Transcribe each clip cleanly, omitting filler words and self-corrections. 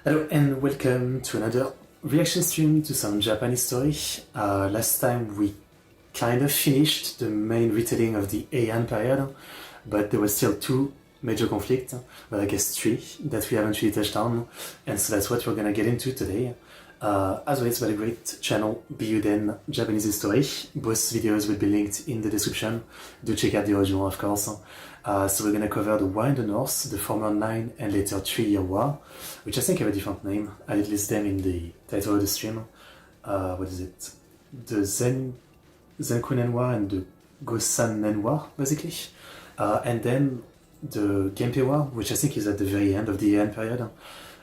Hello and welcome to another reaction stream to some Japanese story. Last time we kind of finished the main retelling of the Heian period, but there were still two major conflicts, well I guess three, that we haven't really touched on, and so that's what we're gonna get into today. As always, by the great channel Byuden Japanese History. Both videos will be linked in the description. Do check out the original, of course. So we're gonna cover the War in the North, the former 9 and later 3-year war, which I think have a different name. I did list them in the title of the stream. What is it? The Zenkunen War and the Gosannen War, basically. And then the Genpei War, which I think is at the very end of the Heian period.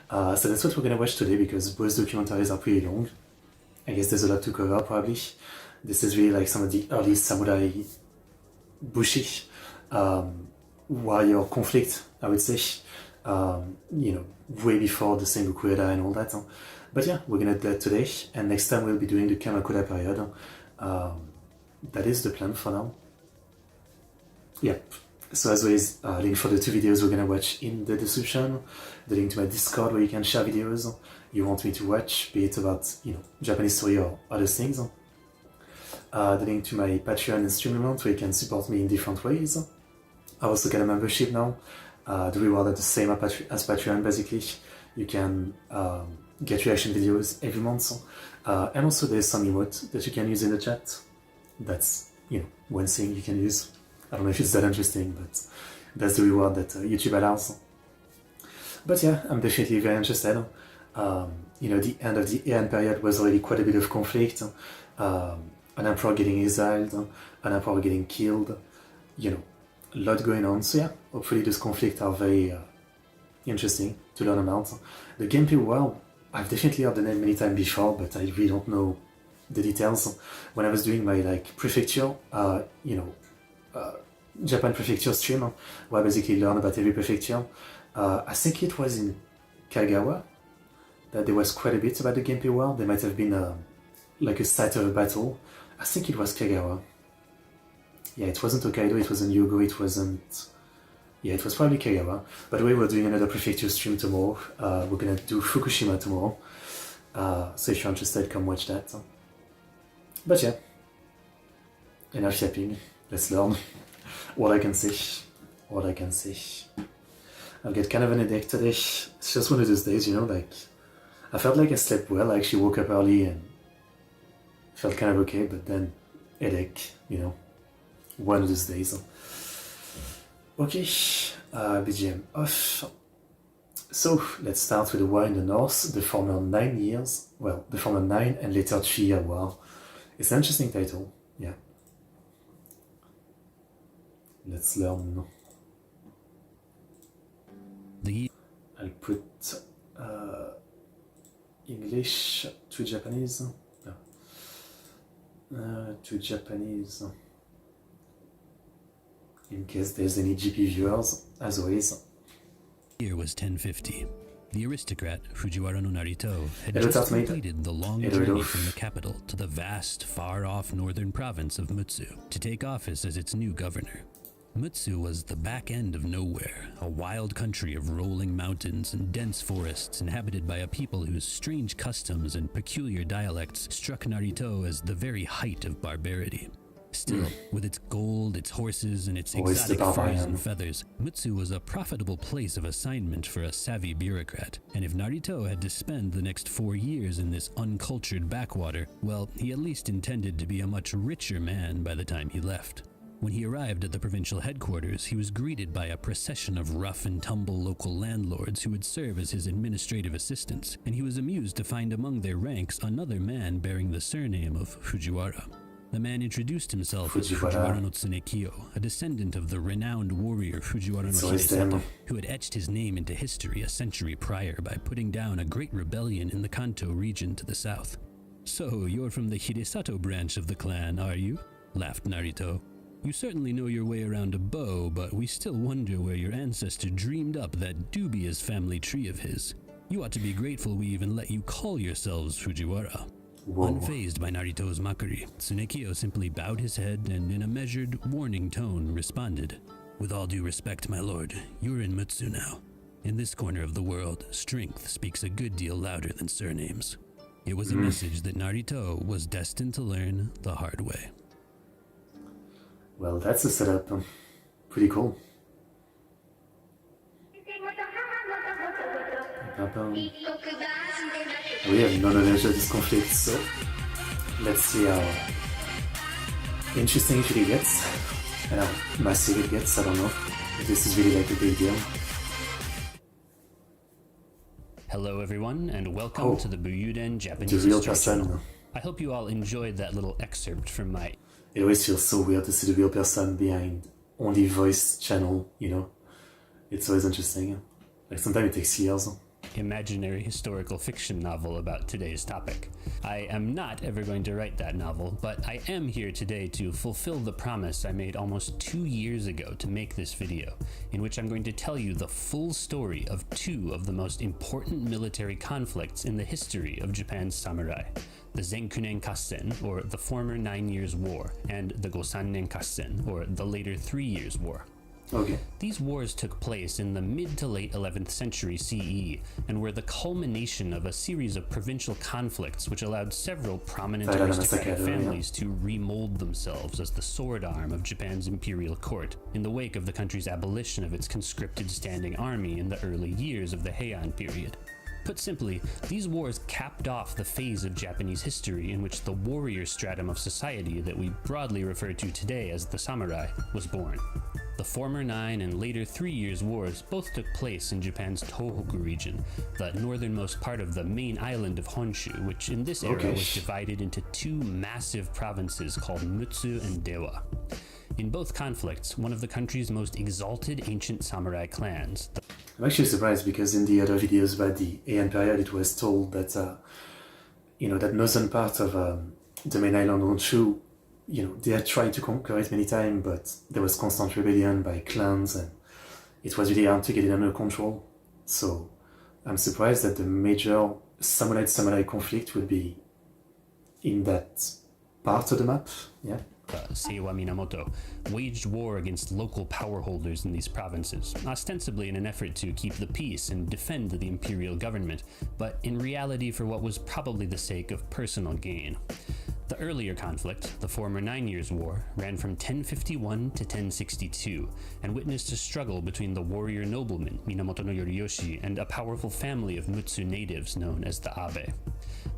So that's what we're gonna watch today, because both documentaries are pretty long. I guess there's a lot to cover, probably. This is really like some of the early samurai bushi warrior conflict, I would say. Way before the Sengoku era and all that. But yeah, we're gonna do that today, and next time we'll be doing the Kamakura period. That is the plan for now. Yeah. So as always, link for the two videos we're gonna watch in the description, the link to my Discord where you can share videos you want me to watch, be it about, Japanese story or other things. The link to my Patreon and stream amount where you can support me in different ways. I also got a membership now. The reward are the same as Patreon, basically. You can get reaction videos every month. And also there's some emote that you can use in the chat. That's, one thing you can use. I don't know if it's that interesting, but that's the reward that YouTube allows. But yeah, I'm definitely very interested. The end of the Heian period was already quite a bit of conflict. An emperor getting exiled, an emperor getting killed, a lot going on. So yeah, hopefully those conflicts are very interesting to learn about. The Genpei War, I've definitely heard the name many times before, but I really don't know the details. When I was doing my prefecture, Japan prefecture stream, where I basically learn about every prefecture. I think it was in Kagawa that there was quite a bit about the Genpei War. There might have been a site of a battle. I think it was Kagawa. Yeah, it wasn't Hokkaido, it wasn't Hyogo, it wasn't... Yeah, it was probably Kagawa. By the way, we're doing another prefecture stream tomorrow. We're gonna do Fukushima tomorrow. So if you're interested, come watch that. But yeah, enough yapping. Let's learn. All I can say. I've got kind of an headache today. It's just one of those days, I felt like I slept well. I actually woke up early and felt kind of okay, but then headache, one of those days. Okay, BGM off. So let's start with the War in the North, the former 9 and later 3-year war. It's an interesting title, yeah. Let's learn. I'll put English to Japanese. No. To Japanese. In case there's any GP viewers, as always. Year was 1050. The aristocrat Fujiwara no Narito had just completed the long journey from the capital to the vast, far-off northern province of Mutsu to take office as its new governor. Mutsu was the back end of nowhere, a wild country of rolling mountains and dense forests inhabited by a people whose strange customs and peculiar dialects struck Narito as the very height of barbarity. Still, with its gold, its horses, and its exotic furs and feathers, Mutsu was a profitable place of assignment for a savvy bureaucrat, and if Narito had to spend the next 4 years in this uncultured backwater, well, he at least intended to be a much richer man by the time he left. When he arrived at the provincial headquarters, he was greeted by a procession of rough and tumble local landlords who would serve as his administrative assistants, and he was amused to find among their ranks another man bearing the surname of Fujiwara. The man introduced himself as Fujiwara no Tsunekiyo, a descendant of the renowned warrior Fujiwara no Hidesato, who had etched his name into history a century prior by putting down a great rebellion in the Kanto region to the south. "So, you're from the Hidesato branch of the clan, are you?" laughed Narito. "You certainly know your way around a bow, but we still wonder where your ancestor dreamed up that dubious family tree of his. You ought to be grateful we even let you call yourselves Fujiwara." Whoa. Unfazed by Narito's mockery, Tsunekiyo simply bowed his head and in a measured, warning tone responded, "With all due respect, my lord, you're in Mutsu now. In this corner of the world, strength speaks a good deal louder than surnames. It was a message that Narito was destined to learn the hard way. Well, that's a setup. Pretty cool. We have no knowledge of this conflict, so let's see how interesting it really gets, and how massive it gets. I don't know if this is really like a big deal. Hello everyone, and welcome to the Buyuden Japanese the real History person. Channel. I hope you all enjoyed that little excerpt from my... It always feels so weird to see the real person behind only voice channel, you know? It's always interesting. Like sometimes it takes years. imaginary historical fiction novel about today's topic. I am not ever going to write that novel, but I am here today to fulfill the promise I made almost 2 years ago to make this video, in which I'm going to tell you the full story of two of the most important military conflicts in the history of Japan's samurai: the Zenkunen Kassen, or the former 9 Years' War, and the Gosannen Kassen, or the later 3 Years' War. Okay. These wars took place in the mid to late 11th century CE and were the culmination of a series of provincial conflicts which allowed several prominent aristocratic families to remold themselves as the sword arm of Japan's imperial court in the wake of the country's abolition of its conscripted standing army in the early years of the Heian period. Put simply, these wars capped off the phase of Japanese history in which the warrior stratum of society that we broadly refer to today as the samurai was born. The former 9 and later 3 Years' Wars both took place in Japan's Tohoku region, the northernmost part of the main island of Honshu, which in this era was divided into two massive provinces called Mutsu and Dewa. In both conflicts, one of the country's most exalted ancient samurai clans... I'm actually surprised because in the other videos about the Heian period it was told that, that northern part of the main island Honshu, they had tried to conquer it many times, but there was constant rebellion by clans and it was really hard to get it under control. So I'm surprised that the major samurai conflict would be in that part of the map. Yeah. Seiwa Minamoto waged war against local power holders in these provinces, ostensibly in an effort to keep the peace and defend the imperial government, but in reality for what was probably the sake of personal gain. The earlier conflict, the former 9 Years' War, ran from 1051 to 1062 and witnessed a struggle between the warrior nobleman Minamoto no Yoriyoshi and a powerful family of Mutsu natives known as the Abe.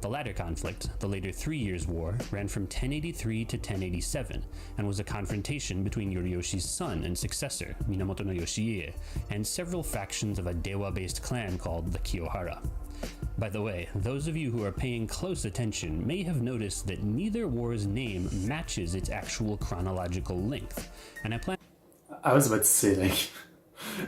The latter conflict, the later 3 Years' War, ran from 1083 to 1087 and was a confrontation between Yoriyoshi's son and successor, Minamoto no Yoshiie, and several factions of a Dewa-based clan called the Kiyohara. By the way, those of you who are paying close attention may have noticed that neither war's name matches its actual chronological length, and I was about to say,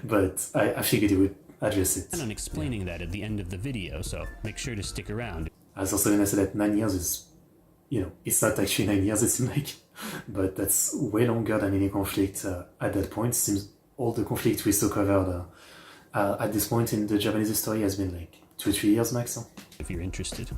but I figured you would address it. I plan on explaining that at the end of the video, so make sure to stick around. I was also gonna say that 9 years is, it's not actually 9 years, it seems like, but that's way longer than any conflict at that point. It seems all the conflict we still covered at this point in the Japanese history has been 2 or 3 years max. If you're interested.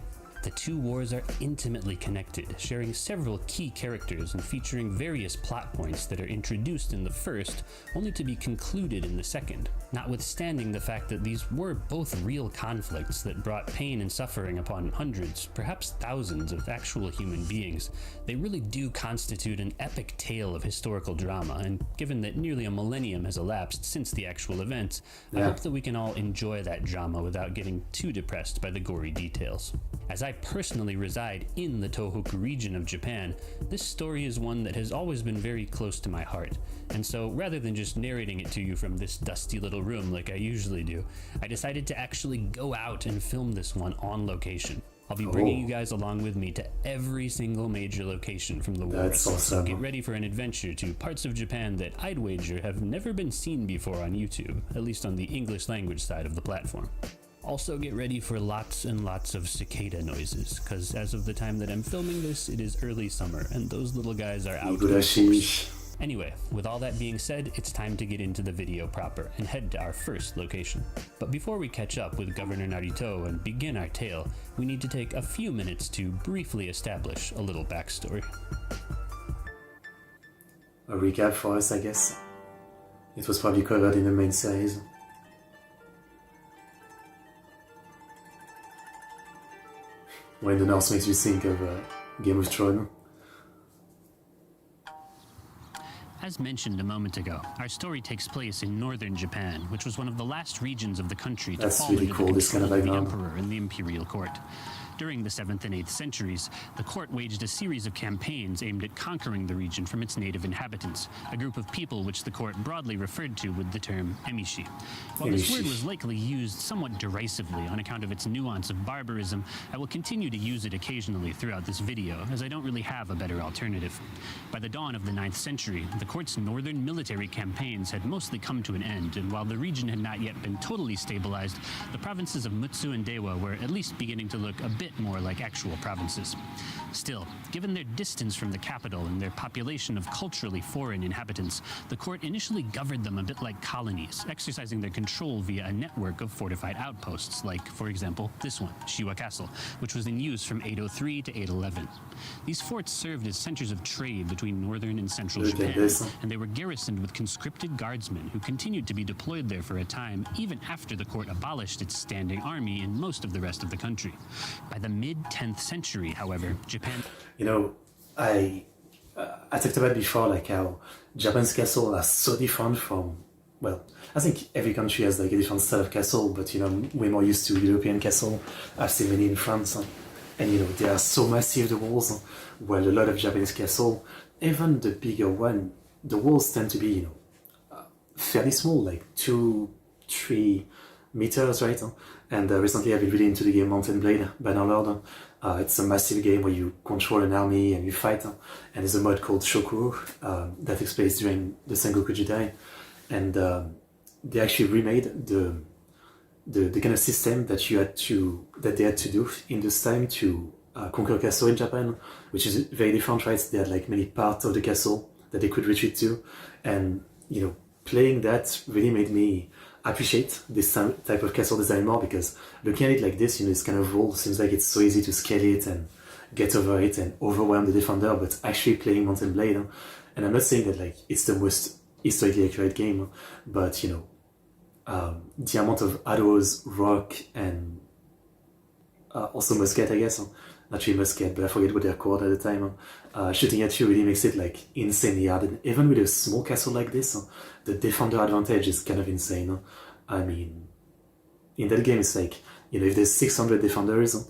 The two wars are intimately connected, sharing several key characters and featuring various plot points that are introduced in the first, only to be concluded in the second. Notwithstanding the fact that these were both real conflicts that brought pain and suffering upon hundreds, perhaps thousands of actual human beings, they really do constitute an epic tale of historical drama, and given that nearly a millennium has elapsed since the actual events, I hope that we can all enjoy that drama without getting too depressed by the gory details. As I personally reside in the Tohoku region of Japan, this story is one that has always been very close to my heart, and so rather than just narrating it to you from this dusty little room like I usually do, I decided to actually go out and film this one on location. I'll be bringing you guys along with me to every single major location from the war, so get ready for an adventure to parts of Japan that I'd wager have never been seen before on YouTube, at least on the English language side of the platform. Also get ready for lots and lots of cicada noises, because as of the time that I'm filming this, it is early summer, and those little guys are out. Anyway, with all that being said, it's time to get into the video proper and head to our first location. But before we catch up with Governor Narito and begin our tale, we need to take a few minutes to briefly establish a little backstory. A recap for us, I guess. It was probably covered in the main series. when the North makes you think of Game of Thrones. As mentioned a moment ago, our story takes place in northern Japan, which was one of the last regions of the country to fall really under cool, the this kind control of of the background. emperor and the imperial court. During the 7th and 8th centuries, the court waged a series of campaigns aimed at conquering the region from its native inhabitants, a group of people which the court broadly referred to with the term emishi. While this word was likely used somewhat derisively on account of its nuance of barbarism, I will continue to use it occasionally throughout this video, as I don't really have a better alternative. By the dawn of the 9th century, the court's northern military campaigns had mostly come to an end, and while the region had not yet been totally stabilized, the provinces of Mutsu and Dewa were at least beginning to look a bit more like actual provinces. Still, given their distance from the capital and their population of culturally foreign inhabitants, the court initially governed them a bit like colonies, exercising their control via a network of fortified outposts, like, for example, this one, Shiwa Castle, which was in use from 803 to 811. These forts served as centers of trade between northern and central Japan, and they were garrisoned with conscripted guardsmen who continued to be deployed there for a time, even after the court abolished its standing army in most of the rest of the country. By the mid-10th century, however, Japan... You know, I talked about before, like how Japan's castle are so different from, well, I think every country has like a different style of castle, but you know, we're more used to European castle. I've seen many in France, and you know, they are so massive, the walls, while a lot of Japanese castle, even the bigger one, the walls tend to be, you know, fairly small, like 2-3 meters, right? And recently I've been really into the game Mountain Blade, Bannerlord. It's a massive game where you control an army and you fight, and there's a mod called Shokuro that takes place during the Sengoku Jidai, and they actually remade the kind of system that they had to do in this time to conquer a castle in Japan, which is very different, right? They had like many parts of the castle that they could retreat to, and you know, playing that really made me appreciate this type of castle design more, because looking at it like this, you know, it's kind of old, seems like it's so easy to scale it and get over it and overwhelm the defender, but actually playing Mountain Blade, and I'm not saying that like it's the most historically accurate game, but you know, the amount of arrows, rock, and also musket, I guess, not really musket, but I forget what they're called at the time, shooting at you really makes it like insanely hard, and even with a small castle like this, the defender advantage is kind of insane. I mean, in that game it's like, you know, if there's 600 defenders,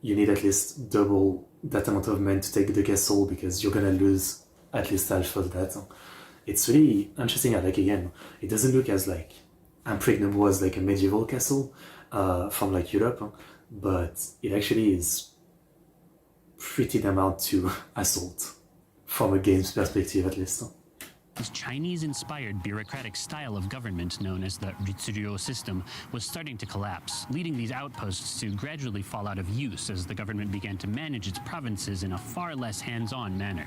you need at least double that amount of men to take the castle, because you're gonna lose at least half of that. It's really interesting. I like, again, it doesn't look as like impregnable as like a medieval castle from like Europe, but it actually is pretty damn hard to assault from a game's perspective, at least. This Chinese-inspired bureaucratic style of government known as the Ritsuryo system was starting to collapse, leading these outposts to gradually fall out of use as the government began to manage its provinces in a far less hands-on manner.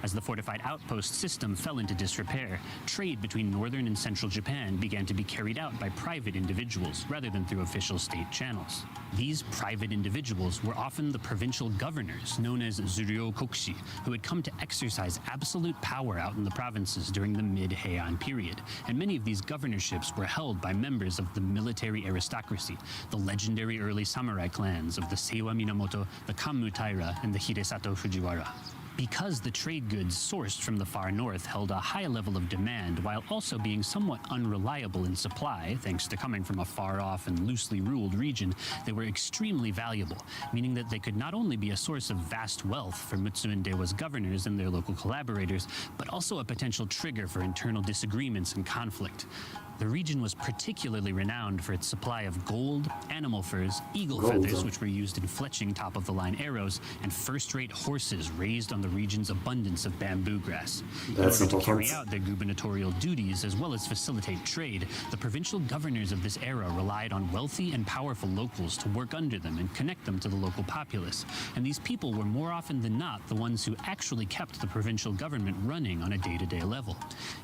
As the fortified outpost system fell into disrepair, trade between northern and central Japan began to be carried out by private individuals rather than through official state channels. These private individuals were often the provincial governors, known as Zuryo Kokushi, who had come to exercise absolute power out in the provinces during the mid-Heian period, and many of these governorships were held by members of the military aristocracy, the legendary early samurai clans of the Seiwa Minamoto, the Kanmu Taira, and the Hidesato Fujiwara. Because the trade goods sourced from the far north held a high level of demand while also being somewhat unreliable in supply, thanks to coming from a far-off and loosely ruled region, they were extremely valuable, meaning that they could not only be a source of vast wealth for Mutsu and Dewa's governors and their local collaborators, but also a potential trigger for internal disagreements and conflict. The region was particularly renowned for its supply of gold, animal furs, eagle feathers, which were used in fletching top-of-the-line arrows, and first-rate horses raised on the region's abundance of bamboo grass. In order to carry out their gubernatorial duties as well as facilitate trade, the provincial governors of this era relied on wealthy and powerful locals to work under them and connect them to the local populace. And these people were more often than not the ones who actually kept the provincial government running on a day-to-day level.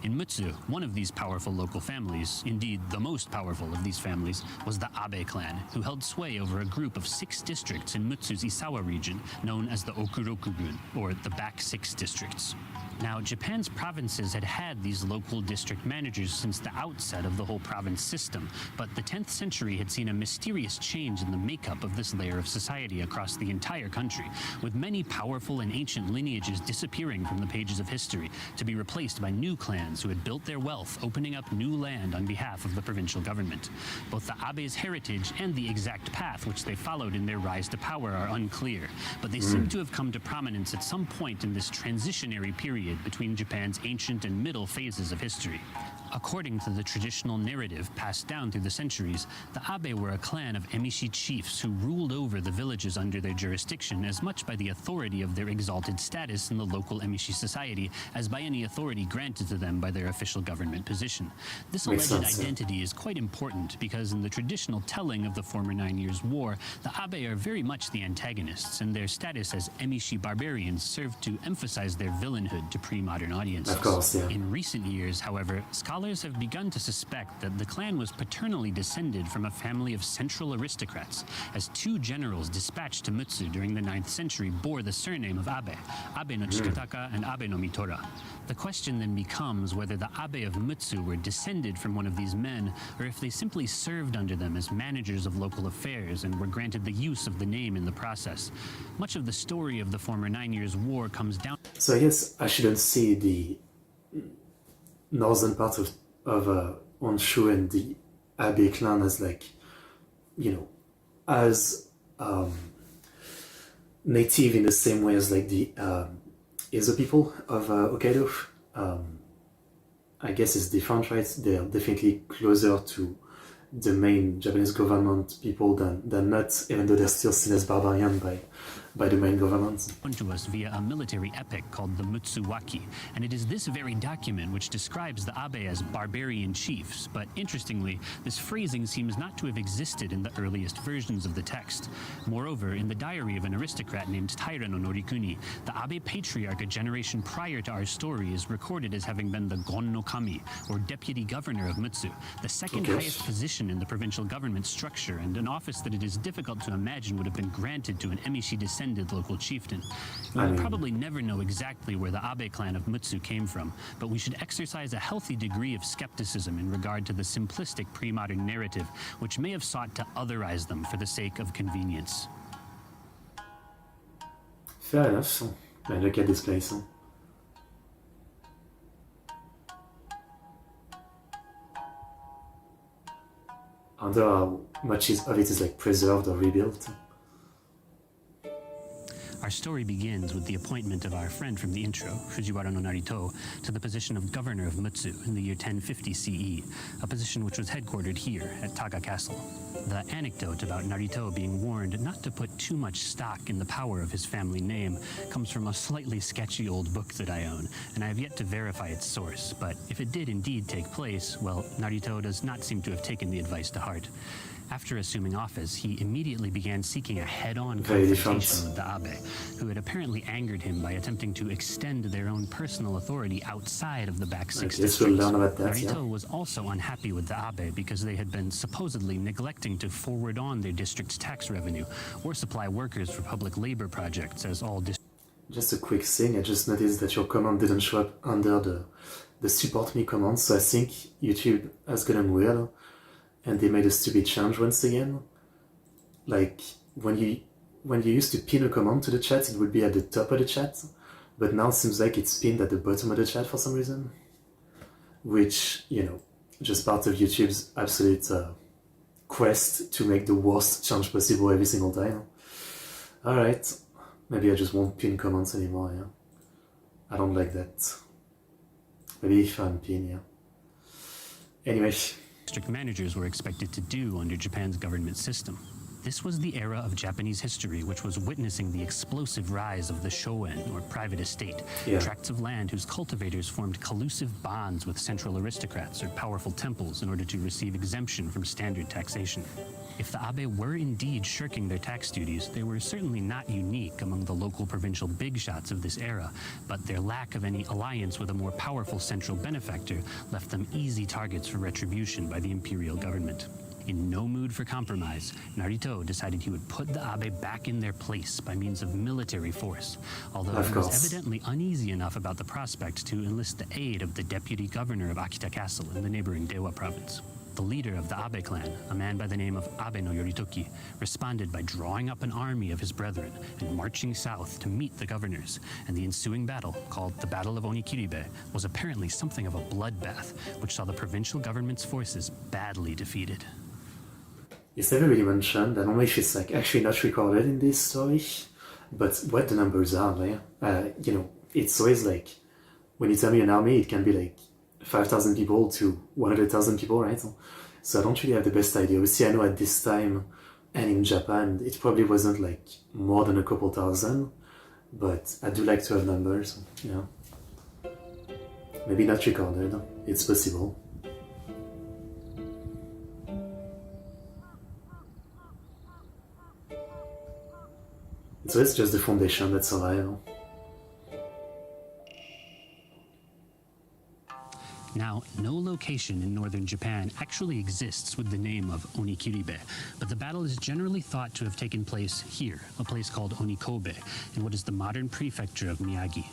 In Mutsu, one of these powerful local families, indeed the most powerful of these families, was the Abe clan, who held sway over a group of 6 districts in Mutsu's Isawa region, known as the Okuroku-gun, or the Back 6 districts. Now, Japan's provinces had had these local district managers since the outset of the whole province system, but the 10th century had seen a mysterious change in the makeup of this layer of society across the entire country, with many powerful and ancient lineages disappearing from the pages of history to be replaced by new clans who had built their wealth, opening up new land on behalf of the provincial government. Both the Abe's heritage and the exact path which they followed in their rise to power are unclear, but they seem to have come to prominence at some point in this transitionary period between Japan's ancient and middle phases of history. According to the traditional narrative passed down through the centuries, the Abe were a clan of emishi chiefs who ruled over the villages under their jurisdiction as much by the authority of their exalted status in the local emishi society as by any authority granted to them by their official government position. This alleged identity is quite important because in the traditional telling of the former 9 Years' War, the Abe are very much the antagonists, and their status as emishi barbarians served to emphasize their villainhood to pre-modern audiences. Of course, yeah. In recent years, however, scholars have begun to suspect that the clan was paternally descended from a family of central aristocrats, as 2 generals dispatched to Mutsu during the 9th century bore the surname of Abe, Abe no Chikataka and Abe no Mitora. The question then becomes whether the Abe of Mutsu were descended from one of these men, or if they simply served under them as managers of local affairs and were granted the use of the name in the process. Much of the story of the former 9 Years' War comes down... So I guess I shouldn't see the northern part of Honshu and the Abe clan as like, you know, as native in the same way as like the Ezo people of Hokkaido. I guess it's different, right? They're definitely closer to the main Japanese government people than not, even though they're still seen as barbarian by the main government. To us via a military epic called the Mutsuwaki, and it is this very document which describes the Abe as barbarian chiefs, but interestingly, this phrasing seems not to have existed in the earliest versions of the text. Moreover, in the diary of an aristocrat named Taira no Norikuni, the Abe patriarch a generation prior to our story is recorded as having been the Gon no Kami, or deputy governor of Mutsu, the second highest position in the provincial government structure, and an office that it is difficult to imagine would have been granted to an emishi descendant local chieftain. We will probably never know exactly where the Abe clan of Mutsu came from, but we should exercise a healthy degree of skepticism in regard to the simplistic pre-modern narrative, which may have sought to otherize them for the sake of convenience. Fair enough. And look at this place. I wonder how much of it is like preserved or rebuilt. Our story begins with the appointment of our friend from the intro, Fujiwara no Narito, to the position of governor of Mutsu in the year 1050 CE, a position which was headquartered here at Taga Castle. The anecdote about Narito being warned not to put too much stock in the power of his family name comes from a slightly sketchy old book that I own, and I have yet to verify its source, but if it did indeed take place, well, Narito does not seem to have taken the advice to heart. After assuming office, he immediately began seeking a head-on confrontation with the Abe, who had apparently angered him by attempting to extend their own personal authority outside of the back 6 districts. Narito was also unhappy with the Abe because they had been supposedly neglecting to forward on their district's tax revenue or supply workers for public labor projects as all Just a quick thing, I just noticed that your command didn't show up under the support me command, so I think YouTube has gotten weird. And they made a stupid change once again. Like, when you used to pin a command to the chat, it would be at the top of the chat, but now it seems like it's pinned at the bottom of the chat for some reason. Which, you know, just part of YouTube's absolute quest to make the worst change possible every single time. Alright, maybe I just won't pin commands anymore, yeah. I don't like that. Maybe if I'm pin, yeah. Anyway. District managers were expected to do under Japan's government system. This was the era of Japanese history which was witnessing the explosive rise of the shoen, or private estate, tracts of land whose cultivators formed collusive bonds with central aristocrats or powerful temples in order to receive exemption from standard taxation. If the Abe were indeed shirking their tax duties, they were certainly not unique among the local provincial big shots of this era, but their lack of any alliance with a more powerful central benefactor left them easy targets for retribution by the imperial government. In no mood for compromise, Narito decided he would put the Abe back in their place by means of military force, although he was evidently uneasy enough about the prospect to enlist the aid of the deputy governor of Akita Castle in the neighboring Dewa province. The leader of the Abe clan, a man by the name of Abe no Yoritoki, responded by drawing up an army of his brethren and marching south to meet the governors, and the ensuing battle, called the Battle of Onikiribe, was apparently something of a bloodbath, which saw the provincial government's forces badly defeated. It's never really mentioned. I don't know if it's like actually not recorded in this story, but what the numbers are, right? It's always like when you tell me an army, it can be like 5,000 people to 100,000 people, right? So I don't really have the best idea. Obviously, I know at this time and in Japan, it probably wasn't like more than a couple thousand, but I do like to have numbers, Maybe not recorded. It's possible. So it's just the foundation that's alive. Now, no location in northern Japan actually exists with the name of Onikiribe, but the battle is generally thought to have taken place here, a place called Onikobe, in what is the modern prefecture of Miyagi.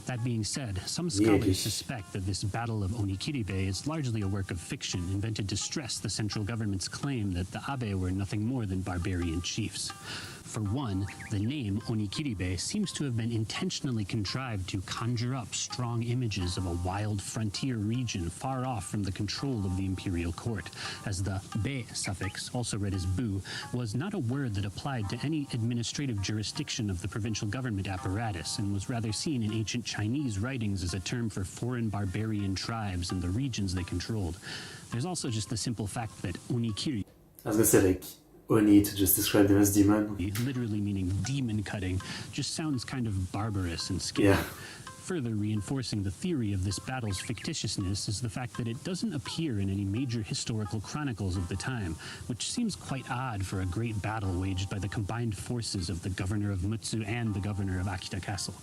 That being said, some scholars suspect that this Battle of Onikiribe is largely a work of fiction invented to stress the central government's claim that the Abe were nothing more than barbarian chiefs. For one, the name Onikiribe seems to have been intentionally contrived to conjure up strong images of a wild frontier region far off from the control of the imperial court, as the be suffix, also read as bu, was not a word that applied to any administrative jurisdiction of the provincial government apparatus and was rather seen in ancient Chinese writings as a term for foreign barbarian tribes and the regions they controlled. There's also just the simple fact that Onikiri, I was gonna say like Oni to just describe them as demon, literally meaning demon cutting, just sounds kind of barbarous and scary. Yeah. Further reinforcing the theory of this battle's fictitiousness is the fact that it doesn't appear in any major historical chronicles of the time, which seems quite odd for a great battle waged by the combined forces of the governor of Mutsu and the governor of Akita Castle.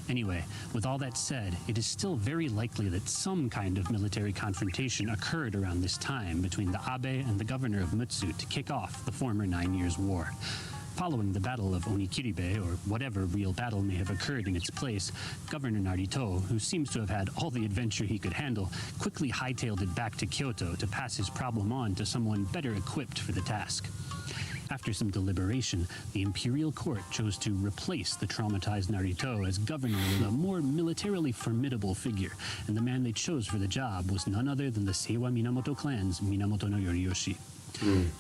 Anyway, with all that said, it is still very likely that some kind of military confrontation occurred around this time between the Abe and the governor of Mutsu to kick off the former 9 Years' War. Following the Battle of Onikiribe, or whatever real battle may have occurred in its place, Governor Narito, who seems to have had all the adventure he could handle, quickly hightailed it back to Kyoto to pass his problem on to someone better equipped for the task. After some deliberation, the imperial court chose to replace the traumatized Narito as governor with a more militarily formidable figure, and the man they chose for the job was none other than the Seiwa Minamoto clan's Minamoto no Yoriyoshi.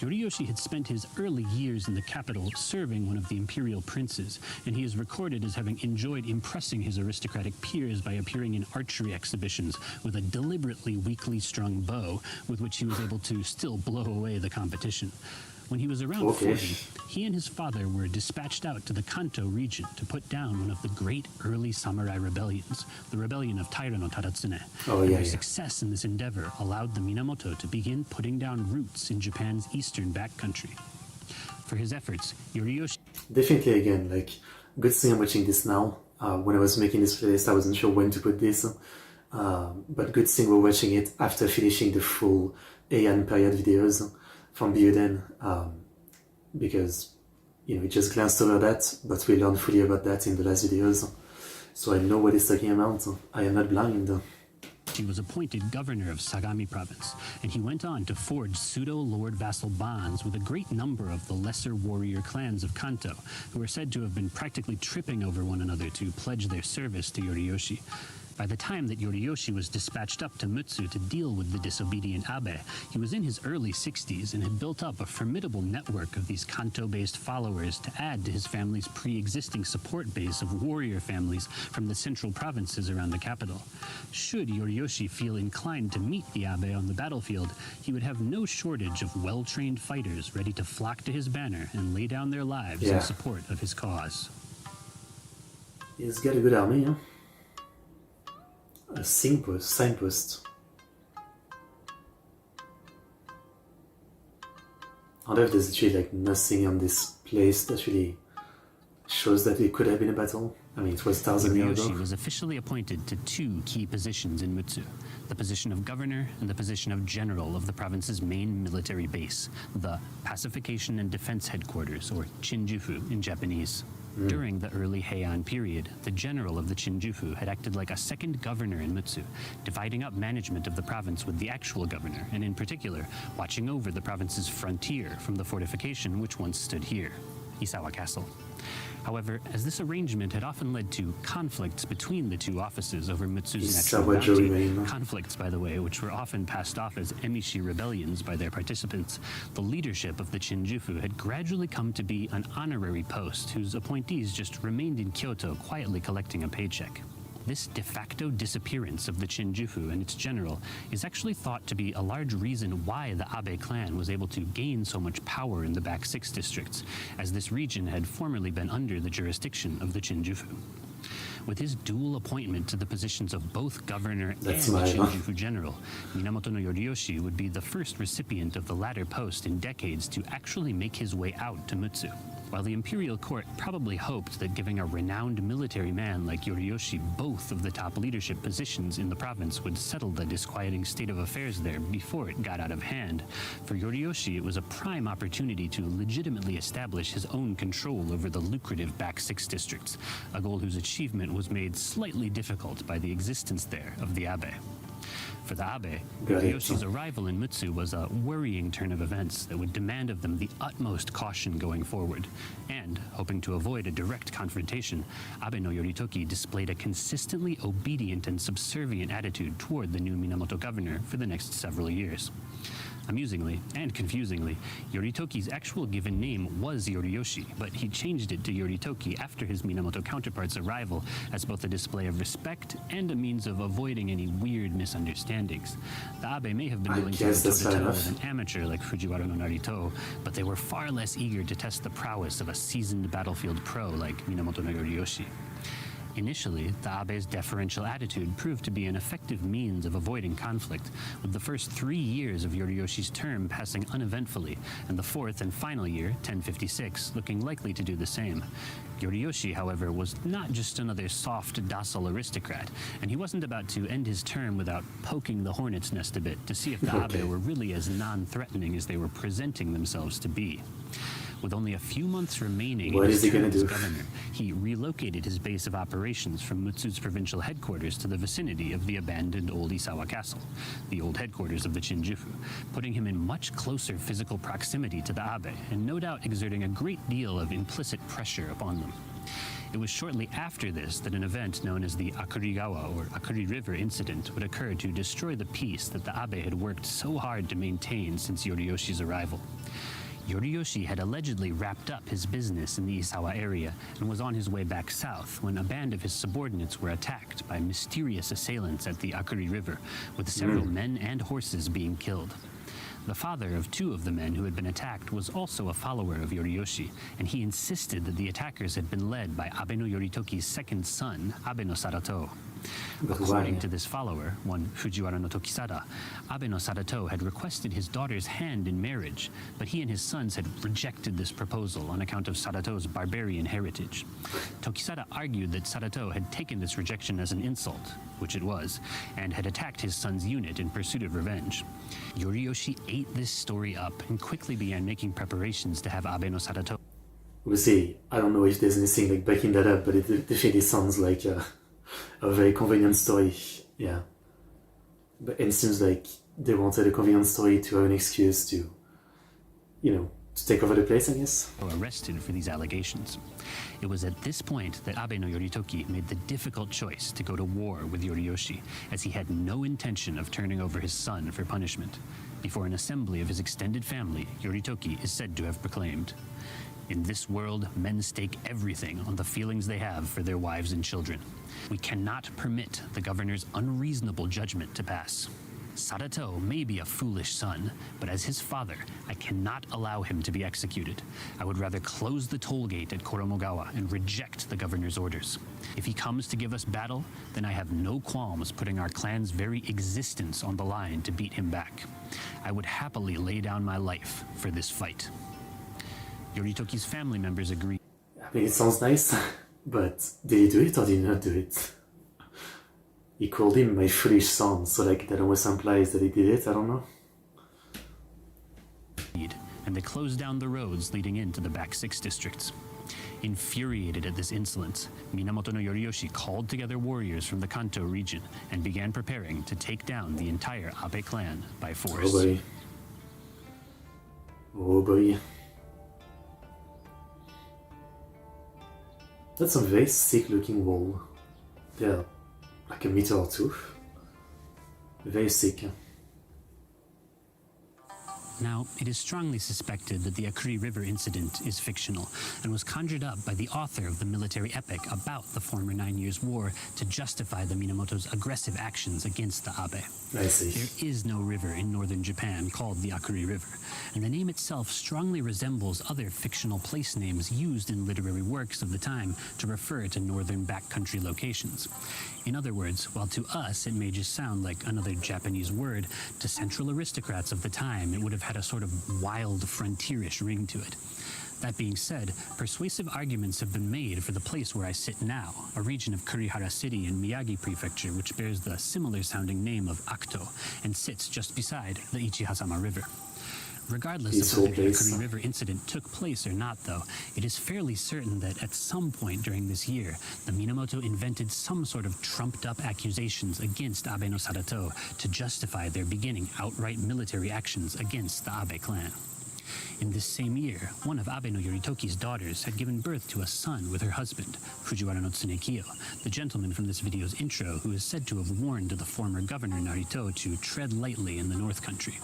Yoriyoshi had spent his early years in the capital serving one of the imperial princes, and he is recorded as having enjoyed impressing his aristocratic peers by appearing in archery exhibitions with a deliberately weakly strung bow with which he was able to still blow away the competition. When he was around 40, he and his father were dispatched out to the Kanto region to put down one of the great early samurai rebellions, the rebellion of Taira no Tadatsune. Their success in this endeavor allowed the Minamoto to begin putting down roots in Japan's eastern backcountry. For his efforts, Yoriyoshi... Definitely, again, like, good thing I'm watching this now. When I was making this playlist, I wasn't sure when to put this. But good thing we're watching it after finishing the full Heian period videos from Byuden, because we just glanced over that, but we learned fully about that in the last videos, so I know what he's talking about. I am not blind. He was appointed governor of Sagami province, and he went on to forge pseudo-lord vassal bonds with a great number of the lesser warrior clans of Kanto, who are said to have been practically tripping over one another to pledge their service to Yoriyoshi. By the time that Yoriyoshi was dispatched up to Mutsu to deal with the disobedient Abe, he was in his early 60s and had built up a formidable network of these Kanto-based followers to add to his family's pre-existing support base of warrior families from the central provinces around the capital. Should Yoriyoshi feel inclined to meet the Abe on the battlefield, he would have no shortage of well-trained fighters ready to flock to his banner and lay down their lives in support of his cause. He's got a good army, huh? A signpost. I wonder if there's actually like nothing on this place that really shows that it could have been a battle. I mean, it was 1,000 years ago. Yoriyoshi was officially appointed to two key positions in Mutsu, the position of governor and the position of general of the province's main military base, the Pacification and Defense Headquarters, or Chinjufu in Japanese. During the early Heian period, the general of the Chinjufu had acted like a second governor in Mutsu, dividing up management of the province with the actual governor, and in particular, watching over the province's frontier from the fortification which once stood here, Isawa Castle. However, as this arrangement had often led to conflicts between the two offices over Mutsu's natural bounty, conflicts, by the way, which were often passed off as emishi rebellions by their participants, the leadership of the Chinjufu had gradually come to be an honorary post whose appointees just remained in Kyoto quietly collecting a paycheck. This de facto disappearance of the Chinjufu and its general is actually thought to be a large reason why the Abe clan was able to gain so much power in the back 6 districts, as this region had formerly been under the jurisdiction of the Chinjufu. With his dual appointment to the positions of both governor and Chinjufu general, Minamoto no Yoriyoshi would be the first recipient of the latter post in decades to actually make his way out to Mutsu. While the imperial court probably hoped that giving a renowned military man like Yoriyoshi both of the top leadership positions in the province would settle the disquieting state of affairs there before it got out of hand, for Yoriyoshi it was a prime opportunity to legitimately establish his own control over the lucrative back 6 districts, a goal whose achievement was made slightly difficult by the existence there of the Abe. For the Abe, Yoriyoshi's arrival in Mutsu was a worrying turn of events that would demand of them the utmost caution going forward. And, hoping to avoid a direct confrontation, Abe no Yoritoki displayed a consistently obedient and subservient attitude toward the new Minamoto governor for the next several years. Amusingly, and confusingly, Yoritoki's actual given name was Yoriyoshi, but he changed it to Yoritoki after his Minamoto counterpart's arrival as both a display of respect and a means of avoiding any weird misunderstandings. The Abe may have been willing to go toe-to-toe with an amateur like Fujiwara no Narito, but they were far less eager to test the prowess of a seasoned battlefield pro like Minamoto no Yoriyoshi. Initially, the Abe's deferential attitude proved to be an effective means of avoiding conflict, with the first 3 years of Yoriyoshi's term passing uneventfully, and the fourth and final year, 1056, looking likely to do the same. Yoriyoshi, however, was not just another soft, docile aristocrat, and he wasn't about to end his term without poking the hornet's nest a bit to see if the Abe were really as non-threatening as they were presenting themselves to be. With only a few months remaining in his term as governor, he relocated his base of operations from Mutsu's provincial headquarters to the vicinity of the abandoned old Isawa Castle, the old headquarters of the Chinjufu, putting him in much closer physical proximity to the Abe, and no doubt exerting a great deal of implicit pressure upon them. It was shortly after this that an event known as the Akurigawa or Akuri River incident would occur to destroy the peace that the Abe had worked so hard to maintain since Yoriyoshi's arrival. Yoriyoshi had allegedly wrapped up his business in the Isawa area and was on his way back south when a band of his subordinates were attacked by mysterious assailants at the Akuri River, with several men and horses being killed. The father of 2 of the men who had been attacked was also a follower of Yoriyoshi, and he insisted that the attackers had been led by Abe no Yoritoki's second son, Abe no Sadato. According to this follower, one Fujiwara no Tokisada, Abe no Sadato had requested his daughter's hand in marriage, but he and his sons had rejected this proposal on account of Sadato's barbarian heritage. Tokisada argued that Sadato had taken this rejection as an insult, which it was, and had attacked his son's unit in pursuit of revenge. Yoriyoshi ate this story up and quickly began making preparations to have Abe no Sadato. Obviously, I don't know if there's anything like backing that up, but it definitely sounds like a very convenient story, yeah. But it seems like they wanted a convenient story to have an excuse to, to take over the place, I guess. Arrested for these allegations. It was at this point that Abe no Yoritoki made the difficult choice to go to war with Yoriyoshi, as he had no intention of turning over his son for punishment. Before an assembly of his extended family, Yoritoki is said to have proclaimed, "In this world, men stake everything on the feelings they have for their wives and children. We cannot permit the governor's unreasonable judgment to pass. Sadato may be a foolish son, but as his father, I cannot allow him to be executed. I would rather close the toll gate at Koromogawa and reject the governor's orders. If he comes to give us battle, then I have no qualms putting our clan's very existence on the line to beat him back. I would happily lay down my life for this fight." Yoritoki's family members agreed. I mean, it sounds nice, but did he do it or did he not do it? He called him my foolish son, so like that almost implies that he did it, I don't know. And they closed down the roads leading into the back 6 districts. Infuriated at this insolence, Minamoto no Yoriyoshi called together warriors from the Kanto region and began preparing to take down the entire Abe clan by force. Oh boy. Oh boy. That's a very sick looking wall. They're like a meter or two. Very sick. Now, it is strongly suspected that the Akuri River incident is fictional and was conjured up by the author of the military epic about the former 9 Years' War to justify the Minamoto's aggressive actions against the Abe. I see. There is no river in northern Japan called the Akuri River, and the name itself strongly resembles other fictional place names used in literary works of the time to refer to northern backcountry locations. In other words, while to us it may just sound like another Japanese word, to central aristocrats of the time it would have had a sort of wild frontierish ring to it. That being said, persuasive arguments have been made for the place where I sit now, a region of Kurihara City in Miyagi Prefecture which bears the similar-sounding name of Akuto and sits just beside the Ichihasama River. Regardless of whether the Akuri River incident took place or not, though, it is fairly certain that at some point during this year, the Minamoto invented some sort of trumped-up accusations against Abe no Sadato to justify their beginning outright military actions against the Abe clan. In this same year, one of Abe no Yoritoki's daughters had given birth to a son with her husband, Fujiwara no Tsunekiyo, the gentleman from this video's intro who is said to have warned the former governor Narito to tread lightly in the North Country.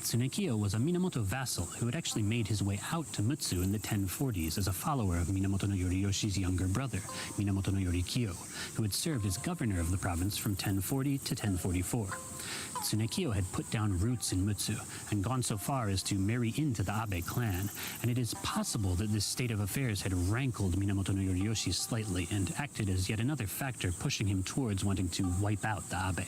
Tsunekiyo was a Minamoto vassal who had actually made his way out to Mutsu in the 1040s as a follower of Minamoto no Yoriyoshi's younger brother, Minamoto no Yorikiyo, who had served as governor of the province from 1040 to 1044. Tsunekiyo had put down roots in Mutsu and gone so far as to marry into the Abe clan, and it is possible that this state of affairs had rankled Minamoto no Yoriyoshi slightly and acted as yet another factor pushing him towards wanting to wipe out the Abe.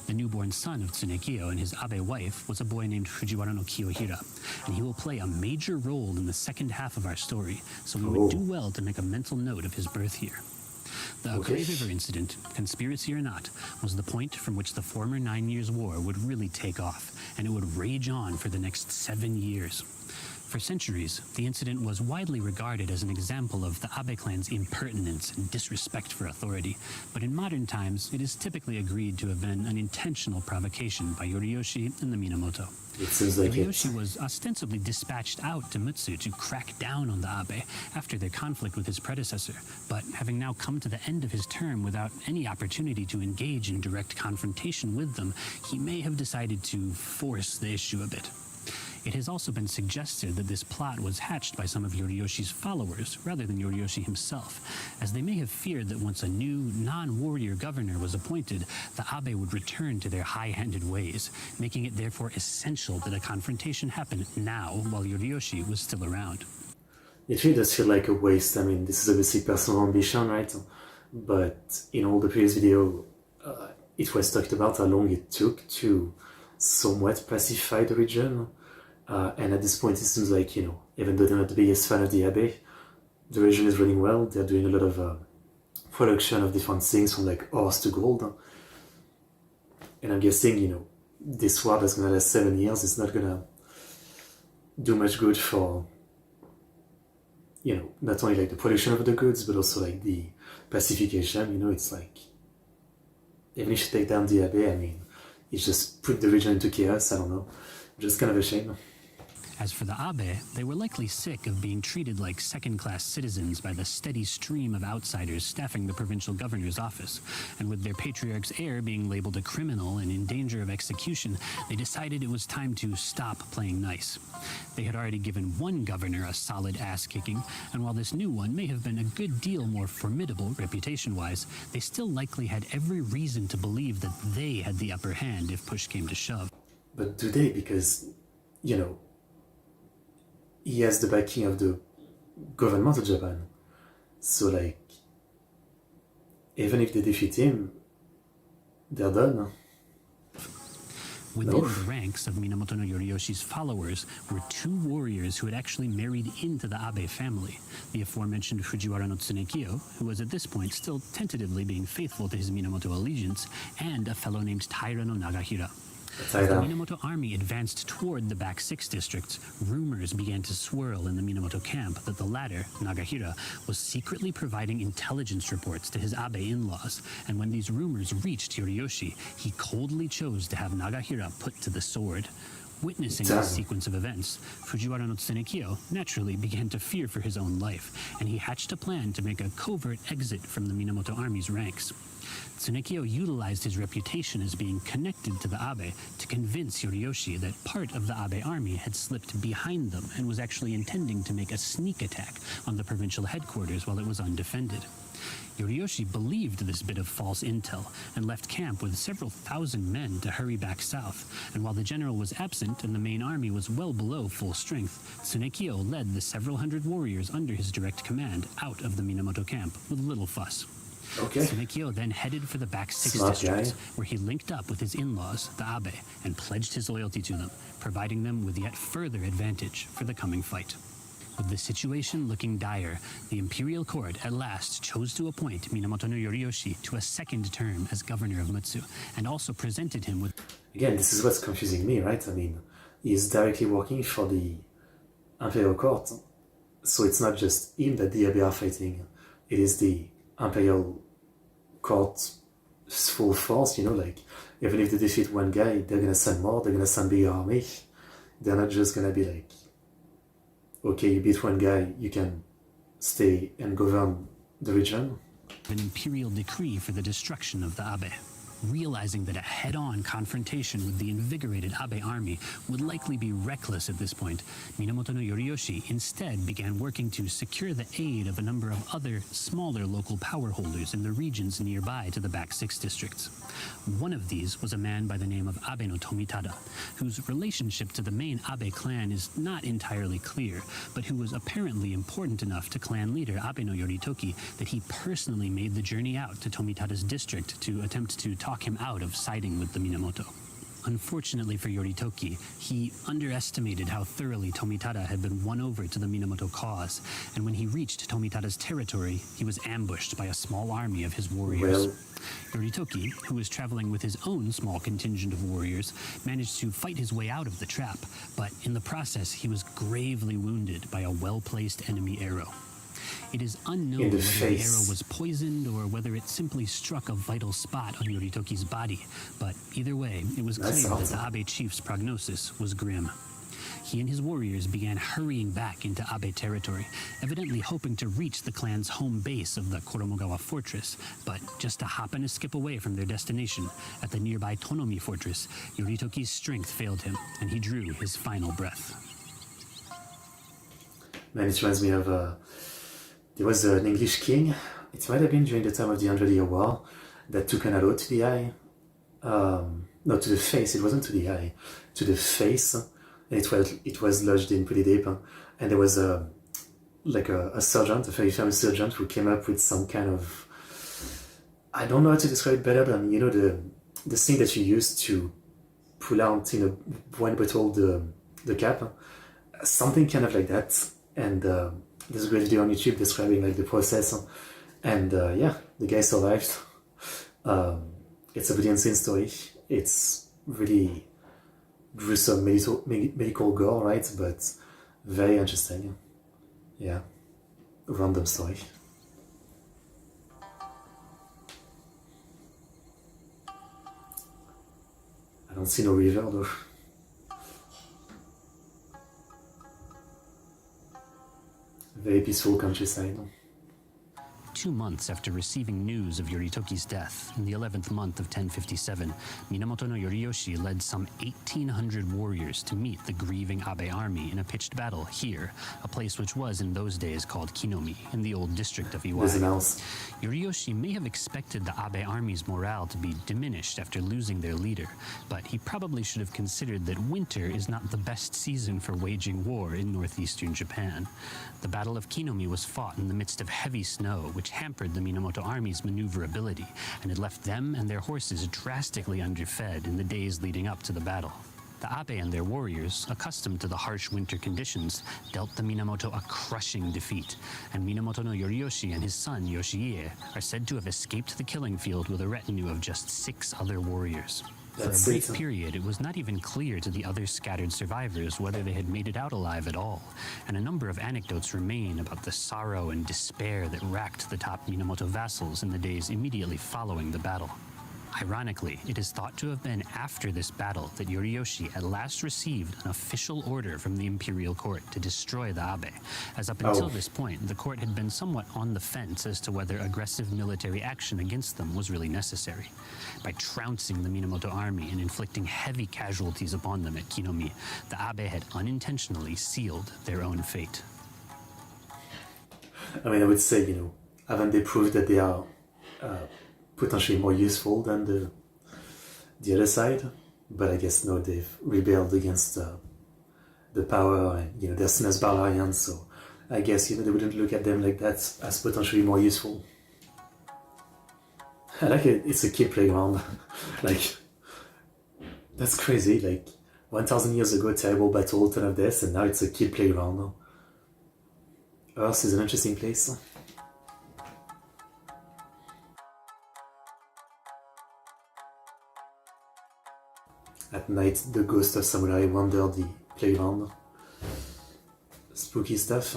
The newborn son of Tsunekiyo and his Abe wife was a boy named Fujiwara no Kiyohira, and he will play a major role in the second half of our story, so we would do well to make a mental note of his birth here. The Akuri River incident, conspiracy or not, was the point from which the former 9 Years' War would really take off, and it would rage on for the next 7 years. For centuries, the incident was widely regarded as an example of the Abe clan's impertinence and disrespect for authority, but in modern times, it is typically agreed to have been an intentional provocation by Yoriyoshi and the Minamoto. It seems like Yoriyoshi was ostensibly dispatched out to Mutsu to crack down on the Abe after their conflict with his predecessor, but having now come to the end of his term without any opportunity to engage in direct confrontation with them, he may have decided to force the issue a bit. It has also been suggested that this plot was hatched by some of Yoriyoshi's followers rather than Yoriyoshi himself, as they may have feared that once a new, non-warrior governor was appointed, the Abe would return to their high-handed ways, making it therefore essential that a confrontation happen now while Yoriyoshi was still around. It really does feel like a waste. I mean, this is obviously personal ambition, right? But in all the previous video, it was talked about how long it took to somewhat pacify the region. And at this point, it seems like, even though they're not the biggest fan of the Abe, the region is running well. They're doing a lot of production of different things, from like ores to gold. And I'm guessing, this war that's going to last 7 years is not going to do much good for, not only like the production of the goods, but also like the pacification. It's like, even if you take down the Abe, I mean, it just put the region into chaos. I don't know. Just kind of a shame. As for the Abe, they were likely sick of being treated like second-class citizens by the steady stream of outsiders staffing the provincial governor's office, and with their patriarch's heir being labeled a criminal and in danger of execution, they decided it was time to stop playing nice. They had already given one governor a solid ass-kicking, and while this new one may have been a good deal more formidable reputation-wise, they still likely had every reason to believe that they had the upper hand if push came to shove. But do they? Because, he has the backing of the government of Japan. So, like, even if they defeat him, they're done. Within the ranks of Minamoto no Yoriyoshi's followers were two warriors who had actually married into the Abe family. The aforementioned Fujiwara no Tsunekiyo, who was at this point still tentatively being faithful to his Minamoto allegiance, and a fellow named Taira no Nagahira. As the Minamoto army advanced toward the back six districts, rumors began to swirl in the Minamoto camp that the latter, Nagahira, was secretly providing intelligence reports to his Abe in-laws, and when these rumors reached Yoriyoshi, he coldly chose to have Nagahira put to the sword. Witnessing this sequence of events, Fujiwara no Tsunekiyo naturally began to fear for his own life, and he hatched a plan to make a covert exit from the Minamoto army's ranks. Tsunekiyo utilized his reputation as being connected to the Abe to convince Yoriyoshi that part of the Abe army had slipped behind them and was actually intending to make a sneak attack on the provincial headquarters while it was undefended. Yoriyoshi believed this bit of false intel and left camp with several thousand men to hurry back south, and while the general was absent and the main army was well below full strength, Tsunekiyo led the several hundred warriors under his direct command out of the Minamoto camp with little fuss. Okay. Tsunekiyo then headed for the back six districts, where he linked up with his in-laws, the Abe, and pledged his loyalty to them, providing them with yet further advantage for the coming fight. With the situation looking dire, the imperial court at last chose to appoint Minamoto no Yoriyoshi to a second term as governor of Mutsu, and also presented him with... Again, this is what's confusing me, right? I mean, he's directly working for the imperial court, so it's not just him that the Abe are fighting, it is the imperial court full force, you know, like, even if they defeat one guy, they're gonna send more, they're gonna send bigger army, they're not just gonna be like, okay, you beat one guy, you can stay and govern the region. An imperial decree for the destruction of the Abe. Realizing that a head-on confrontation with the invigorated Abe army would likely be reckless at this point, Minamoto no Yoriyoshi instead began working to secure the aid of a number of other, smaller local power holders in the regions nearby to the back six districts. One of these was a man by the name of Abe no Tomitada, whose relationship to the main Abe clan is not entirely clear, but who was apparently important enough to clan leader Abe no Yoritoki that he personally made the journey out to Tomitada's district to attempt to talk him out of siding with the Minamoto. Unfortunately for Yoritoki, he underestimated how thoroughly Tomitada had been won over to the Minamoto cause, and when he reached Tomitada's territory, he was ambushed by a small army of his warriors. Yoritoki, who was traveling with his own small contingent of warriors, managed to fight his way out of the trap, but in the process he was gravely wounded by a well-placed enemy arrow. It is unknown whether the arrow was poisoned or whether it simply struck a vital spot on Yoritoki's body, but either way, it was clear that the Abe chief's prognosis was grim. He and his warriors began hurrying back into Abe territory, evidently hoping to reach the clan's home base of the Koromogawa fortress, but just a hop and a skip away from their destination, at the nearby Tonomi fortress, Yoritoki's strength failed him, and he drew his final breath. Man, it reminds me of... there was an English king, it might have been during the time of the 100-Year War, that took an arrow to the eye. No, to the face, it wasn't to the eye, to the face, and it was lodged in pretty deep. And there was a sergeant, a very famous sergeant, who came up with some kind of, I don't know how to describe it better than, you know, the thing that you use to pull out in a wine bottle the cap, something kind of like that. And there's a great video on YouTube describing like the process, and yeah, the guy survived. It's a pretty insane story. It's really gruesome medical gore, right? But very interesting. Yeah, random story. I don't see no river though. Very peaceful countryside. 2 months after receiving news of Yoritoki's death, in the 11th month of 1057, Minamoto no Yoriyoshi led some 1,800 warriors to meet the grieving Abe army in a pitched battle here, a place which was in those days called Kinomi, in the old district of Iwai. Yoriyoshi may have expected the Abe army's morale to be diminished after losing their leader, but he probably should have considered that winter is not the best season for waging war in northeastern Japan. The Battle of Kinomi was fought in the midst of heavy snow, which which hampered the Minamoto army's maneuverability and had left them and their horses drastically underfed in the days leading up to the battle. The Abe and their warriors, accustomed to the harsh winter conditions, dealt the Minamoto a crushing defeat, and Minamoto no Yoriyoshi and his son Yoshiie are said to have escaped the killing field with a retinue of just 6 other warriors. For a brief period, it was not even clear to the other scattered survivors whether they had made it out alive at all, and a number of anecdotes remain about the sorrow and despair that racked the top Minamoto vassals in the days immediately following the battle. Ironically, it is thought to have been after this battle that Yoriyoshi at last received an official order from the imperial court to destroy the Abe, as up until this point, the court had been somewhat on the fence as to whether aggressive military action against them was really necessary. By trouncing the Minamoto army and inflicting heavy casualties upon them at Kinomi, the Abe had unintentionally sealed their own fate. I mean, I would say, haven't they proved that they are potentially more useful than the other side? But I guess no, they've rebelled against the power, and they're seen as barbarians, so I guess they wouldn't look at them like that as potentially more useful. I like it, it's a kid playground. Like, that's crazy, like 1,000 years ago, terrible battle, ton of deaths, and now it's a kid playground. Earth is an interesting place. At night, the ghost of samurai wander the playground. Spooky stuff.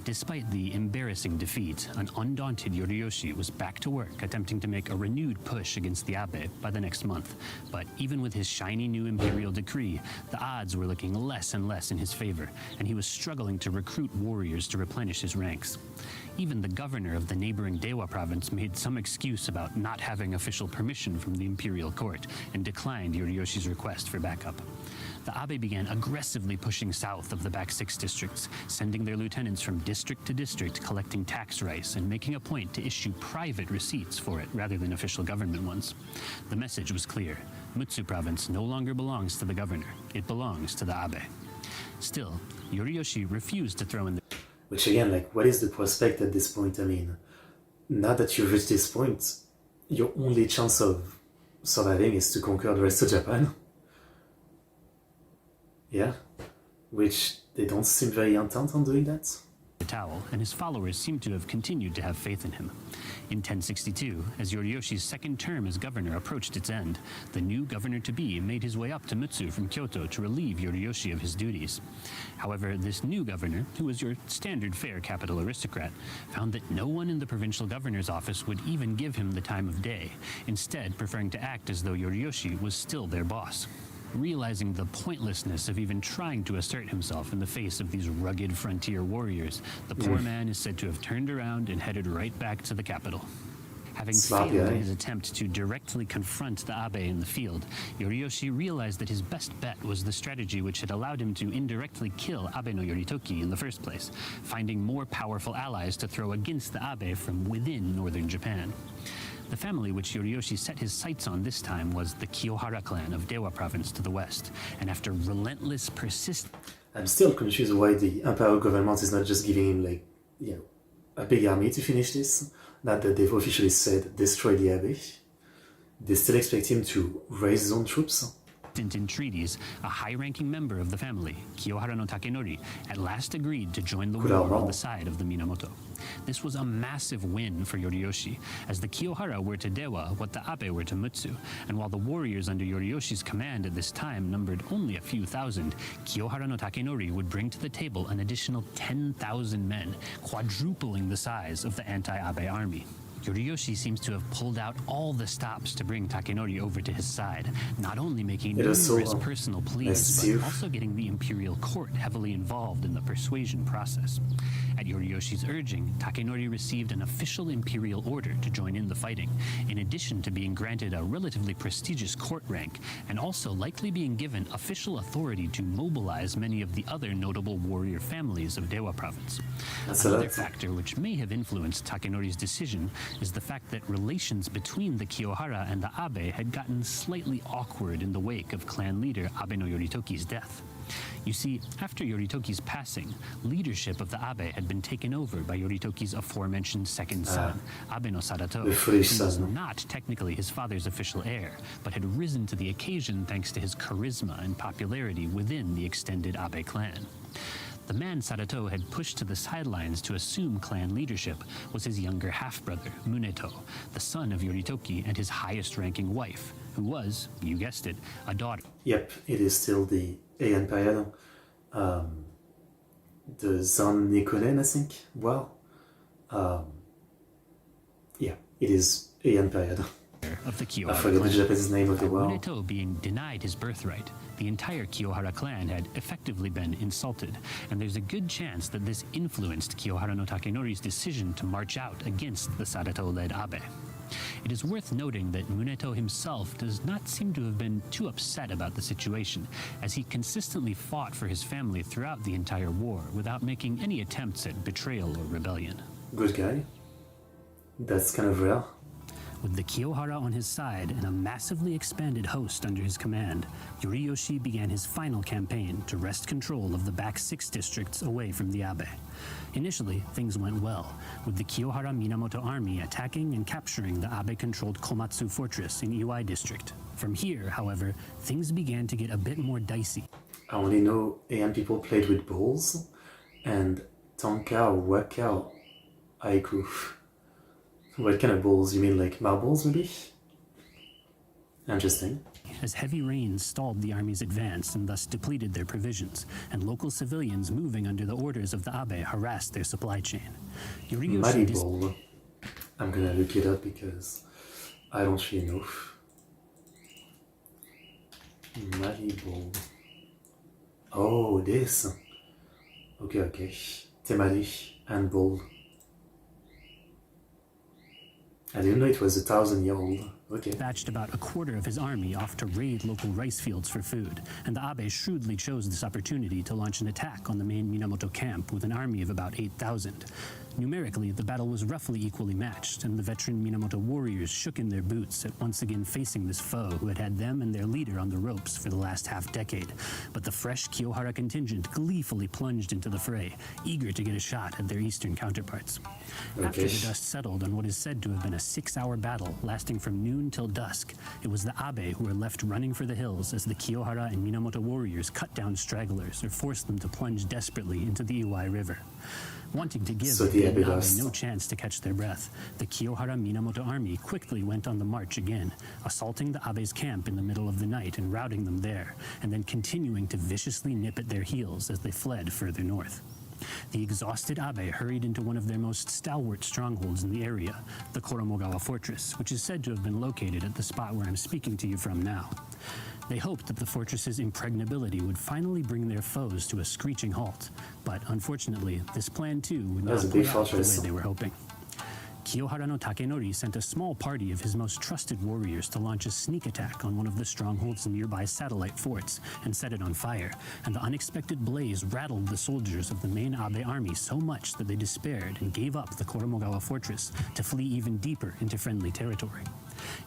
Despite the embarrassing defeat, an undaunted Yoriyoshi was back to work attempting to make a renewed push against the Abe by the next month. But even with his shiny new imperial decree, the odds were looking less and less in his favor, and he was struggling to recruit warriors to replenish his ranks. Even the governor of the neighboring Dewa province made some excuse about not having official permission from the imperial court and declined Yoriyoshi's request for backup. The Abe began aggressively pushing south of the back 6 districts, sending their lieutenants from district to district collecting tax rice and making a point to issue private receipts for it rather than official government ones. The message was clear. Mutsu province no longer belongs to the governor. It belongs to the Abe. Still, Yoriyoshi refused to throw in the... Which again, what is the prospect at this point? I mean, now that you've reached this point, your only chance of surviving is to conquer the rest of Japan. Yeah, which they don't seem very intent on doing that. The towel, and his followers seem to have continued to have faith in him. In 1062, as Yoriyoshi's second term as governor approached its end, the new governor-to-be made his way up to Mutsu from Kyoto to relieve Yoriyoshi of his duties. However, this new governor, who was your standard fare capital aristocrat, found that no one in the provincial governor's office would even give him the time of day, instead preferring to act as though Yoriyoshi was still their boss. Realizing the pointlessness of even trying to assert himself in the face of these rugged frontier warriors, the poor man is said to have turned around and headed right back to the capital. Having failed in his attempt to directly confront the Abe in the field, Yoriyoshi realized that his best bet was the strategy which had allowed him to indirectly kill Abe no Yoritoki in the first place, finding more powerful allies to throw against the Abe from within northern Japan. The family which Yoriyoshi set his sights on this time was the Kiyohara clan of Dewa province to the west, and after relentless persistence... I'm still confused why the imperial government is not just giving him, a big army to finish this. Now that they've officially said destroy the Abe, they still expect him to raise his own troops. In treaties, a high-ranking member of the family, Kiyohara no Takenori, at last agreed to join the war on the side of the Minamoto. This was a massive win for Yoriyoshi, as the Kiyohara were to Dewa what the Abe were to Mutsu, and while the warriors under Yoriyoshi's command at this time numbered only a few thousand, Kiyohara no Takenori would bring to the table an additional 10,000 men, quadrupling the size of the anti-Abe army. Yoriyoshi seems to have pulled out all the stops to bring Takenori over to his side, not only making numerous personal pleas, but also getting the imperial court heavily involved in the persuasion process. At Yoriyoshi's urging, Takenori received an official imperial order to join in the fighting, in addition to being granted a relatively prestigious court rank, and also likely being given official authority to mobilize many of the other notable warrior families of Dewa province. Another factor which may have influenced Takenori's decision is the fact that relations between the Kiyohara and the Abe had gotten slightly awkward in the wake of clan leader Abe no Yoritoki's death. You see, after Yoritoki's passing, leadership of the Abe had been taken over by Yoritoki's aforementioned second son, Abe no Sadato, who was not technically his father's official heir, but had risen to the occasion thanks to his charisma and popularity within the extended Abe clan. The man Sadato had pushed to the sidelines to assume clan leadership was his younger half-brother, Muneto, the son of Yoritoki and his highest-ranking wife, who was, you guessed it, a daughter. Yep, it is still the Heian period. The Zenkunen, I think. Wow. Yeah, it is Heian period. Of the Kiyohara I forget the Japanese name of the wow. Muneto being denied his birthright, the entire Kiyohara clan had effectively been insulted, and there's a good chance that this influenced Kiyohara no Takenori's decision to march out against the Sadato-led Abe. It is worth noting that Muneto himself does not seem to have been too upset about the situation, as he consistently fought for his family throughout the entire war without making any attempts at betrayal or rebellion. Good guy. That's kind of rare. With the Kiyohara on his side and a massively expanded host under his command, Yoriyoshi began his final campaign to wrest control of the back 6 districts away from the Abe. Initially, things went well, with the Kiyohara Minamoto army attacking and capturing the Abe-controlled Komatsu fortress in Iwai district. From here, however, things began to get a bit more dicey. I only know Heian people played with balls and Tanka or Waka or Aiku. What kind of balls? You mean like marbles, maybe? Interesting. As heavy rains stalled the army's advance and thus depleted their provisions, and local civilians moving under the orders of the Abe harassed their supply chain. Muddy ball. I'm gonna look it up because I don't really know. Muddy ball. Oh, this. Okay. Temari and ball. I didn't know it was 1,000-year-old. Okay. Dispatched about a quarter of his army off to raid local rice fields for food, and the Abe shrewdly chose this opportunity to launch an attack on the main Minamoto camp with an army of about 8,000. Numerically, the battle was roughly equally matched, and the veteran Minamoto warriors shook in their boots at once again facing this foe who had had them and their leader on the ropes for the last half-decade. But the fresh Kiyohara contingent gleefully plunged into the fray, eager to get a shot at their eastern counterparts. Okay. After the dust settled on what is said to have been a 6-hour battle lasting from noon till dusk, it was the Abe who were left running for the hills as the Kiyohara and Minamoto warriors cut down stragglers or forced them to plunge desperately into the Iwai River. Wanting to give the Abe no chance to catch their breath, the Kiyohara Minamoto army quickly went on the march again, assaulting the Abe's camp in the middle of the night and routing them there, and then continuing to viciously nip at their heels as they fled further north. The exhausted Abe hurried into one of their most stalwart strongholds in the area, the Koromogawa Fortress, which is said to have been located at the spot where I'm speaking to you from now. They hoped that the fortress's impregnability would finally bring their foes to a screeching halt, but unfortunately, this plan too would not play out the way they were hoping. Kiyohara no Takenori sent a small party of his most trusted warriors to launch a sneak attack on one of the stronghold's nearby satellite forts and set it on fire, and the unexpected blaze rattled the soldiers of the main Abe army so much that they despaired and gave up the Koromogawa fortress to flee even deeper into friendly territory.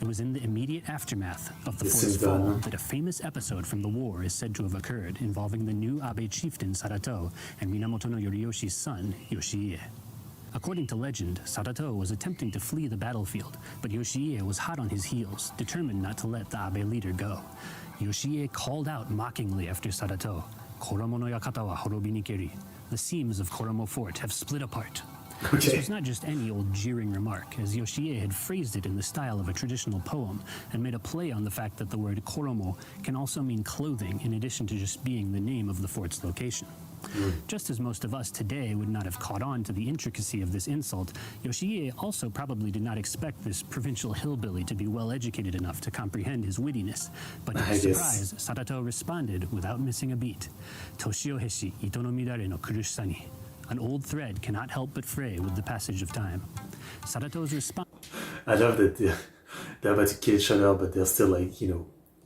It was in the immediate aftermath of the fort's fall that a famous episode from the war is said to have occurred involving the new Abe chieftain Sadato and Minamoto no Yoriyoshi's son, Yoshiie. According to legend, Sadato was attempting to flee the battlefield, but Yoshiie was hot on his heels, determined not to let the Abe leader go. Yoshiie called out mockingly after Sadato, "Koromo no yakata wa horobi ni keri." The seams of Koromo Fort have split apart. Okay. This was not just any old jeering remark, as Yoshiie had phrased it in the style of a traditional poem and made a play on the fact that the word koromo can also mean clothing in addition to just being the name of the fort's location. Just as most of us today would not have caught on to the intricacy of this insult, Yoshiie also probably did not expect this provincial hillbilly to be well educated enough to comprehend his wittiness. But to his surprise, Sadato responded without missing a beat. Toshio heshi ito no midare no kurushiza ni. An old thread cannot help but fray with the passage of time. Sadato's response... I love that they're about to kill each other, but they're still like,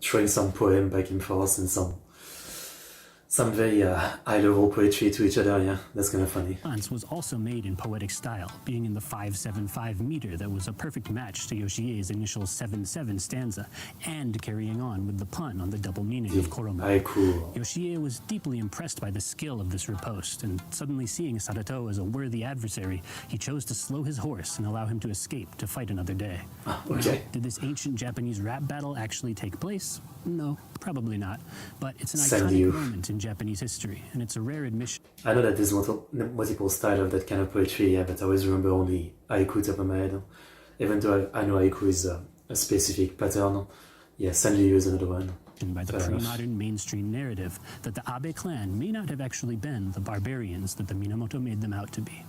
throwing some poem back and forth and some some very high-level poetry to each other, yeah, that's kind of funny. Was also made in poetic style, being in the 5-7-5 meter that was a perfect match to Yoshie's initial 7-7 stanza, and carrying on with the pun on the double meaning of Koromo. Yoshie was deeply impressed by the skill of this riposte, and suddenly seeing Sadato as a worthy adversary, he chose to slow his horse and allow him to escape to fight another day. Okay. Now, did this ancient Japanese rap battle actually take place? No, probably not, but it's an iconic moment in Japanese history, and it's a rare admission. I know that there's multiple styles of that kind of poetry, yeah, but I always remember only haiku top of my head. Even though I know haiku is a specific pattern, yeah, Sanryu is another one. By the pre-modern mainstream narrative that the Abe clan may not have actually been the barbarians that the Minamoto made them out to be.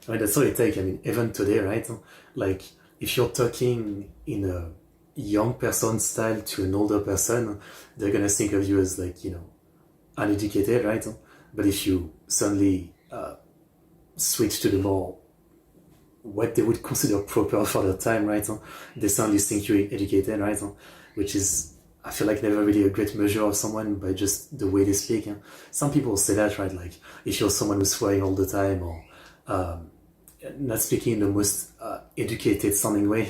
I mean, that's all it takes. I mean, even today, right? Like, if you're talking in a young person style to an older person, they're gonna think of you as, like, you know, uneducated, right? But if you suddenly switch to the more what they would consider proper for their time, right? They suddenly think you're educated, right? Which is, I feel like, never really a great measure of someone by just the way they speak. Some people say that, right? Like, if you're someone who's swearing all the time or not speaking in the most educated sounding way,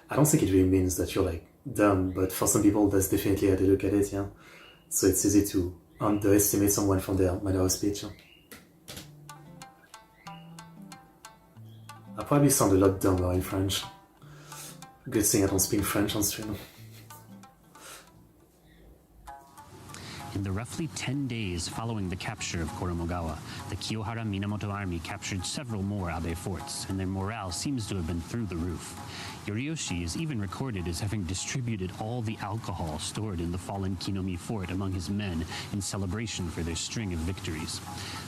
I don't think it really means that you're, like, dumb, but for some people that's definitely how they look at it, yeah. So it's easy to underestimate someone from their manner of speech. I probably sound a lot dumber in French. Good thing I don't speak French on stream. In the roughly 10 days following the capture of Koromogawa, the Kiyohara Minamoto army captured several more Abe forts, and their morale seems to have been through the roof. Yoriyoshi is even recorded as having distributed all the alcohol stored in the fallen Kinomi fort among his men in celebration for their string of victories.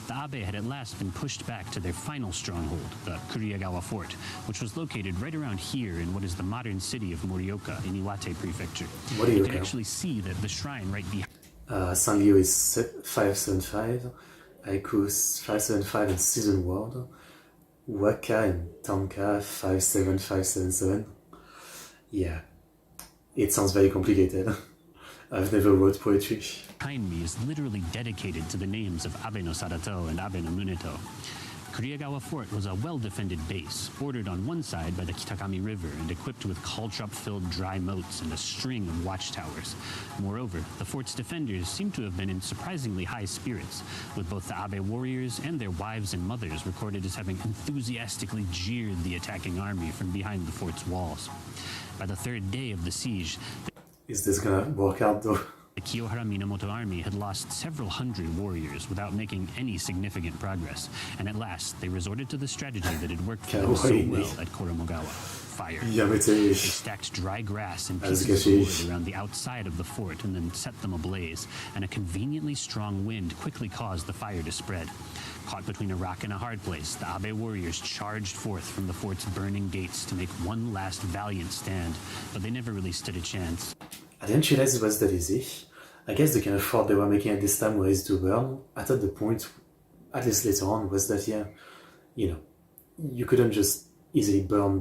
The Abe had at last been pushed back to their final stronghold, the Kuriyagawa fort, which was located right around here in what is the modern city of Morioka in Iwate Prefecture. You can actually see that the shrine right behind. Sanryu is 575, Haiku 575 and Season Word, Waka and Tanka 57577. Yeah, it sounds very complicated. I've never wrote poetry. Behind me is literally dedicated to the names of Abe no Sadato and Abe no Muneto. Kuriyagawa Fort was a well-defended base, bordered on one side by the Kitakami River and equipped with caltrop-filled dry moats and a string of watchtowers. Moreover, the fort's defenders seem to have been in surprisingly high spirits, with both the Abe warriors and their wives and mothers recorded as having enthusiastically jeered the attacking army from behind the fort's walls. By the third day of the siege, is this gonna work out though? The Kiyohara Minamoto army had lost several hundred warriors without making any significant progress, and at last they resorted to the strategy that had worked for them so well at Koromogawa: fire. They stacked dry grass and pieces of wood around the outside of the fort and then set them ablaze, and a conveniently strong wind quickly caused the fire to spread. Caught between a rock and a hard place, the Abe warriors charged forth from the fort's burning gates to make one last valiant stand, but they never really stood a chance. I didn't realize it was that easy. I guess the kind of fort they were making at this time was easy to burn. I thought the point, at least later on, was that, yeah, you know, you couldn't just easily burn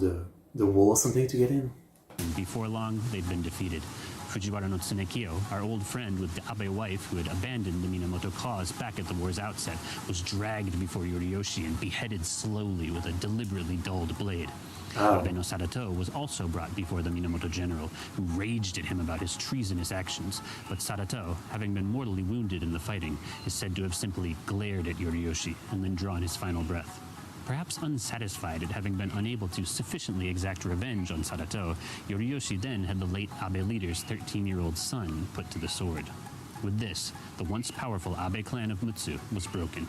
the wall or something to get in. And before long, they'd been defeated. Fujiwara no Tsunekiyo, our old friend with the Abe wife who had abandoned the Minamoto cause back at the war's outset, was dragged before Yoriyoshi and beheaded slowly with a deliberately dulled blade. Abe no Sadato was also brought before the Minamoto general, who raged at him about his treasonous actions, but Sadato, having been mortally wounded in the fighting, is said to have simply glared at Yoriyoshi and then drawn his final breath. Perhaps unsatisfied at having been unable to sufficiently exact revenge on Sadato, Yoriyoshi then had the late Abe leader's 13-year-old son put to the sword. With this, the once powerful Abe clan of Mutsu was broken.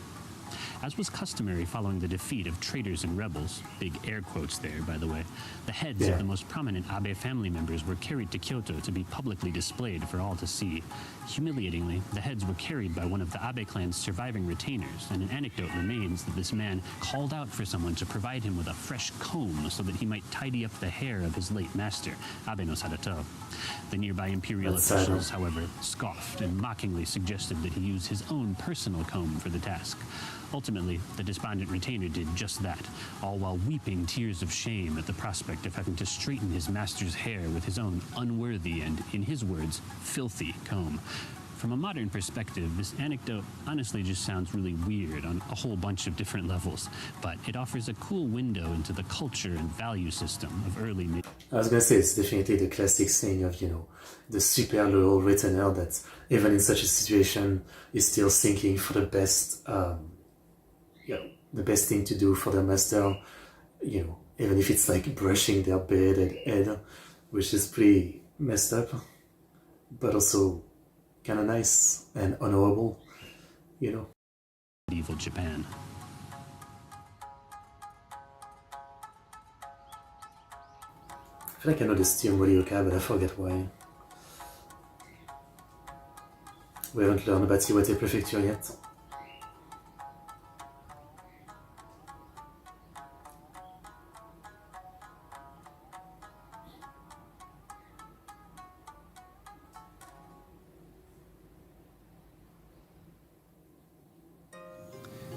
As was customary following the defeat of traitors and rebels, big air quotes there, by the way, the heads of the most prominent Abe family members were carried to Kyoto to be publicly displayed for all to see. Humiliatingly, the heads were carried by one of the Abe clan's surviving retainers, and an anecdote remains that this man called out for someone to provide him with a fresh comb so that he might tidy up the hair of his late master, Abe no Sadato. The nearby imperial officials, however, scoffed and mockingly suggested that he use his own personal comb for the task. Ultimately, the despondent retainer did just that, all while weeping tears of shame at the prospect of having to straighten his master's hair with his own unworthy and, in his words, filthy comb. From a modern perspective, this anecdote honestly just sounds really weird on a whole bunch of different levels, but it offers a cool window into the culture and value system of early... I was gonna say, it's definitely the classic saying of, the super loyal retainer that even in such a situation is still thinking for the best, the best thing to do for their master, even if it's like brushing their beard and head, which is pretty messed up, but also kind of nice and honorable, Medieval Japan. I feel like I know the steam Morioka, but I forget why. We haven't learned about Iwate Prefecture yet.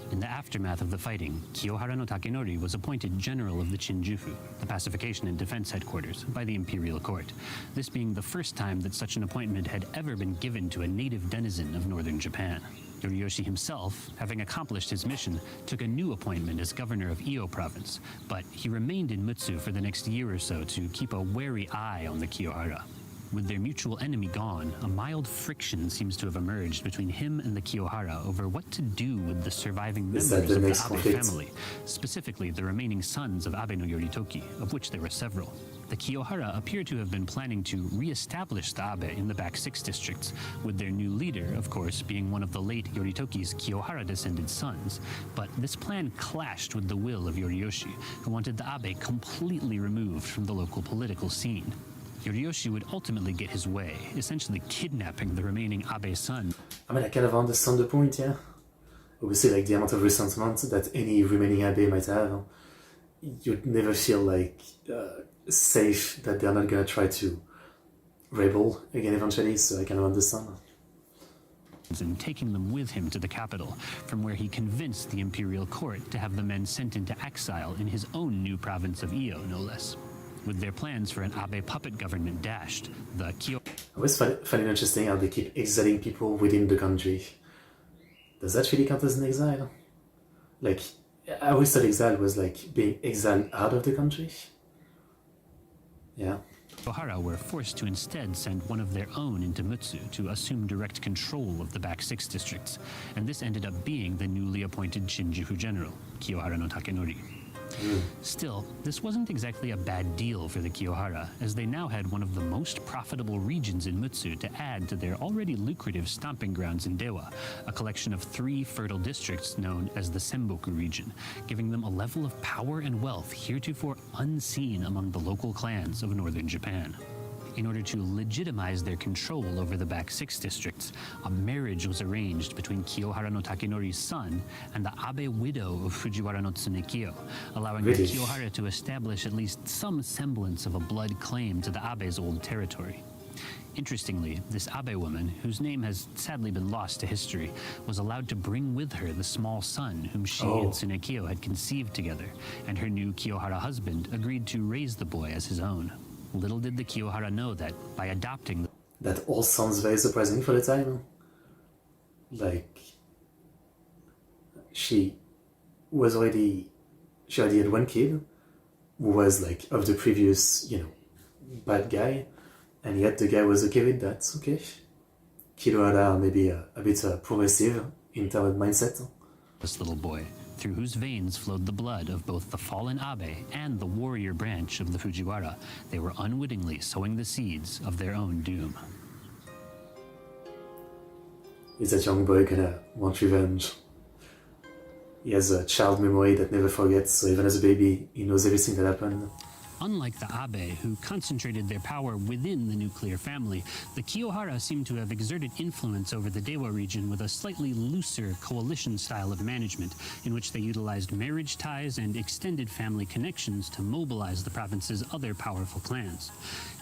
In the aftermath of the fighting, Kiyohara no Takenori was appointed general of the Shinjufu, the pacification and defense headquarters, by the imperial court, this being the first time that such an appointment had ever been given to a native denizen of northern Japan. Yoriyoshi himself, having accomplished his mission, took a new appointment as governor of Iyo province, but he remained in Mutsu for the next year or so to keep a wary eye on the Kiyohara. With their mutual enemy gone, a mild friction seems to have emerged between him and the Kiyohara over what to do with the surviving members of the Abe family, specifically the remaining sons of Abe no Yoritoki, of which there were several. The Kiyohara appear to have been planning to re-establish the Abe in the back 6 districts, with their new leader, of course, being one of the late Yoritoki's Kiyohara-descended sons. But this plan clashed with the will of Yoriyoshi, who wanted the Abe completely removed from the local political scene. Yoriyoshi would ultimately get his way, essentially kidnapping the remaining Abe son. I mean, I kind of understand the point, yeah. Obviously, like the amount of resentment that any remaining Abe might have, you'd never feel like safe that they're not gonna try to rebel again eventually, so I kind of understand. And taking them with him to the capital, from where he convinced the imperial court to have the men sent into exile in his own new province of Iyo, no less. With their plans for an Abe puppet government dashed, the Kyo... I always find it interesting how they keep exiling people within the country. Does that really count as an exile? Like, I always thought exile was like being exiled out of the country. Yeah. Kiyohara were forced to instead send one of their own into Mutsu to assume direct control of the back 6 districts, and this ended up being the newly appointed Shinjufu general, Kiyohara no Takenori. Still, this wasn't exactly a bad deal for the Kiyohara, as they now had one of the most profitable regions in Mutsu to add to their already lucrative stomping grounds in Dewa, a collection of 3 fertile districts known as the Senboku region, giving them a level of power and wealth heretofore unseen among the local clans of northern Japan. In order to legitimize their control over the back 6 districts, a marriage was arranged between Kiyohara no Takenori's son and the Abe widow of Fujiwara no Tsunekiyo, allowing the Kiyohara to establish at least some semblance of a blood claim to the Abe's old territory. Interestingly, this Abe woman, whose name has sadly been lost to history, was allowed to bring with her the small son whom she and Tsunekiyo had conceived together, and her new Kiyohara husband agreed to raise the boy as his own. Little did the Kiyohara know that by adopting... That all sounds very surprising for the time. Like, she already had one kid who was like of the previous, bad guy, and yet the guy was okay with that, okay? Kiyohara are maybe a bit progressive in terms of mindset. This little boy, through whose veins flowed the blood of both the fallen Abe and the warrior branch of the Fujiwara, they were unwittingly sowing the seeds of their own doom. Is that young boy gonna want revenge? He has a child memory that never forgets, so even as a baby, he knows everything that happened. Unlike the Abe, who concentrated their power within the nuclear family, the Kiyohara seem to have exerted influence over the Dewa region with a slightly looser coalition style of management, in which they utilized marriage ties and extended family connections to mobilize the province's other powerful clans.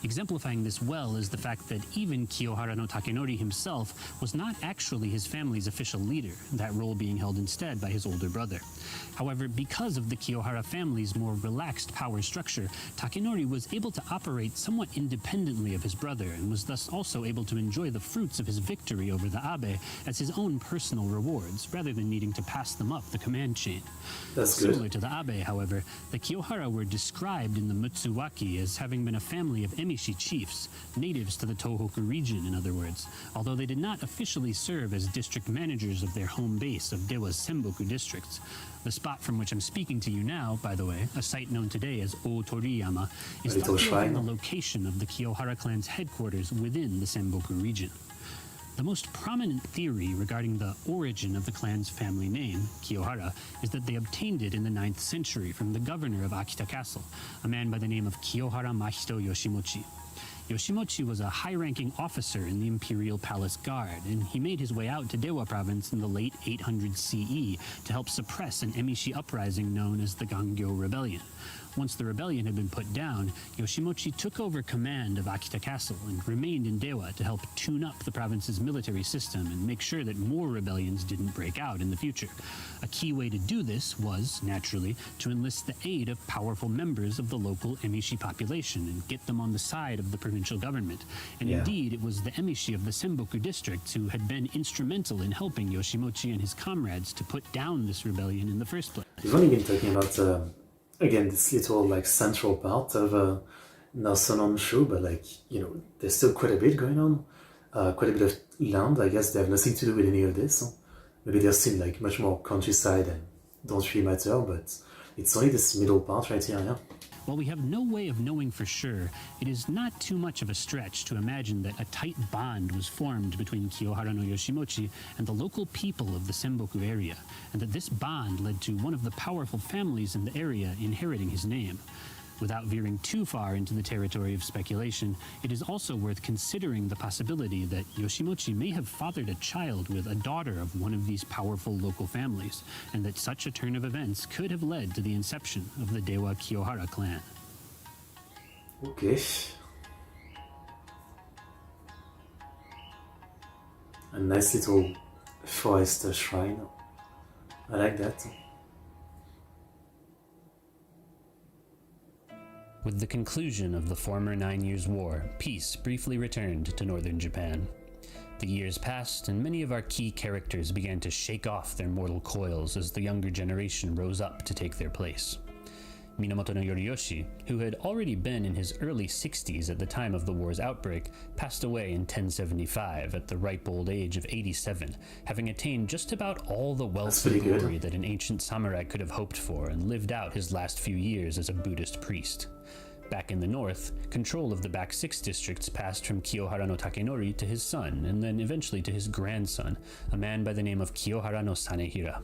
Exemplifying this well is the fact that even Kiyohara no Takenori himself was not actually his family's official leader, that role being held instead by his older brother. However, because of the Kiyohara family's more relaxed power structure, Takenori was able to operate somewhat independently of his brother, and was thus also able to enjoy the fruits of his victory over the Abe as his own personal rewards, rather than needing to pass them up the command chain. That's good. Similar to the Abe, however, the Kiyohara were described in the Mutsuwaki as having been a family of Emishi chiefs, natives to the Tohoku region, in other words, although they did not officially serve as district managers of their home base of Dewa's Senboku districts. The spot from which I'm speaking to you now, by the way, a site known today as O-Toriyama, is thought to have been the location of the Kiyohara clan's headquarters within the Senboku region. The most prominent theory regarding the origin of the clan's family name, Kiyohara, is that they obtained it in the 9th century from the governor of Akita Castle, a man by the name of Kiyohara Mahito Yoshimochi. Yoshimochi was a high-ranking officer in the Imperial Palace Guard, and he made his way out to Dewa province in the late 800 CE to help suppress an Emishi uprising known as the Gangyo Rebellion. Once the rebellion had been put down, Yoshimochi took over command of Akita Castle and remained in Dewa to help tune up the province's military system and make sure that more rebellions didn't break out in the future. A key way to do this was, naturally, to enlist the aid of powerful members of the local Emishi population and get them on the side of the provincial government. And indeed, it was the Emishi of the Senboku districts who had been instrumental in helping Yoshimochi and his comrades to put down this rebellion in the first place. We've only been talking about again, this little like central part of Nelson Onshu, but like, you know, there's still quite a bit going on, quite a bit of land. I guess they have nothing to do with any of this. So maybe they're still like much more countryside and don't really matter, but it's only this middle part right here, yeah. While we have no way of knowing for sure, it is not too much of a stretch to imagine that a tight bond was formed between Kiyohara no Yoshimochi and the local people of the Senboku area, and that this bond led to one of the powerful families in the area inheriting his name. Without veering too far into the territory of speculation, it is also worth considering the possibility that Yoshimochi may have fathered a child with a daughter of one of these powerful local families, and that such a turn of events could have led to the inception of the Dewa Kiyohara clan. Okay. A nice little forest shrine. I like that. With the conclusion of the former 9 Years' War, peace briefly returned to northern Japan. The years passed, and many of our key characters began to shake off their mortal coils as the younger generation rose up to take their place. Minamoto no Yoriyoshi, who had already been in his early 60s at the time of the war's outbreak, passed away in 1075 at the ripe old age of 87, having attained just about all the wealth and glory that an ancient samurai could have hoped for, and lived out his last few years as a Buddhist priest. Back in the north, control of the back 6 districts passed from Kiyohara no Takenori to his son, and then eventually to his grandson, a man by the name of Kiyohara no Sanehira.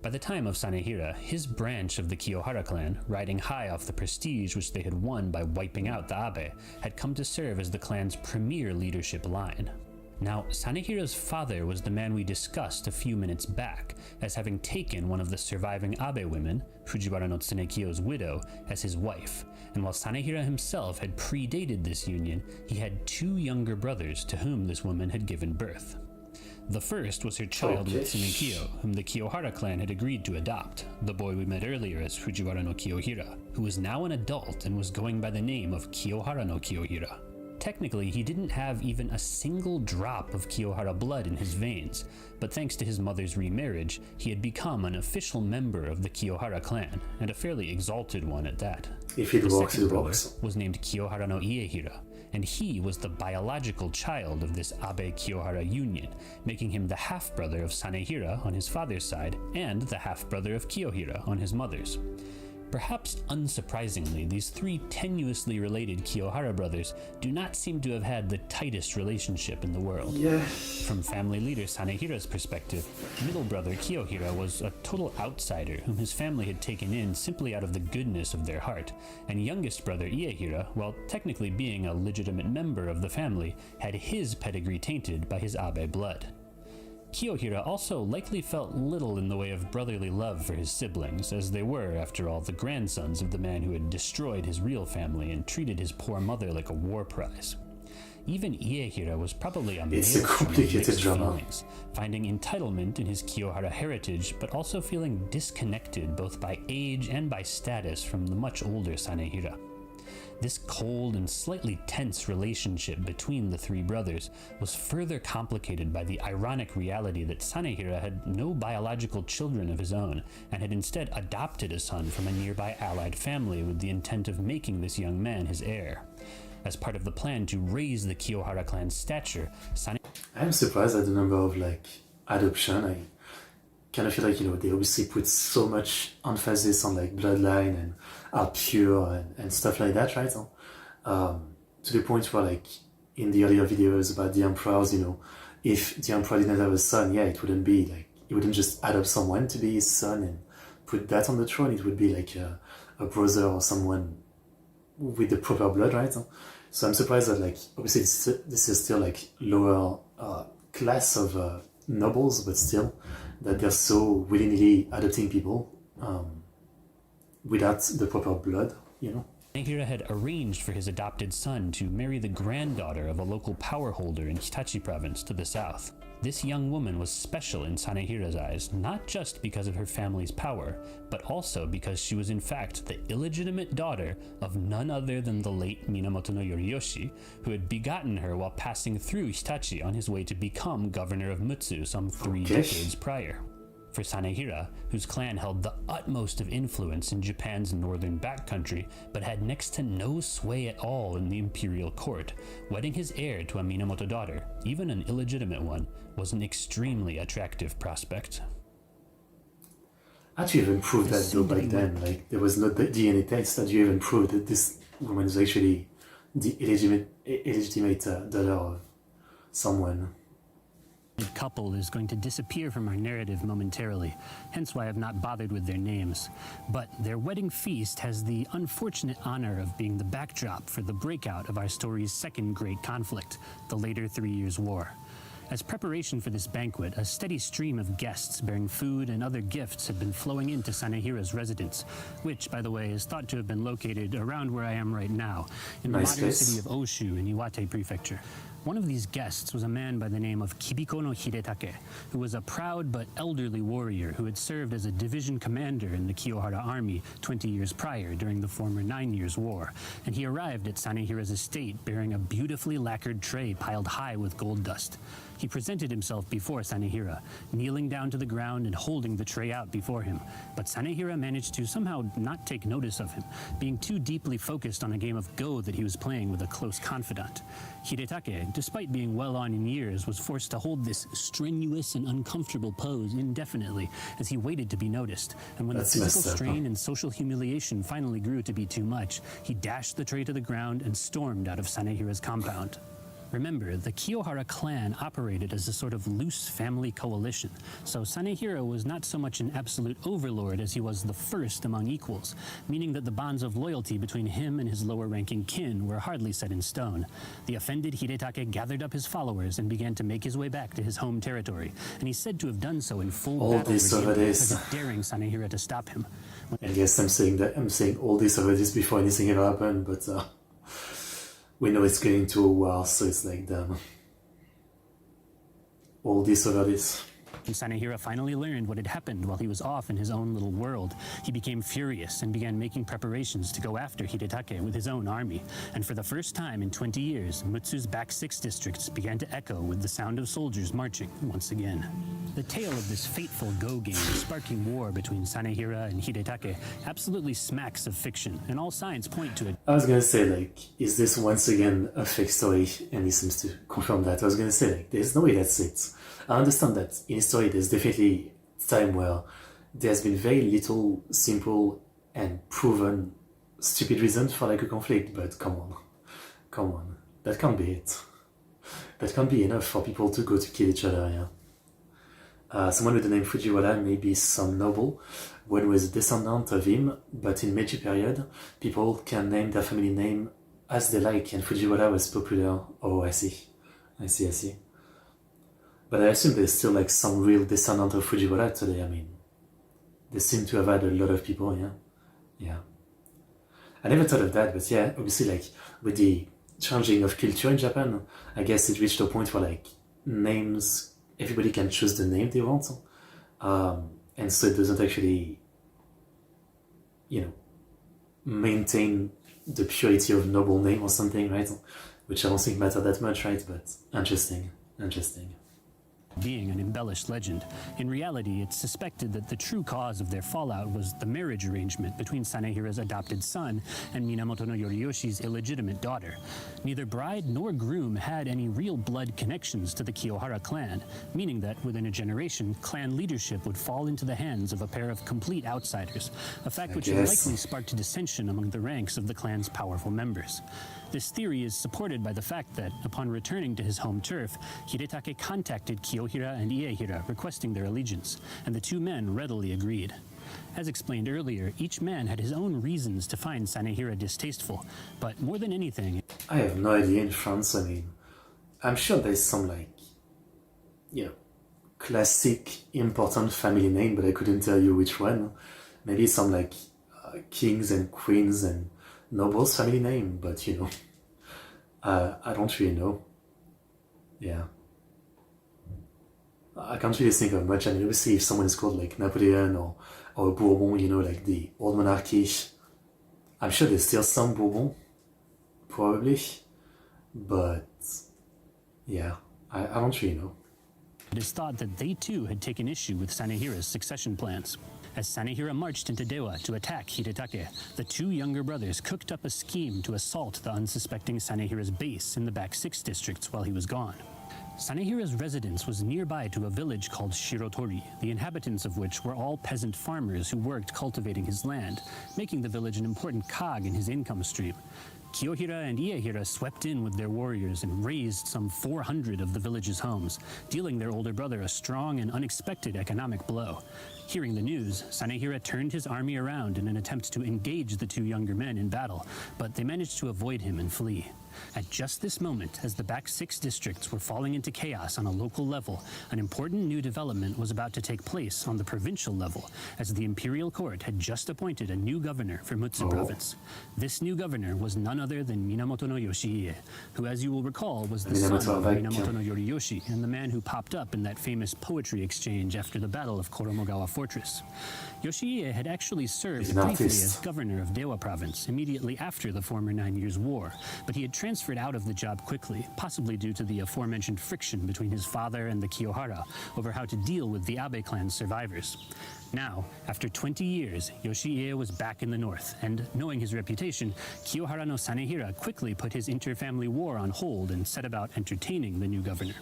By the time of Sanehira, his branch of the Kiyohara clan, riding high off the prestige which they had won by wiping out the Abe, had come to serve as the clan's premier leadership line. Now, Sanehira's father was the man we discussed a few minutes back, as having taken one of the surviving Abe women, Fujiwara no Tsunekiyo's widow, as his wife, and while Sanehira himself had predated this union, he had 2 younger brothers to whom this woman had given birth. The first was her child with Tsunekiyo, whom the Kiyohara clan had agreed to adopt, the boy we met earlier as Fujiwara no Kiyohira, who was now an adult and was going by the name of Kiyohara no Kiyohira. Technically, he didn't have even a single drop of Kiyohara blood in his veins, but thanks to his mother's remarriage, he had become an official member of the Kiyohara clan, and a fairly exalted one at that. If it works, it brother works. Was named Kiyohara no Iehira, and he was the biological child of this Abe-Kiyohara union, making him the half-brother of Sanehira on his father's side, and the half-brother of Kiyohira on his mother's. Perhaps unsurprisingly, these three tenuously related Kiyohara brothers do not seem to have had the tightest relationship in the world. Yeah. From family leader Sanehira's perspective, middle brother Kiyohira was a total outsider whom his family had taken in simply out of the goodness of their heart, and youngest brother Iehira, while technically being a legitimate member of the family, had his pedigree tainted by his Abe blood. Kiyohira also likely felt little in the way of brotherly love for his siblings, as they were, after all, the grandsons of the man who had destroyed his real family and treated his poor mother like a war prize. Even Iehira was probably a maelstrom of mixed feelings, finding entitlement in his Kiyohara heritage, but also feeling disconnected both by age and by status from the much older Sanehira. This cold and slightly tense relationship between the three brothers was further complicated by the ironic reality that Sanehira had no biological children of his own and had instead adopted a son from a nearby allied family with the intent of making this young man his heir. As part of the plan to raise the Kiyohara clan's stature, I'm surprised at the number of adoption. I kind of feel like, they obviously put so much emphasis on bloodline and are pure and stuff like that, right? To the point where in the earlier videos about the emperors, if the emperor didn't have a son, it wouldn't be he wouldn't just adopt someone to be his son and put that on the throne. It would be a brother or someone with the proper blood, right? So I'm surprised that obviously this is still lower class of nobles, but still that they're so willingly adopting people without the proper blood, Sanehira had arranged for his adopted son to marry the granddaughter of a local power holder in Hitachi province to the south. This young woman was special in Sanehira's eyes, not just because of her family's power, but also because she was in fact the illegitimate daughter of none other than the late Minamoto no Yoriyoshi, who had begotten her while passing through Hitachi on his way to become governor of Mutsu some 3 decades prior. For Sanehira, whose clan held the utmost of influence in Japan's northern backcountry, but had next to no sway at all in the imperial court, wedding his heir to a Minamoto daughter, even an illegitimate one, was an extremely attractive prospect. How'd you even prove that though back then? There was no DNA test. How'd you even prove that this woman is actually the illegitimate daughter of someone? Couple is going to disappear from our narrative momentarily, hence why I've not bothered with their names. But their wedding feast has the unfortunate honor of being the backdrop for the breakout of our story's second great conflict, the later 3 Years' War. As preparation for this banquet, a steady stream of guests bearing food and other gifts had been flowing into Sanehira's residence, which, by the way, is thought to have been located around where I am right now, in the modern city of Oshu in Iwate Prefecture. One of these guests was a man by the name of Kibiko no Hidetake, who was a proud but elderly warrior who had served as a division commander in the Kiyohara army 20 years prior during the former 9 Years' War, and he arrived at Sanehira's estate bearing a beautifully lacquered tray piled high with gold dust. He presented himself before Sanehira, kneeling down to the ground and holding the tray out before him, but Sanehira managed to somehow not take notice of him, being too deeply focused on a game of Go that he was playing with a close confidant. Hidetake, despite being well on in years, was forced to hold this strenuous and uncomfortable pose indefinitely as he waited to be noticed, and when the physical strain and social humiliation finally grew to be too much, he dashed the tray to the ground and stormed out of Sanehira's compound. Remember, the Kiyohara clan operated as a sort of loose family coalition, so Sanehira was not so much an absolute overlord as he was the first among equals, meaning that the bonds of loyalty between him and his lower-ranking kin were hardly set in stone. The offended Hidetake gathered up his followers and began to make his way back to his home territory, and he's said to have done so in full battle against daring Sanehira to stop him. And yes, I'm saying all this over this before anything ever happened, but we know it's going to a war, so it's damn. All this over this. When Sanehira finally learned what had happened while he was off in his own little world, he became furious and began making preparations to go after Hidetake with his own army. And for the first time in 20 years, Mutsu's back 6 districts began to echo with the sound of soldiers marching once again. The tale of this fateful Go game sparking war between Sanehira and Hidetake absolutely smacks of fiction, and all signs point to it. I was gonna say, is this once again a fake story? And he seems to confirm that. I was gonna say, there's no way that's it. I understand that in history there's definitely time where there's been very little simple and proven stupid reasons for like a conflict, but come on, that can't be it. That can't be enough for people to go to kill each other, yeah. Someone with the name Fujiwara may be some noble, one was a descendant of him, but in Meiji period, people can name their family name as they like, and Fujiwara was popular. Oh, I see. But I assume there's still like some real descendant of Fujiwara today. I mean, they seem to have had a lot of people, yeah. I never thought of that, but yeah, obviously like with the changing of culture in Japan, I guess it reached a point where like names, everybody can choose the name they want, and so it doesn't actually, maintain the purity of noble name or something, right? Which I don't think matter that much, right? But interesting. Being an embellished legend, in reality it's suspected that the true cause of their fallout was the marriage arrangement between Sanehira's adopted son and Minamoto no Yoriyoshi's illegitimate daughter. Neither bride nor groom had any real blood connections to the Kiyohara clan, meaning that within a generation, clan leadership would fall into the hands of a pair of complete outsiders, a fact which had likely sparked dissension among the ranks of the clan's powerful members. This theory is supported by the fact that, upon returning to his home turf, Hidetake contacted Kiyohira and Iehira requesting their allegiance, and the two men readily agreed. As explained earlier, each man had his own reasons to find Sanehira distasteful, but more than anything... I have no idea in France. I mean, I'm sure there's some classic important family name, but I couldn't tell you which one. Maybe some kings and queens and nobles family name, but I don't really know. Yeah. I can't really think of much. I mean, obviously if someone is called like Napoleon or Bourbon, like the old monarchy, I'm sure there's still some Bourbon, probably, but yeah, I don't really know. It is thought that they too had taken issue with Sanehira's succession plans. As Sanehira marched into Dewa to attack Hidetake, the two younger brothers cooked up a scheme to assault the unsuspecting Sanehira's base in the back 6 districts while he was gone. Sanehira's residence was nearby to a village called Shirotori, the inhabitants of which were all peasant farmers who worked cultivating his land, making the village an important cog in his income stream. Kiyohira and Iehira swept in with their warriors and razed some 400 of the village's homes, dealing their older brother a strong and unexpected economic blow. Hearing the news, Sanehira turned his army around in an attempt to engage the two younger men in battle, but they managed to avoid him and flee. At just this moment, as the back 6 districts were falling into chaos on a local level, an important new development was about to take place on the provincial level, as the imperial court had just appointed a new governor for Mutsu province. This new governor was none other than Minamoto no Yoshiie, who, as you will recall, was the son of Minamoto no Yoriyoshi and the man who popped up in that famous poetry exchange after the Battle of Koromogawa Fortress. Yoshiie had actually served briefly as governor of Dewa province immediately after the former 9 Years' War, but he had transferred out of the job quickly, possibly due to the aforementioned friction between his father and the Kiyohara over how to deal with the Abe clan's survivors. Now, after 20 years, Yoshiie was back in the north, and knowing his reputation, Kiyohara no Sanehira quickly put his inter-family war on hold and set about entertaining the new governor.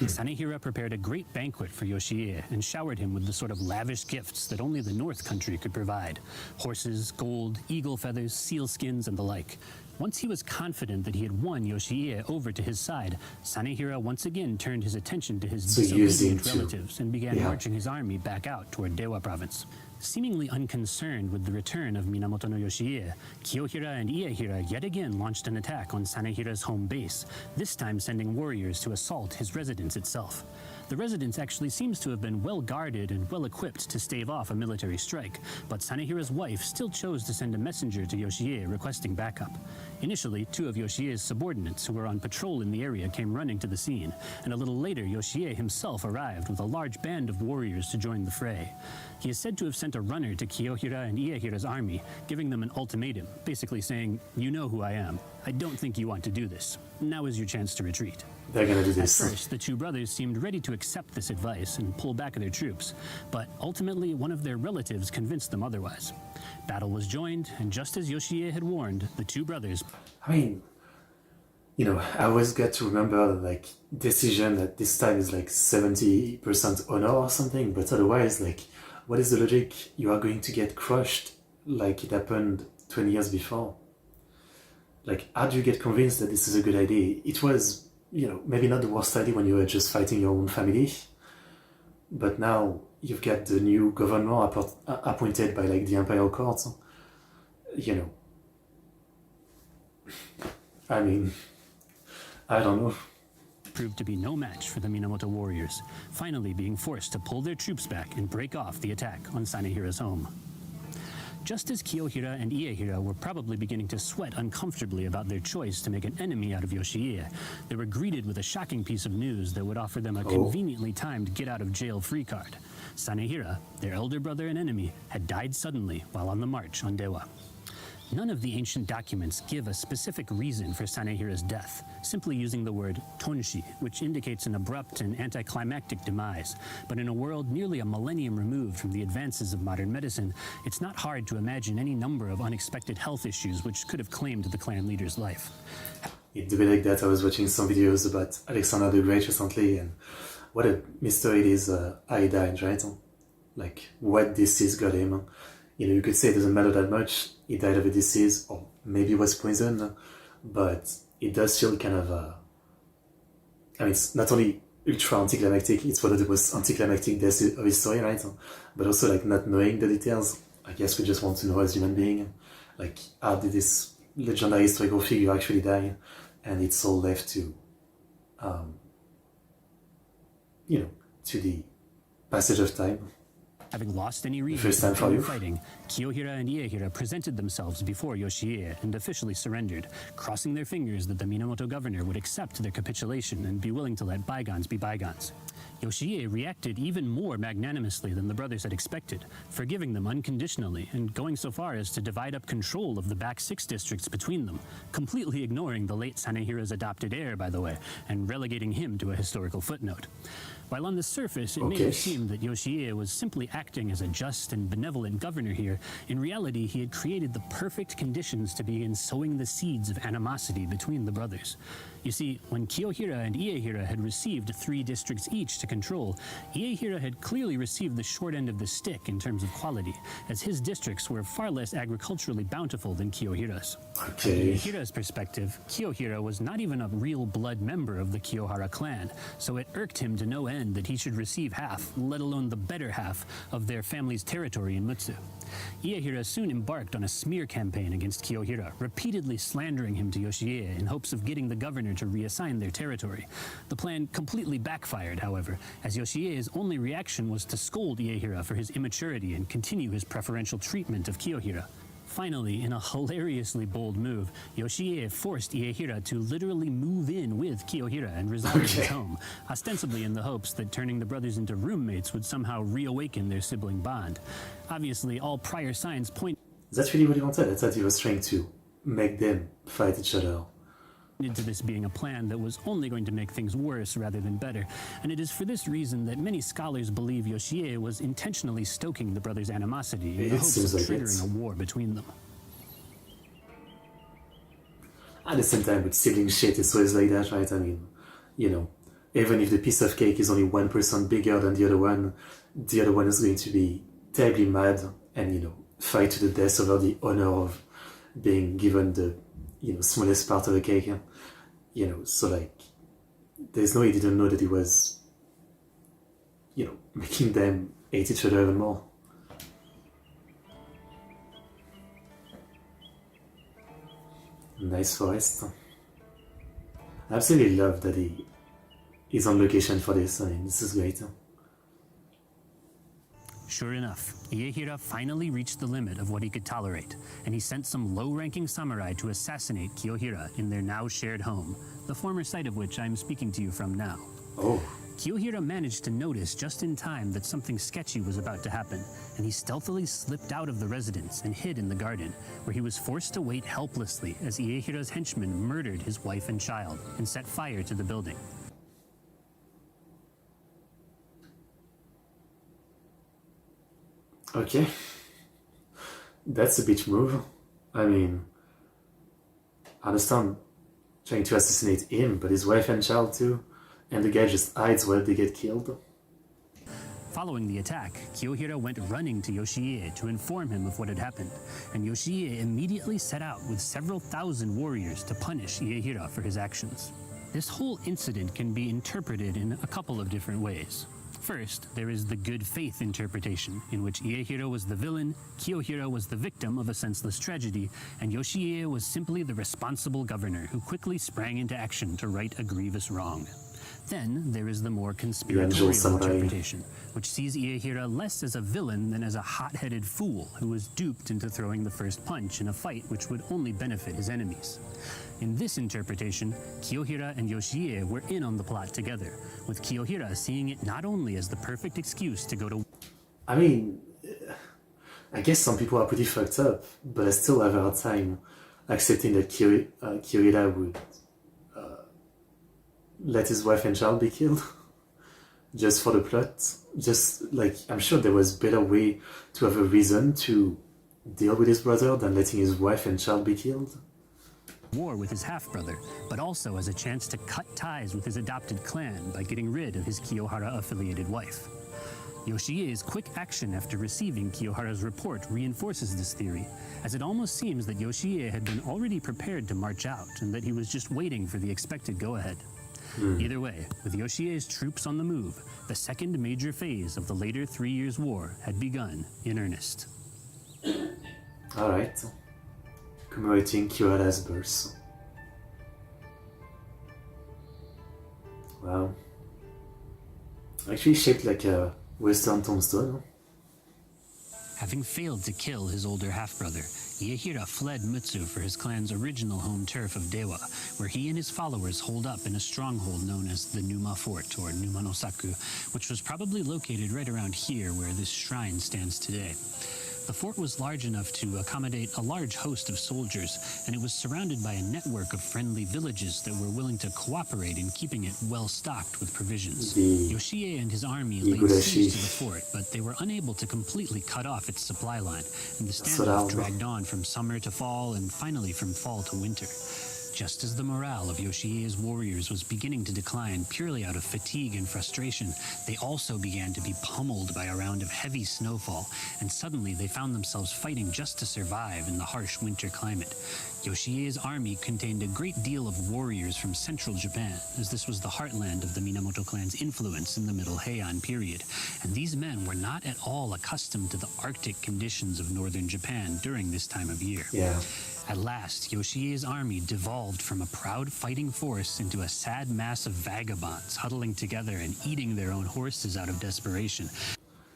Sanehira prepared a great banquet for Yoshiie and showered him with the sort of lavish gifts that only the North Country could provide: horses, gold, eagle feathers, seal skins, and the like. Once he was confident that he had won Yoshiie over to his side, Sanehira once again turned his attention to his disobedient relatives and began marching his army back out toward Dewa province. Seemingly unconcerned with the return of Minamoto no Yoshiie, Kiyohira and Iehira yet again launched an attack on Sanehira's home base, this time sending warriors to assault his residence itself. The residence actually seems to have been well guarded and well equipped to stave off a military strike, but Sanehira's wife still chose to send a messenger to Yoshiie requesting backup. Initially, 2 of Yoshie's subordinates who were on patrol in the area came running to the scene, and a little later Yoshie himself arrived with a large band of warriors to join the fray. He is said to have sent a runner to Kiyohira and Iehira's army, giving them an ultimatum, basically saying, "You know who I am. I don't think you want to do this. Now is your chance to retreat." They're gonna do this. At first, the two brothers seemed ready to accept this advice and pull back their troops, but ultimately one of their relatives convinced them otherwise. Battle was joined, and just as Yoshiie had warned, the two brothers... I mean, I always get to remember, decision that this time is 70% honor or something, but otherwise, what is the logic? You are going to get crushed like it happened 20 years before. Like, how do you get convinced that this is a good idea? It was, maybe not the worst idea when you were just fighting your own family, but now you've got the new governor appointed by, like, the Imperial Court. I mean, I don't know. Proved to be no match for the Minamoto warriors, finally being forced to pull their troops back and break off the attack on Sanehira's home. Just as Kiyohira and Iehira were probably beginning to sweat uncomfortably about their choice to make an enemy out of Yoshie, they were greeted with a shocking piece of news that would offer them a conveniently timed get-out-of-jail-free card. Sanehira, their elder brother and enemy, had died suddenly while on the march on Dewa. None of the ancient documents give a specific reason for Sanehira's death, simply using the word tonshi, which indicates an abrupt and anticlimactic demise. But in a world nearly a millennium removed from the advances of modern medicine, it's not hard to imagine any number of unexpected health issues which could have claimed the clan leader's life. It's a bit like that. I was watching some videos about Alexander the Great recently, and what a mystery it is how he died, right? Like, what disease got him? You could say it doesn't matter that much. He died of a disease, or maybe it was poisoned, but it does feel kind of I mean, it's not only ultra anticlimactic, it's one of the most anticlimactic deaths of history, right? But also, like, not knowing the details. I guess we just want to know as human being, like, how did this legendary historical figure actually die? And it's all left to, to the passage of time. Having lost any reason for fighting, Kiyohira and Iehira presented themselves before Yoshie and officially surrendered, crossing their fingers that the Minamoto governor would accept their capitulation and be willing to let bygones be bygones. Yoshie reacted even more magnanimously than the brothers had expected, forgiving them unconditionally and going so far as to divide up control of the back 6 districts between them, completely ignoring the late Sanehira's adopted heir, by the way, and relegating him to a historical footnote. While on the surface it may have seemed that Yoshie was simply acting as a just and benevolent governor here, in reality he had created the perfect conditions to begin sowing the seeds of animosity between the brothers. You see, when Kiyohira and Iehira had received 3 districts each to control, Iehira had clearly received the short end of the stick in terms of quality, as his districts were far less agriculturally bountiful than Kiyohira's. From Iehira's perspective, Kiyohira was not even a real blood member of the Kiyohara clan, so it irked him to no end that he should receive half, let alone the better half, of their family's territory in Mutsu. Iehira soon embarked on a smear campaign against Kiyohira, repeatedly slandering him to Yoshie in hopes of getting the governor to reassign their territory. The plan completely backfired, however, as Yoshie's only reaction was to scold Iehira for his immaturity and continue his preferential treatment of Kiyohira. Finally, in a hilariously bold move, Yoshie forced Iehira to literally move in with Kiyohira and reside in his home, ostensibly in the hopes that turning the brothers into roommates would somehow reawaken their sibling bond. Obviously, all prior signs point... That's really what he wanted. I thought he was trying to make them fight each other. ...to this being a plan that was only going to make things worse rather than better, and it is for this reason that many scholars believe Yoshie was intentionally stoking the brothers' animosity in the hopes of triggering a war between them. At the same time, with sibling shit, it's always like that, right? I mean, even if the piece of cake is only 1% bigger than the other one is going to be terribly mad and, fight to the death over the honor of being given the smallest part of the cake. So, like, there's no way he didn't know that he was, making them hate each other even more. Nice forest. I absolutely love that he is on location for this. I mean, this is great. Sure enough, Iehira finally reached the limit of what he could tolerate, and he sent some low-ranking samurai to assassinate Kiyohira in their now shared home, the former site of which I'm speaking to you from now. Oh. Kiyohira managed to notice just in time that something sketchy was about to happen, and he stealthily slipped out of the residence and hid in the garden, where he was forced to wait helplessly as Iehira's henchmen murdered his wife and child and set fire to the building. Okay, that's a bitch move. I mean, I understand trying to assassinate him, but his wife and child too, and the guy just hides while they get killed. Following the attack, Kiyohira went running to Yoshiie to inform him of what had happened, and Yoshiie immediately set out with several thousand warriors to punish Iehira for his actions. This whole incident can be interpreted in a couple of different ways. First, there is the good faith interpretation, in which Iehira was the villain, Kiyohira was the victim of a senseless tragedy, and Yoshiie was simply the responsible governor who quickly sprang into action to right a grievous wrong. Then there is the more conspiratorial interpretation, which sees Iehira less as a villain than as a hot-headed fool who was duped into throwing the first punch in a fight which would only benefit his enemies. In this interpretation, Kiyohira and Yoshiie were in on the plot together, with Kiyohira seeing it not only as the perfect excuse to go to... I mean, I guess some people are pretty fucked up, but I still have a hard time accepting that Kiyohira would let his wife and child be killed just for the plot. Just like, I'm sure there was a better way to have a reason to deal with his brother than letting his wife and child be killed. War with his half-brother, but also as a chance to cut ties with his adopted clan by getting rid of his Kiyohara-affiliated wife. Yoshie's quick action after receiving Kiyohara's report reinforces this theory, as it almost seems that Yoshie had been already prepared to march out and that he was just waiting for the expected go-ahead. Either way, with Yoshie's troops on the move, the second major phase of the later 3 Years' War had begun in earnest. Alright. Commemorating Kiyohara's birth. Wow. Actually shaped like a Western tombstone. Having failed to kill his older half-brother, Iehira fled Mutsu for his clan's original home turf of Dewa, where he and his followers holed up in a stronghold known as the Numa Fort, or Numa no Saku, which was probably located right around here where this shrine stands today. The fort was large enough to accommodate a large host of soldiers, and it was surrounded by a network of friendly villages that were willing to cooperate in keeping it well stocked with provisions. Yoshie and his army laid siege to the fort, but they were unable to completely cut off its supply line, and the standoff dragged on from summer to fall and finally from fall to winter. Just as the morale of Yoshie's warriors was beginning to decline purely out of fatigue and frustration, they also began to be pummeled by a round of heavy snowfall, and suddenly they found themselves fighting just to survive in the harsh winter climate. Yoshie's army contained a great deal of warriors from central Japan, as this was the heartland of the Minamoto clan's influence in the Middle Heian period, and these men were not at all accustomed to the Arctic conditions of northern Japan during this time of year. At last, Yoshie's army devolved from a proud fighting force into a sad mass of vagabonds huddling together and eating their own horses out of desperation.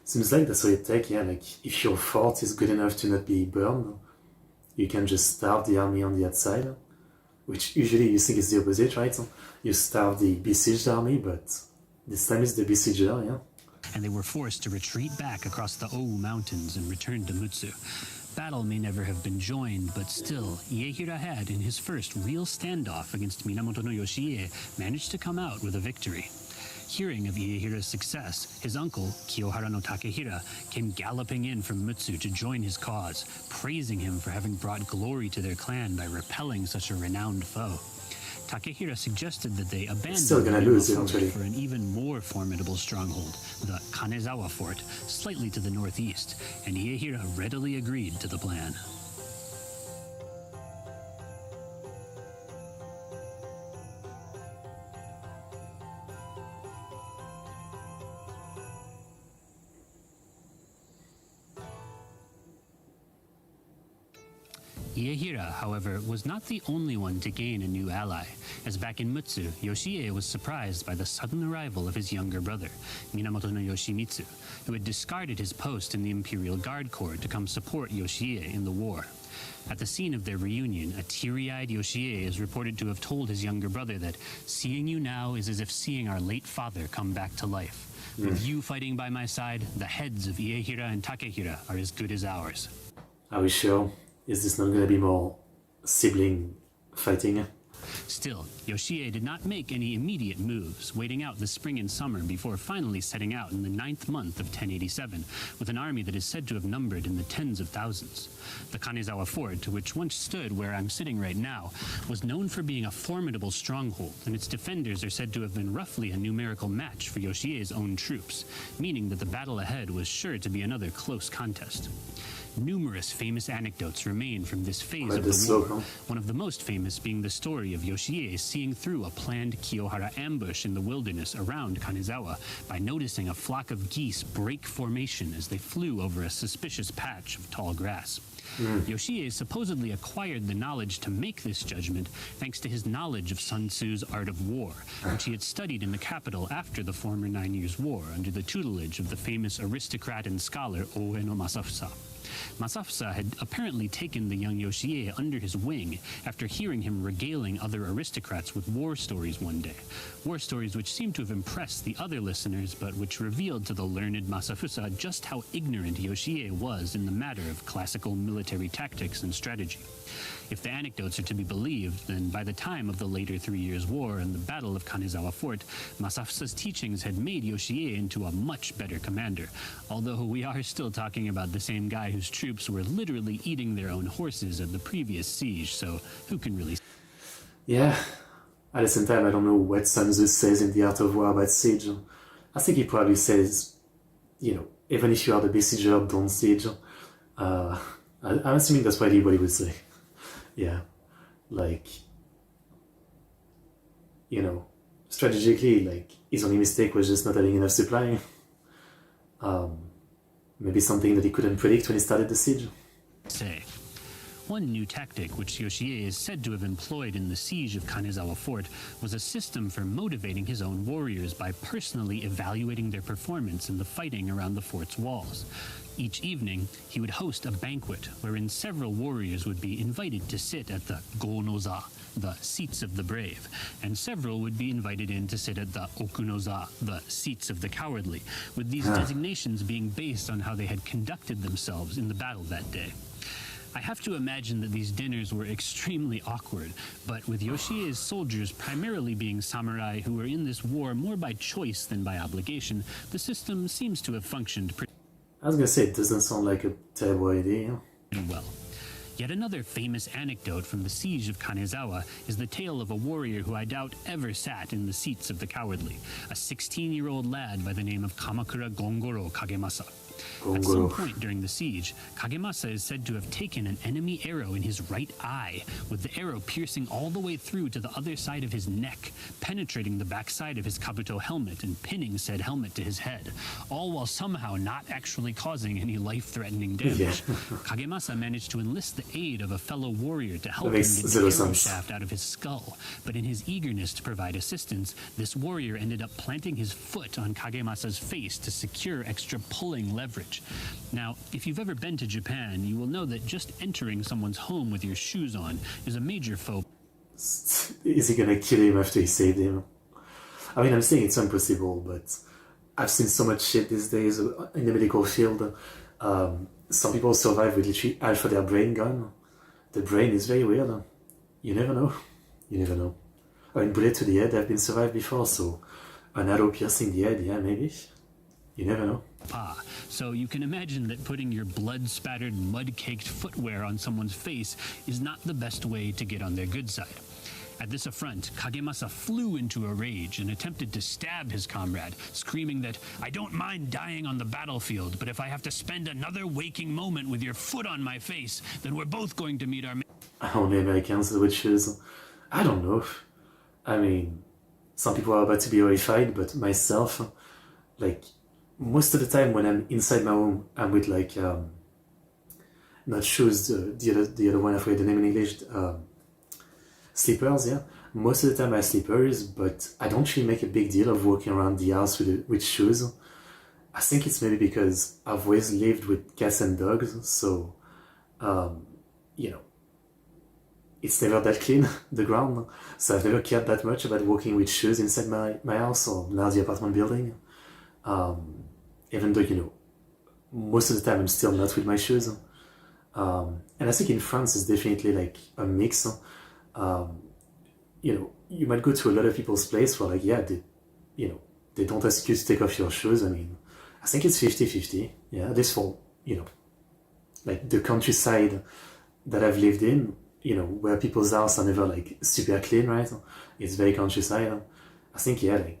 Seems like that's what it takes, yeah, like if your fort is good enough to not be burned, you can just starve the army on the outside, which usually you think is the opposite, right? You starve the besieged army, but this time it's the besieger, yeah? And they were forced to retreat back across the Owu Mountains and return to Mutsu. Battle may never have been joined, but still, Iehira had, in his first real standoff against Minamoto no Yoshie, managed to come out with a victory. Hearing of Iehira's success, his uncle, Kiyohara no Takehira, came galloping in from Mutsu to join his cause, praising him for having brought glory to their clan by repelling such a renowned foe. Takehira suggested that they abandon the fort for an even more formidable stronghold, the Kanezawa Fort, slightly to the northeast, and Iehira readily agreed to the plan. Iehira, however, was not the only one to gain a new ally, as back in Mutsu, Yoshie was surprised by the sudden arrival of his younger brother, Minamoto no Yoshimitsu, who had discarded his post in the Imperial Guard Corps to come support Yoshie in the war. At the scene of their reunion, a teary-eyed Yoshie is reported to have told his younger brother that seeing you now is as if seeing our late father come back to life. With you fighting by my side, the heads of Iehira and Takehira are as good as ours. Are we sure? Is this not going to be more sibling fighting? Still, Yoshie did not make any immediate moves, waiting out the spring and summer before finally setting out in the 9th month of 1087, with an army that is said to have numbered in the tens of thousands. The Kanezawa fort, which once stood where I'm sitting right now, was known for being a formidable stronghold, and its defenders are said to have been roughly a numerical match for Yoshie's own troops, meaning that the battle ahead was sure to be another close contest. Numerous famous anecdotes remain from this phase of the war, one of the most famous being the story of Yoshie seeing through a planned Kiyohara ambush in the wilderness around Kanezawa by noticing a flock of geese break formation as they flew over a suspicious patch of tall grass. Yoshie supposedly acquired the knowledge to make this judgment thanks to his knowledge of Sun Tzu's art of war, which he had studied in the capital after the former 9 Years' War under the tutelage of the famous aristocrat and scholar Oe no Masafusa. Masafusa had apparently taken the young Yoshie under his wing after hearing him regaling other aristocrats with war stories one day. War stories which seemed to have impressed the other listeners, but which revealed to the learned Masafusa just how ignorant Yoshie was in the matter of classical military tactics and strategy. If the anecdotes are to be believed, then by the time of the later 3 Years' War and the Battle of Kanezawa Fort, Masafusa's teachings had made Yoshie into a much better commander, although we are still talking about the same guy whose troops were literally eating their own horses at the previous siege, so who can really... Yeah, at the same time, I don't know what Sun Tzu says in The Art of War about siege. I think he probably says, even if you are the besieger, don't siege. I'm assuming that's what he would say. Yeah, strategically, his only mistake was just not having enough supply. Maybe something that he couldn't predict when he started the siege. One new tactic which Yoshie is said to have employed in the siege of Kanezawa Fort was a system for motivating his own warriors by personally evaluating their performance in the fighting around the fort's walls. Each evening, he would host a banquet wherein several warriors would be invited to sit at the Go-no-za, the seats of the brave, and several would be invited in to sit at the Oku-no-za, the seats of the cowardly, with these designations being based on how they had conducted themselves in the battle that day. I have to imagine that these dinners were extremely awkward, but with Yoshie's soldiers primarily being samurai who were in this war more by choice than by obligation, the system seems to have functioned pretty I was gonna say, it doesn't sound like a terrible idea. well. Yet another famous anecdote from the siege of Kanezawa is the tale of a warrior who I doubt ever sat in the seats of the cowardly, a 16-year-old lad by the name of Kamakura Gongoro Kagemasa. At some point during the siege, Kagemasa is said to have taken an enemy arrow in his right eye, with the arrow piercing all the way through to the other side of his neck, penetrating the backside of his kabuto helmet and pinning said helmet to his head, all while somehow not actually causing any life-threatening damage. Kagemasa managed to enlist the aid of a fellow warrior to help him get the arrow shaft out of his skull, but in his eagerness to provide assistance, this warrior ended up planting his foot on Kagemasa's face to secure extra pulling leverage. Now, if you've ever been to Japan, you will know that just entering someone's home with your shoes on is a major faux. Is he gonna kill him after he saved him? I mean, I'm saying it's impossible, but I've seen so much shit these days in the medical field. Some people survive with literally half of their brain gone. The brain is very weird. You never know. You never know. I mean, bullet to the head have been survived before, so an arrow piercing the head, yeah, maybe. You never know. So you can imagine that putting your blood-spattered, mud-caked footwear on someone's face is not the best way to get on their good side. At this affront, Kagemasa flew into a rage and attempted to stab his comrade, screaming that, "I don't mind dying on the battlefield, but if I have to spend another waking moment with your foot on my face, then we're both going to meet our..." Only Americans with shoes. I don't know. I mean, some people are about to be horrified, but myself, most of the time when I'm inside my home, I'm with not shoes, the other one, I forget the name in English, slippers, yeah. Most of the time I have slippers, but I don't really make a big deal of walking around the house with shoes. I think it's maybe because I've always lived with cats and dogs, so, it's never that clean, the ground, so I've never cared that much about walking with shoes inside my house or now the apartment building. Even though, most of the time I'm still not with my shoes. And I think in France it's definitely a mix. you might go to a lot of people's place where, like, yeah, they don't ask you to take off your shoes. I mean, I think it's 50-50. Yeah, at least for, like the countryside that I've lived in, where people's houses are never like super clean, right? It's very countryside. I think, yeah, like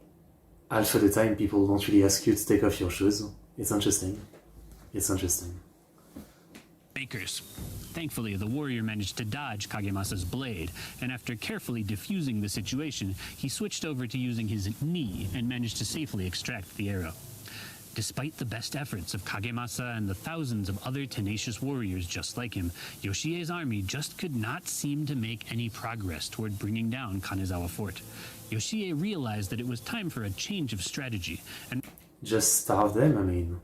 half of the time people don't really ask you to take off your shoes. It's interesting. Bakers. Thankfully, the warrior managed to dodge Kagemasa's blade, and after carefully diffusing the situation, he switched over to using his knee and managed to safely extract the arrow. Despite the best efforts of Kagemasa and the thousands of other tenacious warriors just like him, Yoshie's army just could not seem to make any progress toward bringing down Kanezawa Fort. Yoshie realized that it was time for a change of strategy, and just starve them. I mean,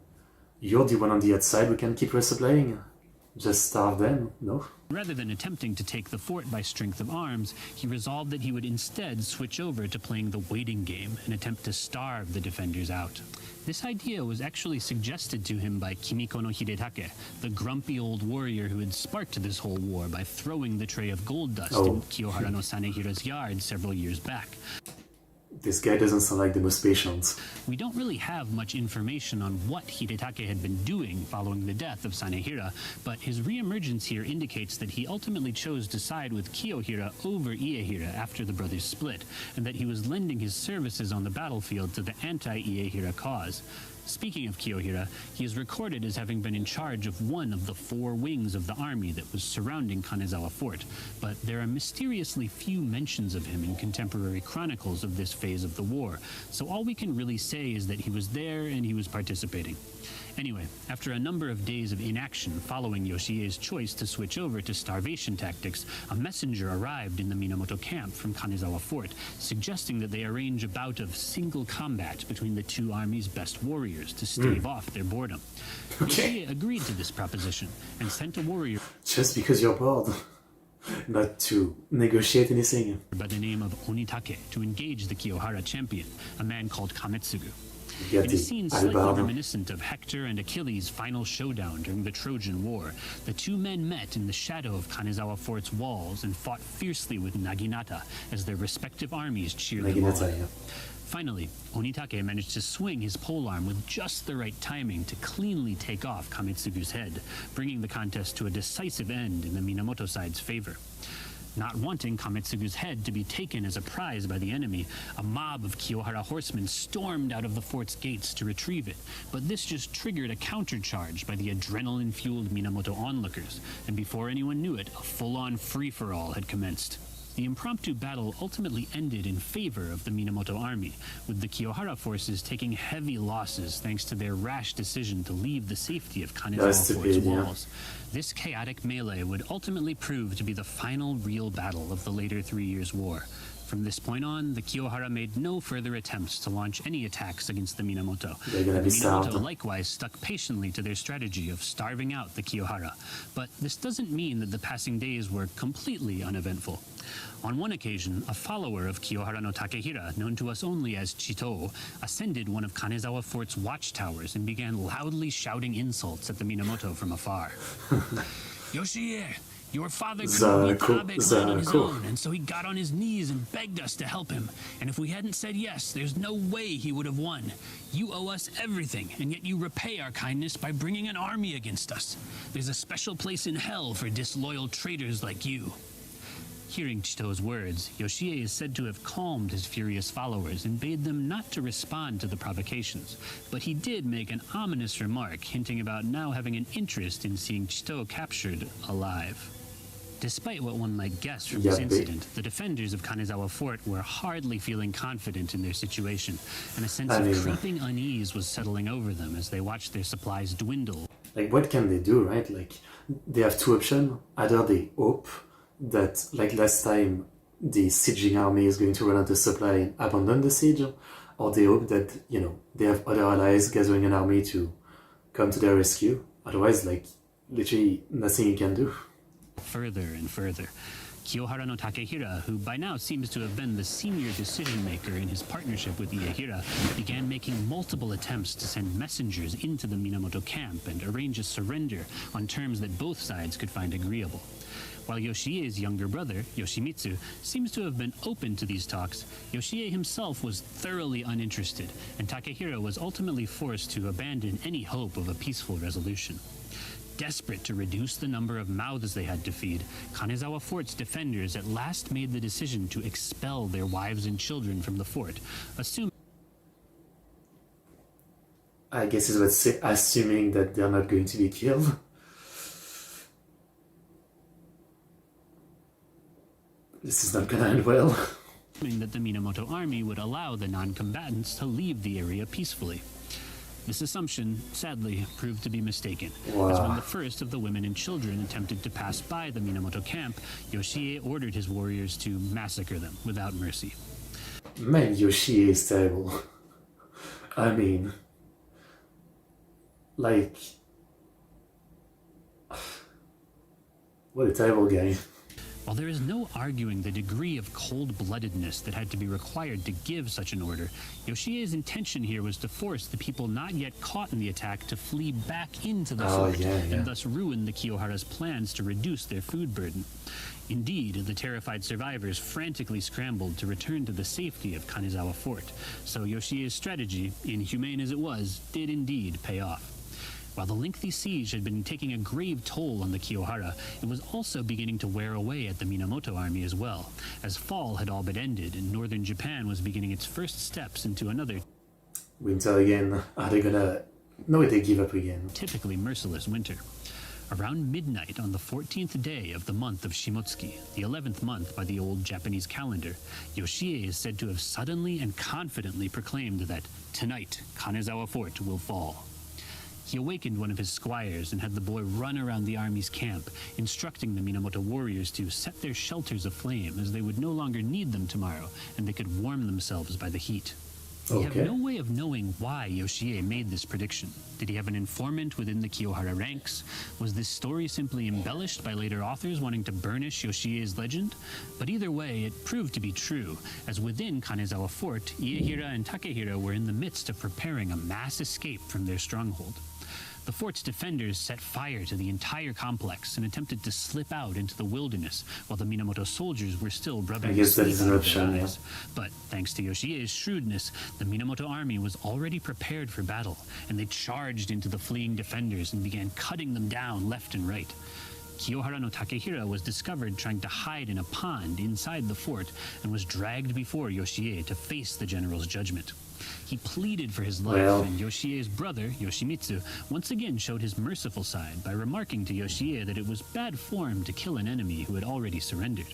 you're the one on the outside we can keep resupplying. Just starve them, no? Rather than attempting to take the fort by strength of arms, he resolved that he would instead switch over to playing the waiting game and attempt to starve the defenders out. This idea was actually suggested to him by Kimiko no Hidetake, the grumpy old warrior who had sparked this whole war by throwing the tray of gold dust in Kiyohara no Sanehira's yard several years back. This guy doesn't sound like the most patient. We don't really have much information on what Hidetake had been doing following the death of Sanehira, but his reemergence here indicates that he ultimately chose to side with Kiyohira over Iehira after the brothers split, and that he was lending his services on the battlefield to the anti-Iehira cause. Speaking of Kiyohira, he is recorded as having been in charge of one of the 4 wings of the army that was surrounding Kanezawa Fort, but there are mysteriously few mentions of him in contemporary chronicles of this phase of the war, so all we can really say is that he was there and he was participating. Anyway, after a number of days of inaction following Yoshie's choice to switch over to starvation tactics, a messenger arrived in the Minamoto camp from Kanezawa Fort, suggesting that they arrange a bout of single combat between the 2 armies' best warriors to stave off their boredom. Yoshie agreed to this proposition and sent a warrior just because you're bored, not to negotiate anything, by the name of Onitake to engage the Kiyohara champion, a man called Kametsugu. In a scene slightly reminiscent of Hector and Achilles' final showdown during the Trojan War, the 2 men met in the shadow of Kanezawa Fort's walls and fought fiercely with Naginata as their respective armies cheered them on. Yeah. Finally, Onitake managed to swing his polearm with just the right timing to cleanly take off Kametsugu's head, bringing the contest to a decisive end in the Minamoto side's favor. Not wanting Kametsugu's head to be taken as a prize by the enemy, a mob of Kiyohara horsemen stormed out of the fort's gates to retrieve it, but this just triggered a countercharge by the adrenaline-fueled Minamoto onlookers, and before anyone knew it, a full-on free-for-all had commenced. The impromptu battle ultimately ended in favor of the Minamoto army, with the Kiyohara forces taking heavy losses thanks to their rash decision to leave the safety of Kanezawa Fort's walls. This chaotic melee would ultimately prove to be the final real battle of the later 3 Years' War. From this point on, the Kiyohara made no further attempts to launch any attacks against the Minamoto. The Minamoto likewise stuck patiently to their strategy of starving out the Kiyohara. But this doesn't mean that the passing days were completely uneventful. On one occasion, a follower of Kiyohara no Takehira, known to us only as Chito, ascended one of Kanezawa Fort's watchtowers and began loudly shouting insults at the Minamoto from afar. Yoshie! Your father couldn't beat Abe on his own, and so he got on his knees and begged us to help him. And if we hadn't said yes, there's no way he would have won. You owe us everything, and yet you repay our kindness by bringing an army against us. There's a special place in hell for disloyal traitors like you. Hearing Chito's words, Yoshie is said to have calmed his furious followers and bade them not to respond to the provocations, but he did make an ominous remark hinting about now having an interest in seeing Chito captured alive. Despite what one might guess from this incident, the defenders of Kanezawa Fort were hardly feeling confident in their situation, and a sense of creeping unease was settling over them as they watched their supplies dwindle. Like, what can they do, right? Like, they have 2 options. Either they hope that, like last time, the sieging army is going to run out of supply and abandon the siege, or they hope that, they have other allies gathering an army to come to their rescue. Otherwise, like, literally nothing you can do. Further and further. Kiyohara no Takehira, who by now seems to have been the senior decision-maker in his partnership with Iehira, began making multiple attempts to send messengers into the Minamoto camp and arrange a surrender on terms that both sides could find agreeable. While Yoshie's younger brother, Yoshimitsu, seems to have been open to these talks, Yoshie himself was thoroughly uninterested, and Takehira was ultimately forced to abandon any hope of a peaceful resolution. Desperate to reduce the number of mouths they had to feed, Kanezawa Fort's defenders at last made the decision to expel their wives and children from the fort, I guess it was assuming that they're not going to be killed. This is not gonna end well. that the Minamoto army would allow the non-combatants to leave the area peacefully. This assumption, sadly, proved to be mistaken, as when the first of the women and children attempted to pass by the Minamoto camp, Yoshie ordered his warriors to massacre them without mercy. Man, Yoshie is terrible. I mean, like, what a terrible guy. While there is no arguing the degree of cold-bloodedness that had to be required to give such an order, Yoshie's intention here was to force the people not yet caught in the attack to flee back into the fort, and thus ruin the Kiyohara's plans to reduce their food burden. Indeed, the terrified survivors frantically scrambled to return to the safety of Kanezawa Fort, so Yoshie's strategy, inhumane as it was, did indeed pay off. While the lengthy siege had been taking a grave toll on the Kiyohara, it was also beginning to wear away at the Minamoto army as well, as fall had all but ended and northern Japan was beginning its first steps into another winter again. Are they gonna... No, they give up again. Typically merciless winter. Around midnight on the 14th day of the month of Shimotsuki, the 11th month by the old Japanese calendar, Yoshie is said to have suddenly and confidently proclaimed that tonight Kanezawa Fort will fall. He awakened one of his squires and had the boy run around the army's camp, instructing the Minamoto warriors to set their shelters aflame as they would no longer need them tomorrow and they could warm themselves by the heat. We have no way of knowing why Yoshie made this prediction. Did he have an informant within the Kiyohara ranks? Was this story simply embellished by later authors wanting to burnish Yoshie's legend? But either way, it proved to be true, as within Kanezawa Fort, Iehira and Takehira were in the midst of preparing a mass escape from their stronghold. The fort's defenders set fire to the entire complex and attempted to slip out into the wilderness while the Minamoto soldiers were still rubbing sleep out of their eyes. But thanks to Yoshie's shrewdness, the Minamoto army was already prepared for battle, and they charged into the fleeing defenders and began cutting them down left and right. Kiyohara no Takehira was discovered trying to hide in a pond inside the fort and was dragged before Yoshie to face the general's judgment. He pleaded for his life, and Yoshie's brother, Yoshimitsu, once again showed his merciful side by remarking to Yoshie that it was bad form to kill an enemy who had already surrendered.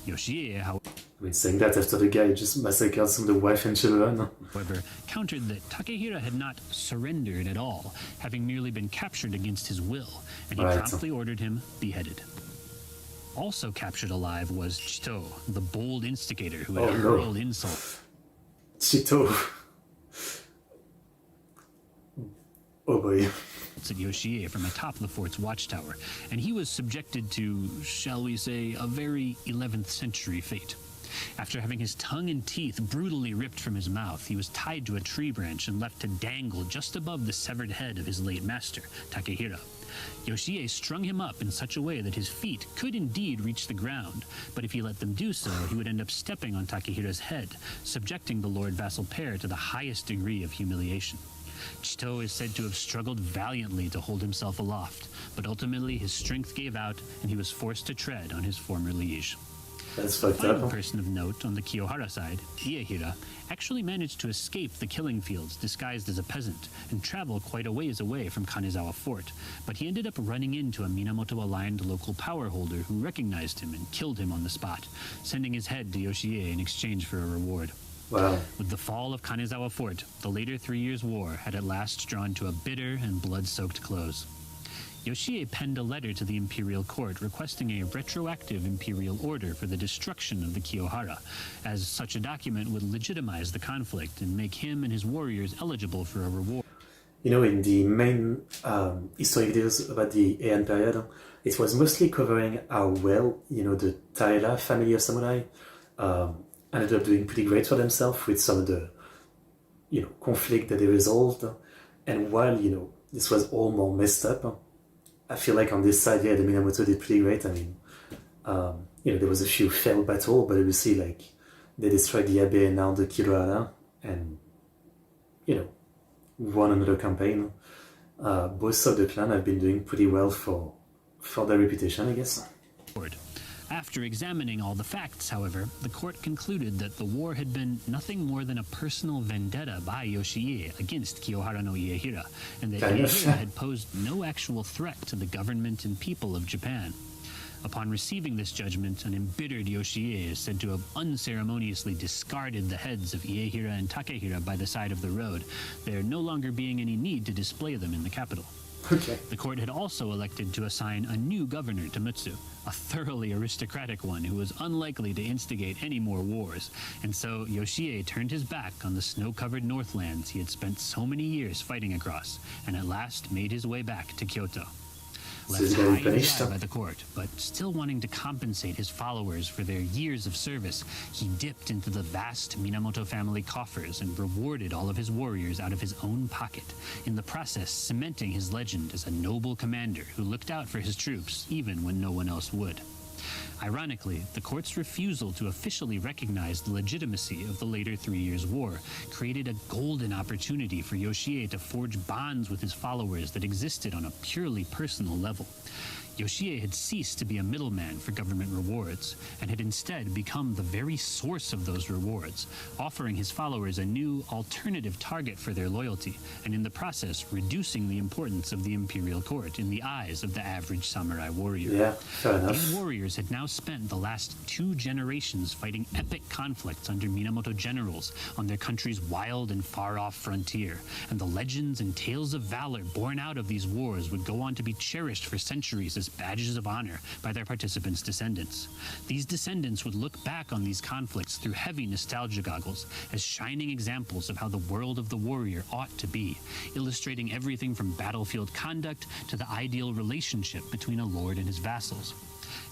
Yoshie, however, saying that after the guy just massacred some of the wife and children. However, countered that Takehira had not surrendered at all, having merely been captured against his will, and he promptly ordered him beheaded. Also captured alive was Chito, the bold instigator who had hurled insult. Chito. Oh boy. At Yoshie from atop the fort's watchtower, and he was subjected to, shall we say, a very 11th century fate. After having his tongue and teeth brutally ripped from his mouth, he was tied to a tree branch and left to dangle just above the severed head of his late master, Takehira. Yoshie strung him up in such a way that his feet could indeed reach the ground, but if he let them do so, he would end up stepping on Takehira's head, subjecting the lord-vassal pair to the highest degree of humiliation. Chito is said to have struggled valiantly to hold himself aloft, but ultimately his strength gave out and he was forced to tread on his former liege. That's the fucked final up. person of note on the Kiyohara side, Iehira, actually managed to escape the killing fields disguised as a peasant and travel quite a ways away from Kanezawa Fort, but he ended up running into a Minamoto-aligned local power holder who recognized him and killed him on the spot, sending his head to Yoshie in exchange for a reward. Wow. With the fall of Kanezawa Fort, the later 3 years' war had at last drawn to a bitter and blood-soaked close. Yoshie penned a letter to the imperial court requesting a retroactive imperial order for the destruction of the Kiyohara, as such a document would legitimize the conflict and make him and his warriors eligible for a reward. You know, in the main historic videos about the Heian period, it was mostly covering how well, you know, the Taira family of samurai ended up doing pretty great for themselves with some of the, you know, conflict that they resolved. And while, you know, this was all more messed up, I feel like on this side, yeah, the Minamoto did pretty great. I mean, There was a few failed battles, but obviously, like, they destroyed the Abe and now the Kirohara, and, won another campaign. Both of the clans have been doing pretty well for their reputation, I guess. After examining all the facts, however, the court concluded that the war had been nothing more than a personal vendetta by Yoshiie against Kiyohara no Iehira, and that Iehira had posed no actual threat to the government and people of Japan. Upon receiving this judgment, an embittered Yoshiie is said to have unceremoniously discarded the heads of Iehira and Takehira by the side of the road, there no longer being any need to display them in the capital. Okay. The court had also elected to assign a new governor to Mutsu, a thoroughly aristocratic one who was unlikely to instigate any more wars, and so Yoshiie turned his back on the snow-covered Northlands he had spent so many years fighting across, and at last made his way back to Kyoto. Left high and dry by the court, but still wanting to compensate his followers for their years of service, he dipped into the vast Minamoto family coffers and rewarded all of his warriors out of his own pocket, in the process cementing his legend as a noble commander who looked out for his troops even when no one else would. Ironically, the court's refusal to officially recognize the legitimacy of the later 3 Years' War created a golden opportunity for Yoshiie to forge bonds with his followers that existed on a purely personal level. Yoshiie had ceased to be a middleman for government rewards, and had instead become the very source of those rewards, offering his followers a new, alternative target for their loyalty, and in the process reducing the importance of the imperial court in the eyes of the average samurai warrior. Yeah, fair enough. These warriors had now spent the last 2 generations fighting epic conflicts under Minamoto generals on their country's wild and far-off frontier, and the legends and tales of valor born out of these wars would go on to be cherished for centuries as badges of honor by their participants' descendants. These descendants would look back on these conflicts through heavy nostalgia goggles as shining examples of how the world of the warrior ought to be, illustrating everything from battlefield conduct to the ideal relationship between a lord and his vassals.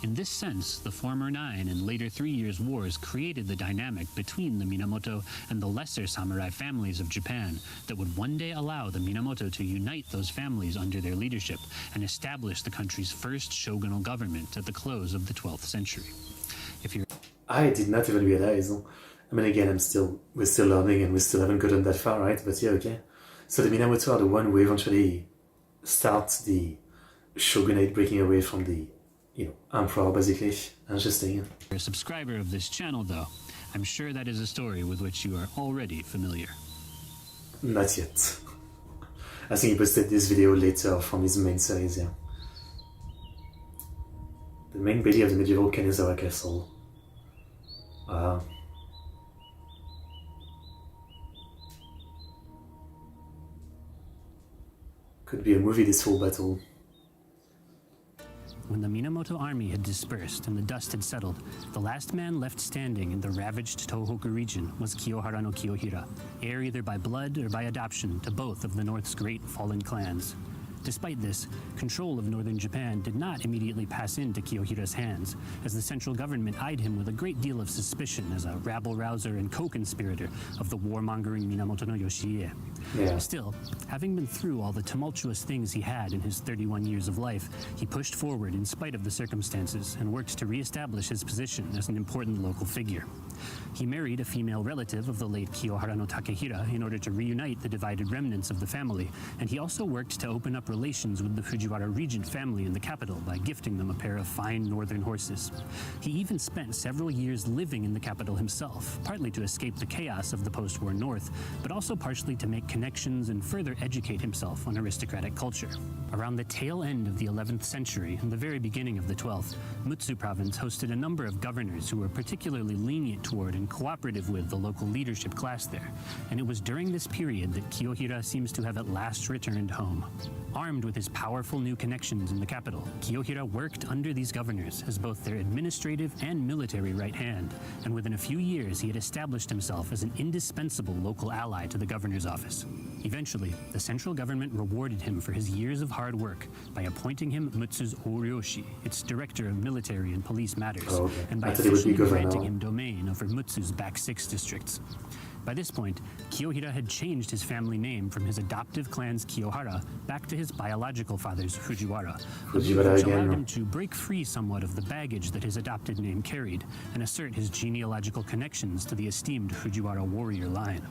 In this sense, the former 9 and later 3 Years' Wars created the dynamic between the Minamoto and the lesser samurai families of Japan that would one day allow the Minamoto to unite those families under their leadership and establish the country's first shogunal government at the close of the 12th century. I did not even realize. I mean, again, we're still learning and we still haven't gotten that far, right? But yeah, okay. So the Minamoto are the one who eventually starts the shogunate breaking away from the emperor, basically. Interesting. If you're a subscriber of this channel, though, I'm sure that is a story with which you are already familiar. Not yet. I think he posted this video later from his main series, yeah. The main body of the medieval Kanazawa castle. Could be a movie, this whole battle. When the Minamoto army had dispersed and the dust had settled, the last man left standing in the ravaged Tohoku region was Kiyohara no Kiyohira, heir either by blood or by adoption to both of the North's great fallen clans. Despite this, control of northern Japan did not immediately pass into Kiyohira's hands, as the central government eyed him with a great deal of suspicion as a rabble-rouser and co-conspirator of the warmongering Minamoto no Yoshiie. Yeah. Still, having been through all the tumultuous things he had in his 31 years of life, he pushed forward in spite of the circumstances and worked to re-establish his position as an important local figure. He married a female relative of the late Kiyohara no Takehira in order to reunite the divided remnants of the family, and he also worked to open up relations with the Fujiwara regent family in the capital by gifting them a pair of fine northern horses. He even spent several years living in the capital himself, partly to escape the chaos of the post-war North, but also partially to make connections and further educate himself on aristocratic culture. Around the tail end of the 11th century and the very beginning of the 12th, Mutsu province hosted a number of governors who were particularly lenient toward and cooperative with the local leadership class there, and it was during this period that Kiyohira seems to have at last returned home. Armed with his powerful new connections in the capital, Kiyohira worked under these governors as both their administrative and military right hand, and within a few years he had established himself as an indispensable local ally to the governor's office. Eventually, the central government rewarded him for his years of hard work by appointing him Mutsu's Oryoshi, its director of military and police matters, and by officially granting him domain over Mutsu's back 6 districts. By this point, Kiyohira had changed his family name from his adoptive clan's Kiyohara back to his biological father's Fujiwara, which allowed him to break free somewhat of the baggage that his adopted name carried and assert his genealogical connections to the esteemed Fujiwara warrior line.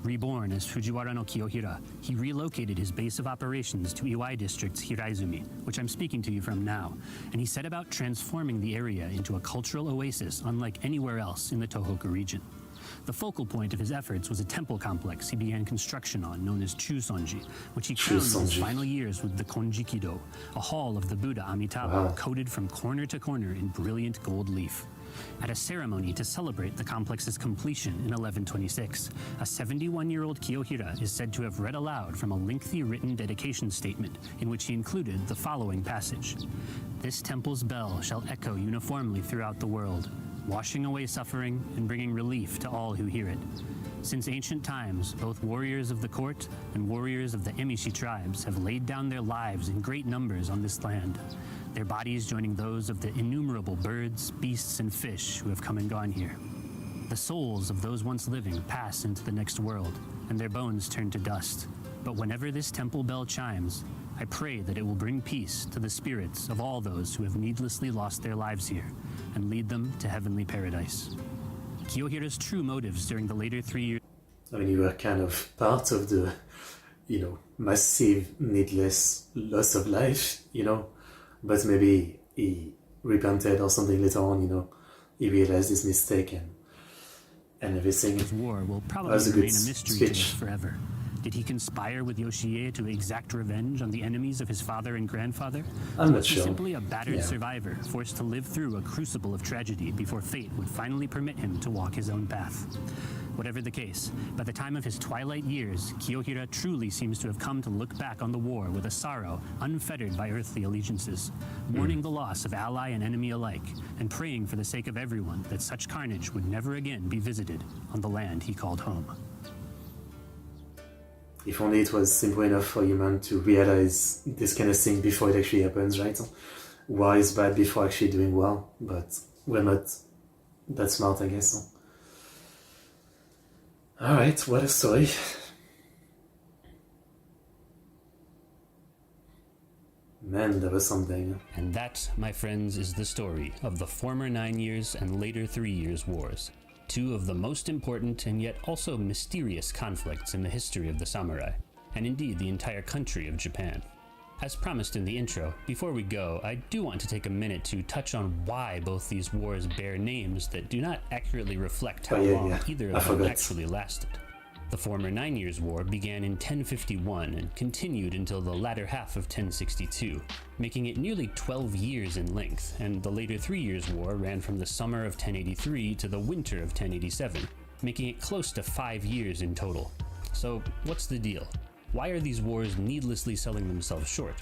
Reborn as Fujiwara no Kiyohira, he relocated his base of operations to Iwai District's Hiraizumi, which I'm speaking to you from now, and he set about transforming the area into a cultural oasis unlike anywhere else in the Tohoku region. The focal point of his efforts was a temple complex he began construction on known as Chusonji, which he crowned in his final years with the Konjikido, a hall of the Buddha Amitabha coated from corner to corner in brilliant gold leaf. At a ceremony to celebrate the complex's completion in 1126, a 71-year-old Kiyohira is said to have read aloud from a lengthy written dedication statement in which he included the following passage: "This temple's bell shall echo uniformly throughout the world, washing away suffering and bringing relief to all who hear it. Since ancient times, both warriors of the court and warriors of the Emishi tribes have laid down their lives in great numbers on this land, their bodies joining those of the innumerable birds, beasts, and fish who have come and gone here. The souls of those once living pass into the next world, and their bones turn to dust. But whenever this temple bell chimes, I pray that it will bring peace to the spirits of all those who have needlessly lost their lives here, and lead them to heavenly paradise." Kiyohira's true motives during the later 3 years... I mean, you were kind of part of the, massive, needless loss of life, but maybe he repented or something later on, he realized his mistake and everything. His war will probably remain a mystery to us forever. Did he conspire with Yoshie to exact revenge on the enemies of his father and grandfather? I'm not was he sure. Simply a battered survivor, forced to live through a crucible of tragedy before fate would finally permit him to walk his own path. Whatever the case, by the time of his twilight years, Kiyohira truly seems to have come to look back on the war with a sorrow unfettered by earthly allegiances, mourning the loss of ally and enemy alike, and praying for the sake of everyone that such carnage would never again be visited on the land he called home. If only it was simple enough for human to realize this kind of thing before it actually happens, right? War is bad before actually doing well, but we're not that smart, I guess. Alright, what a story. Man, that was something. And that, my friends, is the story of the former 9 years and later 3 years wars. Two of the most important and yet also mysterious conflicts in the history of the samurai, and indeed the entire country of Japan. As promised in the intro, before we go, I do want to take a minute to touch on why both these wars bear names that do not accurately reflect how long either of them actually lasted. The former 9 Years' War began in 1051 and continued until the latter half of 1062, making it nearly 12 years in length, and the later 3 Years' War ran from the summer of 1083 to the winter of 1087, making it close to 5 years in total. So, what's the deal? Why are these wars needlessly selling themselves short?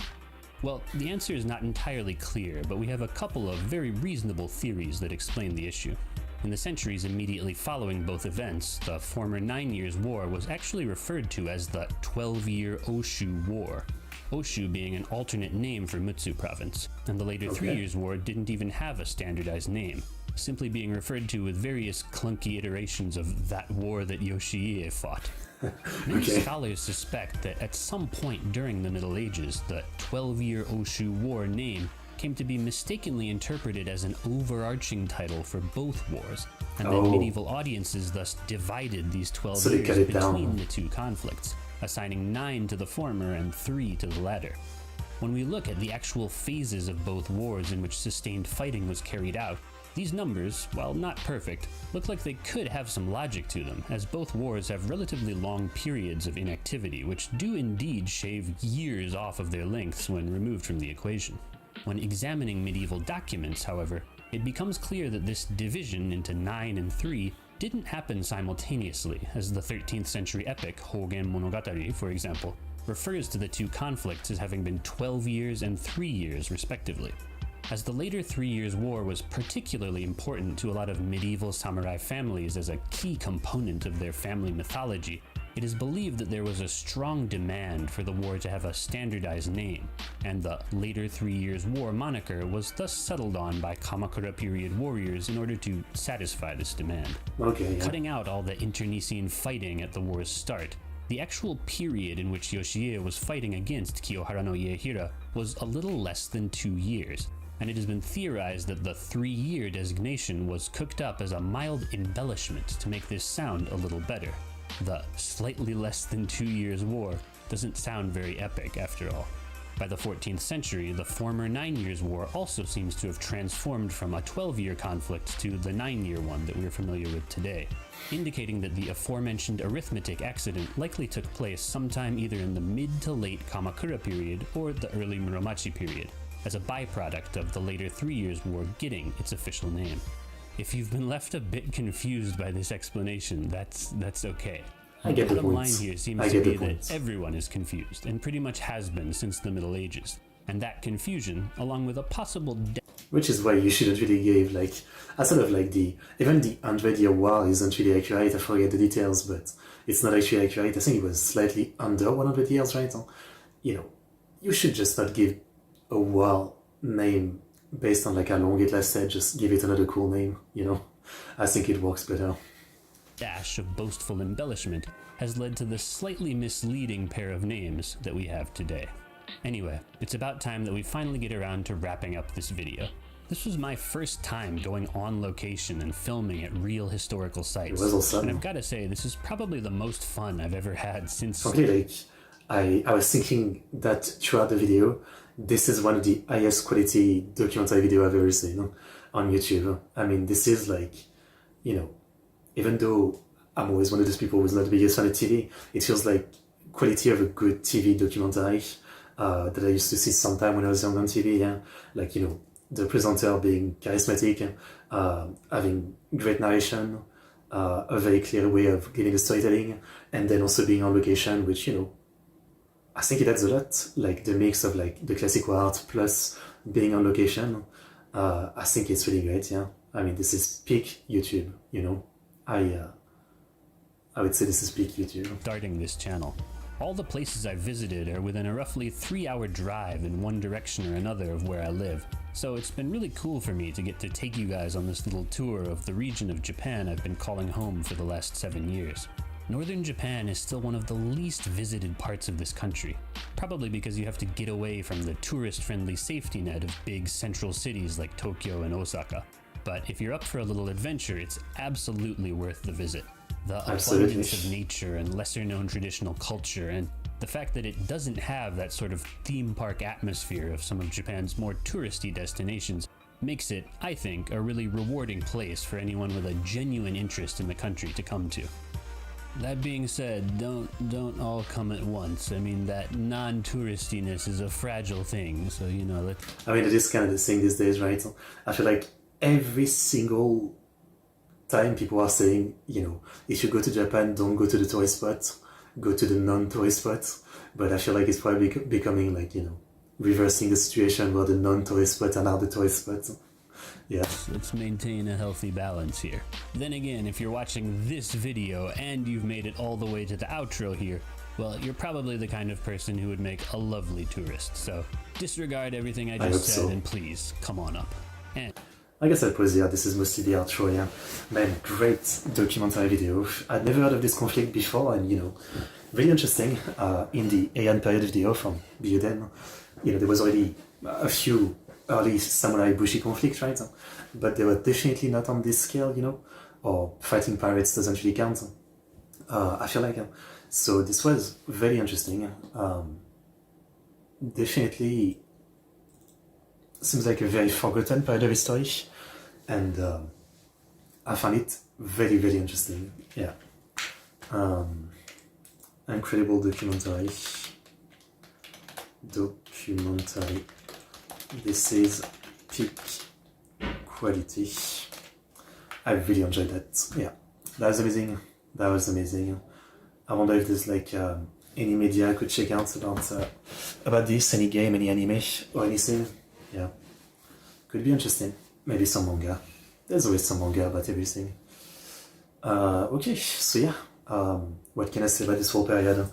Well, the answer is not entirely clear, but we have a couple of very reasonable theories that explain the issue. In the centuries immediately following both events, the former 9 Years' War was actually referred to as the 12-Year Oshu War, Oshu being an alternate name for Mutsu Province, and the later 3 Years' War didn't even have a standardized name, simply being referred to with various clunky iterations of that war that Yoshie fought. Many scholars suspect that at some point during the Middle Ages, the 12-Year Oshu War name came to be mistakenly interpreted as an overarching title for both wars, and that medieval audiences thus divided these 12 years between the two conflicts, assigning 9 to the former and 3 to the latter. When we look at the actual phases of both wars in which sustained fighting was carried out, these numbers, while not perfect, look like they could have some logic to them, as both wars have relatively long periods of inactivity, which do indeed shave years off of their lengths when removed from the equation. When examining medieval documents, however, it becomes clear that this division into 9 and 3 didn't happen simultaneously, as the 13th century epic Hogen Monogatari, for example, refers to the two conflicts as having been 12 years and 3 years respectively. As the later 3 Years' War was particularly important to a lot of medieval samurai families as a key component of their family mythology, It is believed that there was a strong demand for the war to have a standardized name, and the later 3 Years' War moniker was thus settled on by Kamakura period warriors in order to satisfy this demand. Okay, yeah. Cutting out all the internecine fighting at the war's start, the actual period in which Yoshie was fighting against Kiyohara no Iehira was a little less than 2 years, and it has been theorized that the 3-year designation was cooked up as a mild embellishment to make this sound a little better. The slightly less than 2 years war doesn't sound very epic after all. By the 14th century, the former 9 Years' War also seems to have transformed from a 12-year conflict to the 9-year one that we're familiar with today, indicating that the aforementioned arithmetic accident likely took place sometime either in the mid to late Kamakura period or the early Muromachi period, as a byproduct of the later 3 Years' War getting its official name. If you've been left a bit confused by this explanation, that's okay. I get the bottom point. line here seems to be that everyone is confused, and pretty much has been since the Middle Ages. And that confusion, along with a possible which is why you shouldn't really give, like, a sort of like even the 100-year war isn't really accurate. I forget the details, but it's not actually accurate. I think it was slightly under 100 years, right? You know, you should just not give a war name based on like how long it lasted, just give it another cool name, you know? I think it works better. Dash of boastful embellishment has led to the slightly misleading pair of names that we have today. Anyway, it's about time that we finally get around to wrapping up this video. This was my first time going on location and filming at real historical sites. It was awesome. And I've got to say, this is probably the most fun I've ever had since... Frankly, like, I was thinking that throughout the video, this is one of the highest quality documentary video I've ever seen on YouTube. I mean, this is like, you know, even though I'm always one of those people who's not the biggest fan of TV, it feels like quality of a good TV documentary that I used to see sometime when I was young on TV, yeah. Like, you know, the presenter being charismatic, having great narration, a very clear way of giving the storytelling, and then also being on location, which, you know, I think it adds a lot, like the mix of like the classical art plus being on location. I think it's really great, yeah. I mean, this is peak YouTube, you know. I would say this is peak YouTube. Starting this channel. All the places I've visited are within a roughly 3-hour drive in one direction or another of where I live, so it's been really cool for me to get to take you guys on this little tour of the region of Japan I've been calling home for the last 7 years. Northern Japan is still one of the least visited parts of this country, probably because you have to get away from the tourist-friendly safety net of big central cities like Tokyo and Osaka. But if you're up for a little adventure, it's absolutely worth the visit. The abundance of nature and lesser-known traditional culture, and the fact that it doesn't have that sort of theme park atmosphere of some of Japan's more touristy destinations makes it, I think, a really rewarding place for anyone with a genuine interest in the country to come to. That being said, don't all come at once. I mean, that non-touristiness is a fragile thing, so, you know... I mean, it is kind of the thing these days, right? I feel like every single time people are saying, you know, if you go to Japan, don't go to the tourist spots, go to the non-tourist spots. But I feel like it's probably becoming like, you know, reversing the situation where the non-tourist spots are now the tourist spots. Yeah. Let's maintain a healthy balance here. Then again, if you're watching this video and you've made it all the way to the outro here, well, you're probably the kind of person who would make a lovely tourist. So disregard everything I just said and please come on up. And I guess I'll pause here. This is mostly the outro, yeah. Man, great documentary video. I'd never heard of this conflict before, and, you know, really interesting. In the Heian period video from Byuden, you know, there was already a few early samurai bushi conflicts, right? But they were definitely not on this scale, you know, or fighting pirates doesn't really count. I feel like, so this was very interesting. Definitely seems like a very forgotten period of history, and I find it very, very interesting. Yeah. Incredible documentary. This is peak quality. I really enjoyed that. Yeah, that was amazing. That was amazing. I wonder if there's like any media I could check out about this, any game, any anime, or anything. Yeah, could be interesting. Maybe some manga. There's always some manga about everything. Okay, so yeah, What can I say about this whole period?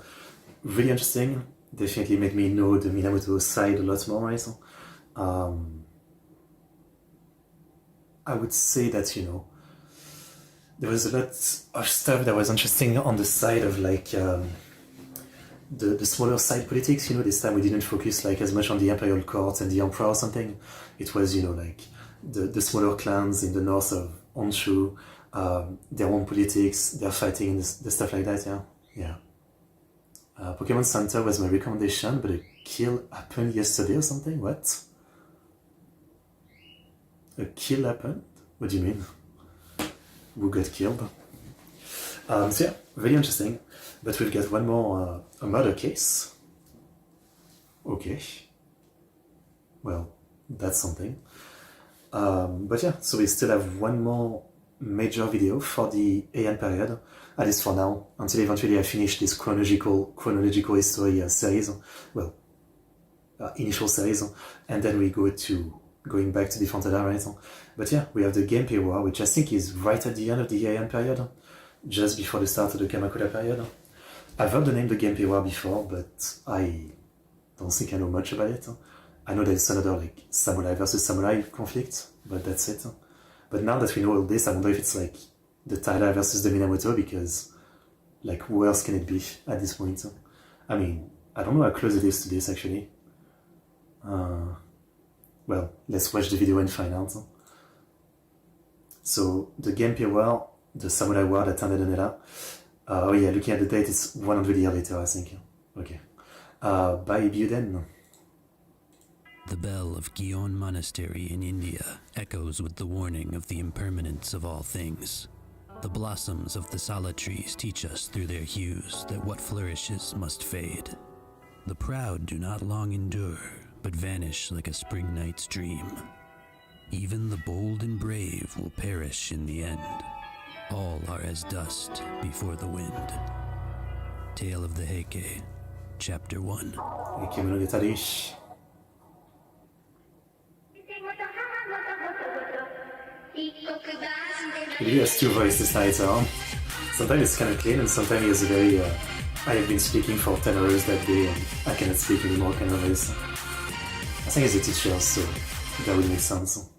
Really interesting. Definitely made me know the Minamoto side a lot more, right? I would say that, there was a lot of stuff that was interesting on the side of like the smaller side politics. This time we didn't focus like as much on the imperial court and the emperor or something. It was, like the smaller clans in the north of Honshu, their own politics, their fighting, the stuff like that, yeah. Pokemon Center was my recommendation, but a kill happened yesterday or something? What? A kill happened? What do you mean? Who got killed? So yeah, very interesting. But we've got one more, a murder case. Okay. Well, that's something. But yeah, so we still have one more major video for the Heian period, at least for now, until eventually I finish this chronological history series, well, initial series, and then we going back to different era, right? But yeah, we have the Genpei War, which I think is right at the end of the Heian period, just before the start of the Kamakura period. I've heard the name the Genpei War before, but I don't think I know much about it. I know there's another like samurai versus samurai conflict, but that's it. But now that we know all this, I wonder if it's like the Taira versus the Minamoto, because like who else can it be at this point? I mean, I don't know how close it is to this actually. Well, let's watch the video and find out. So the Genpei War, the Samurai War that ended in era. Oh yeah, looking at the date, it's 100 years later, I think. Okay. By Byuden. The bell of Gion Monastery in India echoes with the warning of the impermanence of all things. The blossoms of the sala trees teach us through their hues that what flourishes must fade. The proud do not long endure, but vanish like a spring night's dream. Even the bold and brave will perish in the end. All are as dust before the wind. Tale of the Heike, Chapter 1. He really has two voices now, sometimes it's kind of clean, and sometimes he has a very, I have been speaking for 10 hours that day, and I cannot speak anymore kind of voice. I think he's a teacher, so that would make sense.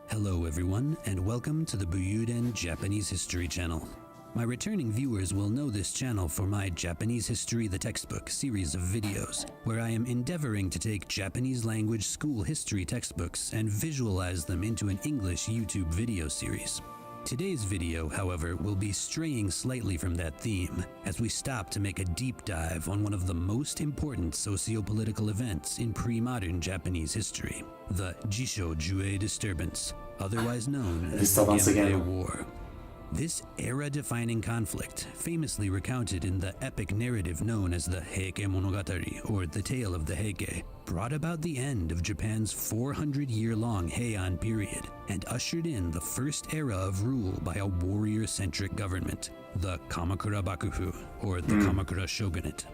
Hello everyone, and welcome to the Byuden Japanese History channel. My returning viewers will know this channel for my Japanese History the Textbook series of videos, where I am endeavoring to take Japanese language school history textbooks and visualize them into an English YouTube video series. Today's video, however, will be straying slightly from that theme, as we stop to make a deep dive on one of the most important socio-political events in pre-modern Japanese history, the Jisho Jue disturbance, otherwise known as the Genpei War. This era-defining conflict, famously recounted in the epic narrative known as the Heike Monogatari, or the Tale of the Heike, brought about the end of Japan's 400-year-long Heian period and ushered in the first era of rule by a warrior-centric government, the Kamakura Bakufu, or the Kamakura Shogunate.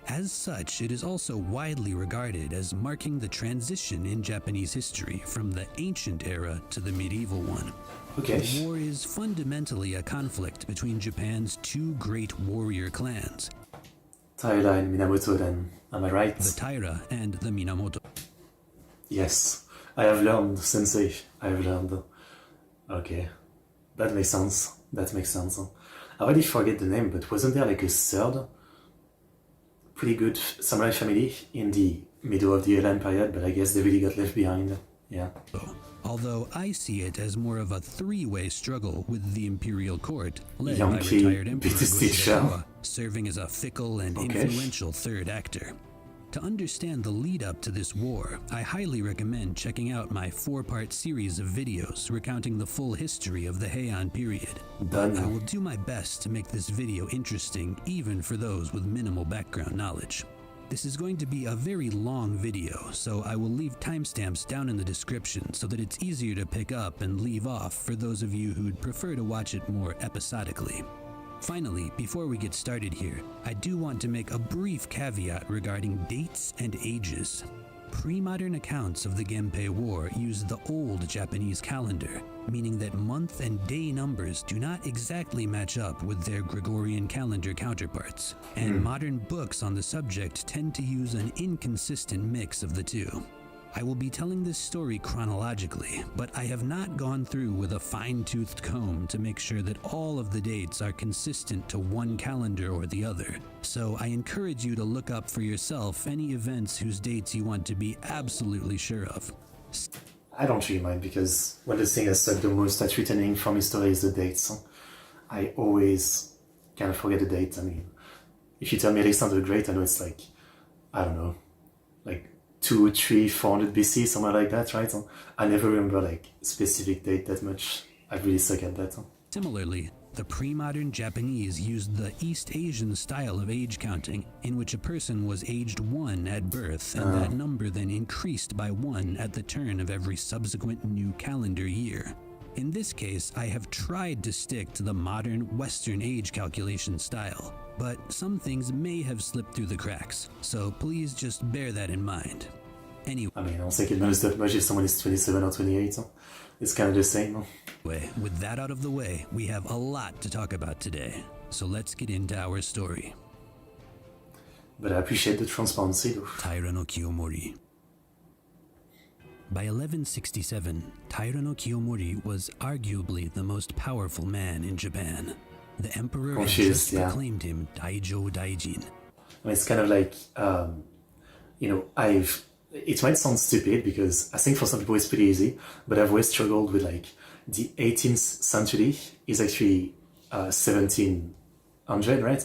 As such, it is also widely regarded as marking the transition in Japanese history from the ancient era to the medieval one. Okay. The war is fundamentally a conflict between Japan's two great warrior clans, Taira and Minamoto then, am I right? the Taira and the Minamoto. Yes, I have learned, Sensei, I have learned. Okay, that makes sense, I already forget the name, but wasn't there like a third pretty good samurai family in the middle of the Heian period, but I guess they really got left behind, yeah. Although I see it as more of a three-way struggle with the imperial court, led Yankee by retired Emperor teacher. Gosannen, serving as a fickle and influential third actor. To understand the lead-up to this war, I highly recommend checking out my 4-part series of videos recounting the full history of the Heian period. Done. I will do my best to make this video interesting even for those with minimal background knowledge. This is going to be a very long video, so I will leave timestamps down in the description so that it's easier to pick up and leave off for those of you who'd prefer to watch it more episodically. Finally, before we get started here, I do want to make a brief caveat regarding dates and ages. Pre-modern accounts of the Genpei War use the old Japanese calendar, meaning that month and day numbers do not exactly match up with their Gregorian calendar counterparts, and modern books on the subject tend to use an inconsistent mix of the two. I will be telling this story chronologically, but I have not gone through with a fine-toothed comb to make sure that all of the dates are consistent to one calendar or the other. So I encourage you to look up for yourself any events whose dates you want to be absolutely sure of. I don't really mind, because one of the things I suck the most at returning from history is the dates. I always kind of forget the date. I mean, if you tell me Alexander the Great, I know it's like, I don't know, like 2, 3, 400 BC, somewhere like that, right? I never remember like specific date that much. I really suck at that. Similarly, the pre-modern Japanese used the East Asian style of age counting, in which a person was aged 1 at birth, and that number then increased by 1 at the turn of every subsequent new calendar year. In this case, I have tried to stick to the modern Western age calculation style, but some things may have slipped through the cracks, so please just bear that in mind. Anyway, I mean, I don't think it matters that much if someone is 27 or 28. It's kind of the same. With that out of the way, we have a lot to talk about today, so let's get into our story. But I appreciate the transparency, though. Taira no Kiyomori. By 1167, Taira no Kiyomori was arguably the most powerful man in Japan. The emperor had just proclaimed him Daijo Daijin. I mean, it's kind of like, it might sound stupid, because I think for some people it's pretty easy, but I've always struggled with like the 18th century is actually 1700, right?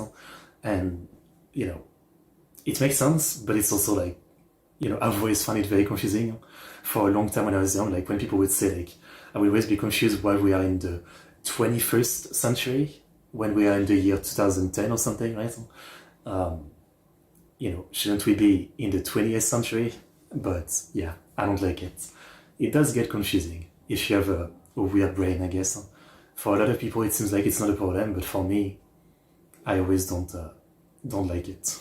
And, it makes sense, but it's also like, I've always found it very confusing. For a long time when I was young, like when people would say like, I would always be confused why we are in the 21st century when we are in the year 2010 or something, right? Shouldn't we be in the 20th century? But yeah, I don't like it. It does get confusing if you have a weird brain, I guess. For a lot of people, it seems like it's not a problem, but for me, I always don't like it.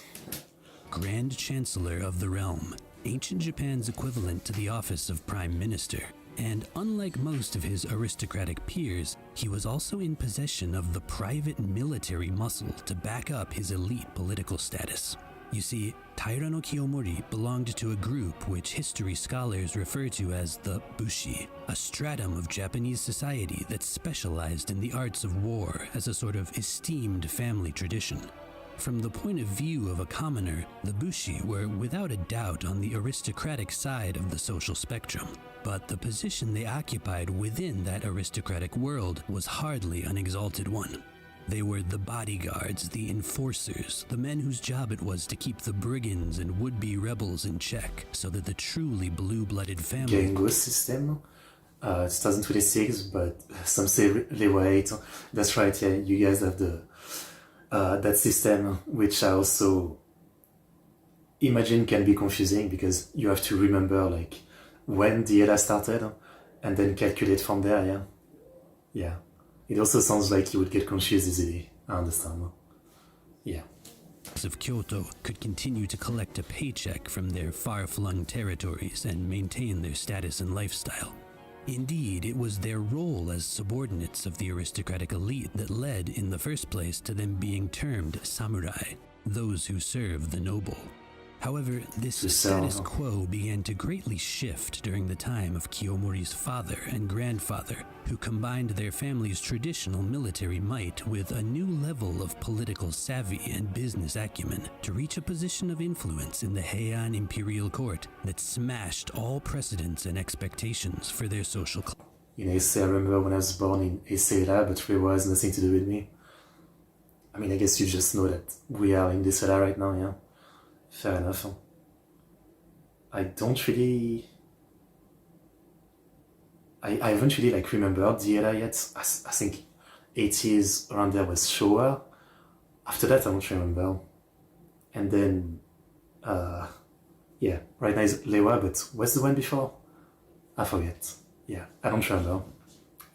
Grand Chancellor of the Realm, ancient Japan's equivalent to the office of Prime Minister. And unlike most of his aristocratic peers, he was also in possession of the private military muscle to back up his elite political status. You see, Taira no Kiyomori belonged to a group which history scholars refer to as the Bushi, a stratum of Japanese society that specialized in the arts of war as a sort of esteemed family tradition. From the point of view of a commoner, the Bushi were without a doubt on the aristocratic side of the social spectrum, but the position they occupied within that aristocratic world was hardly an exalted one. They were the bodyguards, the enforcers, the men whose job it was to keep the brigands and would-be rebels in check, so that the truly blue-blooded family... Gengo system, 2026, but some say Lewa 8. That's right, yeah, you guys have the that system, which I also imagine can be confusing, because you have to remember like when the era started and then calculate from there, yeah. It also sounds like you would get confused easily. I understand. Yeah. Of Kyoto could continue to collect a paycheck from their far-flung territories and maintain their status and lifestyle. Indeed, it was their role as subordinates of the aristocratic elite that led, in the first place, to them being termed samurai, those who serve the noble. However, this status quo began to greatly shift during the time of Kiyomori's father and grandfather, who combined their family's traditional military might with a new level of political savvy and business acumen to reach a position of influence in the Heian imperial court that smashed all precedents and expectations for their social class. In Issei, I remember when I was born in Issei, but Reiwa has nothing to do with me. I mean, I guess you just know that we are in this era right now, yeah? Fair enough. I don't really... I haven't really like remembered the era yet. I think 80s around there was Showa. After that, I don't remember. And then, yeah, right now is Lewa, but what's the one before? I forget. Yeah, I don't remember.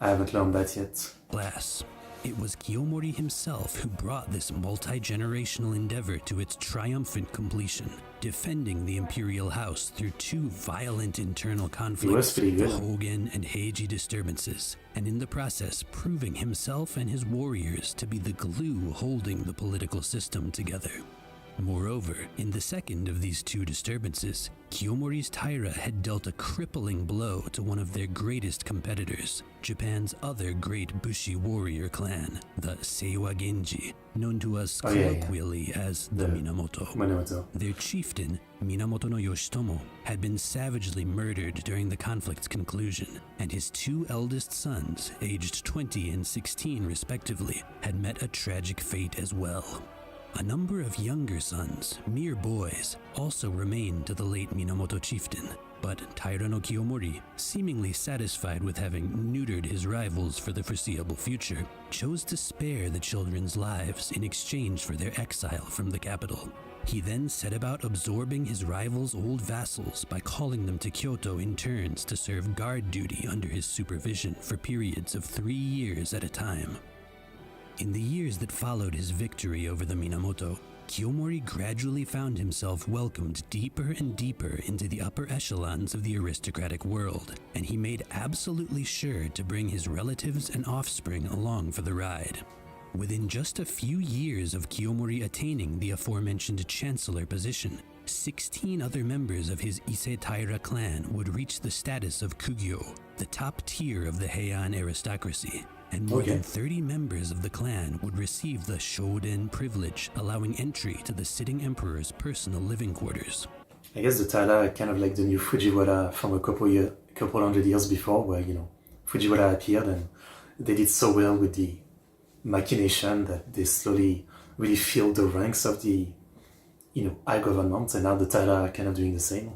I haven't learned that yet. Class. It was Kiyomori himself who brought this multi-generational endeavor to its triumphant completion, defending the imperial house through two violent internal conflicts, the Hogen and Heiji disturbances, and in the process proving himself and his warriors to be the glue holding the political system together. Moreover, in the second of these two disturbances, Kiyomori's Taira had dealt a crippling blow to one of their greatest competitors, Japan's other great Bushi warrior clan, the Seiwa Genji, known to us colloquially as the Minamoto. Their chieftain, Minamoto no Yoshitomo, had been savagely murdered during the conflict's conclusion, and his two eldest sons, aged 20 and 16 respectively, had met a tragic fate as well. A number of younger sons, mere boys, also remained to the late Minamoto chieftain, but Taira no Kiyomori, seemingly satisfied with having neutered his rivals for the foreseeable future, chose to spare the children's lives in exchange for their exile from the capital. He then set about absorbing his rivals' old vassals by calling them to Kyoto in turns to serve guard duty under his supervision for periods of 3 years at a time. In the years that followed his victory over the Minamoto, Kiyomori gradually found himself welcomed deeper and deeper into the upper echelons of the aristocratic world, and he made absolutely sure to bring his relatives and offspring along for the ride. Within just a few years of Kiyomori attaining the aforementioned chancellor position, 16 other members of his Ise Taira clan would reach the status of Kugyo, the top tier of the Heian aristocracy, and more than 30 members of the clan would receive the Shoden privilege, allowing entry to the sitting emperor's personal living quarters. I guess the Taira are kind of like the new Fujiwara from a couple hundred years before, where, Fujiwara appeared and they did so well with the machination that they slowly really filled the ranks of the, high government, and now the Taira are kind of doing the same.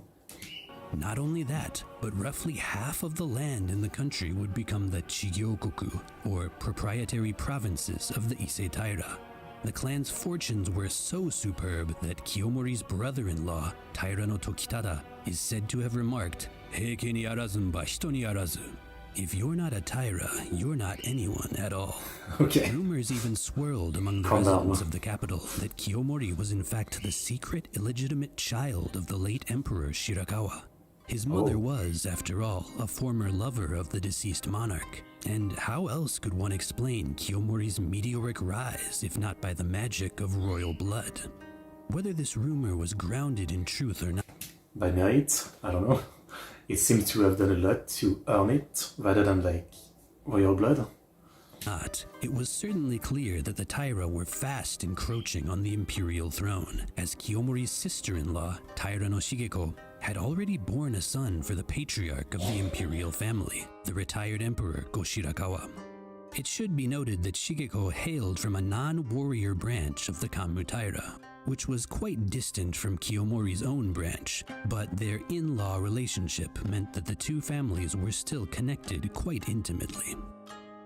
Not only that, but roughly half of the land in the country would become the Chigyokoku, or proprietary provinces of the Ise Taira. The clan's fortunes were so superb that Kiyomori's brother-in-law, Taira no Tokitada, is said to have remarked, "Heike ni arazun ba hito ni arazu." If you're not a Taira, you're not anyone at all. Okay. Rumors even swirled among the residents of the capital that Kiyomori was in fact the secret illegitimate child of the late Emperor Shirakawa. His mother was, after all, a former lover of the deceased monarch, and how else could one explain Kiyomori's meteoric rise if not by the magic of royal blood? Whether this rumor was grounded in truth or not, by merit, I don't know. It seems to have done a lot to earn it, rather than like royal blood. It was certainly clear that the Taira were fast encroaching on the imperial throne, as Kiyomori's sister-in-law, Taira no Shigeko, had already borne a son for the patriarch of the imperial family, the retired emperor Go-Shirakawa. It should be noted that Shigeko hailed from a non-warrior branch of the Kanmu Taira, which was quite distant from Kiyomori's own branch, but their in-law relationship meant that the two families were still connected quite intimately.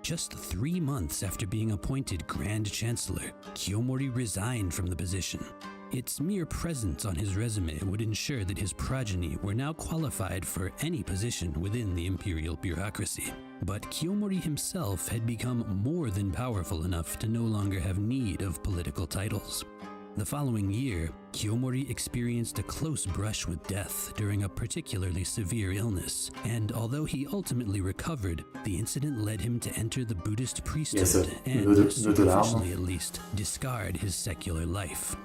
Just 3 months after being appointed Grand Chancellor, Kiyomori resigned from the position. Its mere presence on his resume would ensure that his progeny were now qualified for any position within the imperial bureaucracy. But Kiyomori himself had become more than powerful enough to no longer have need of political titles. The following year, Kiyomori experienced a close brush with death during a particularly severe illness, and although he ultimately recovered, the incident led him to enter the Buddhist priesthood and, superficially at least, discard his secular life.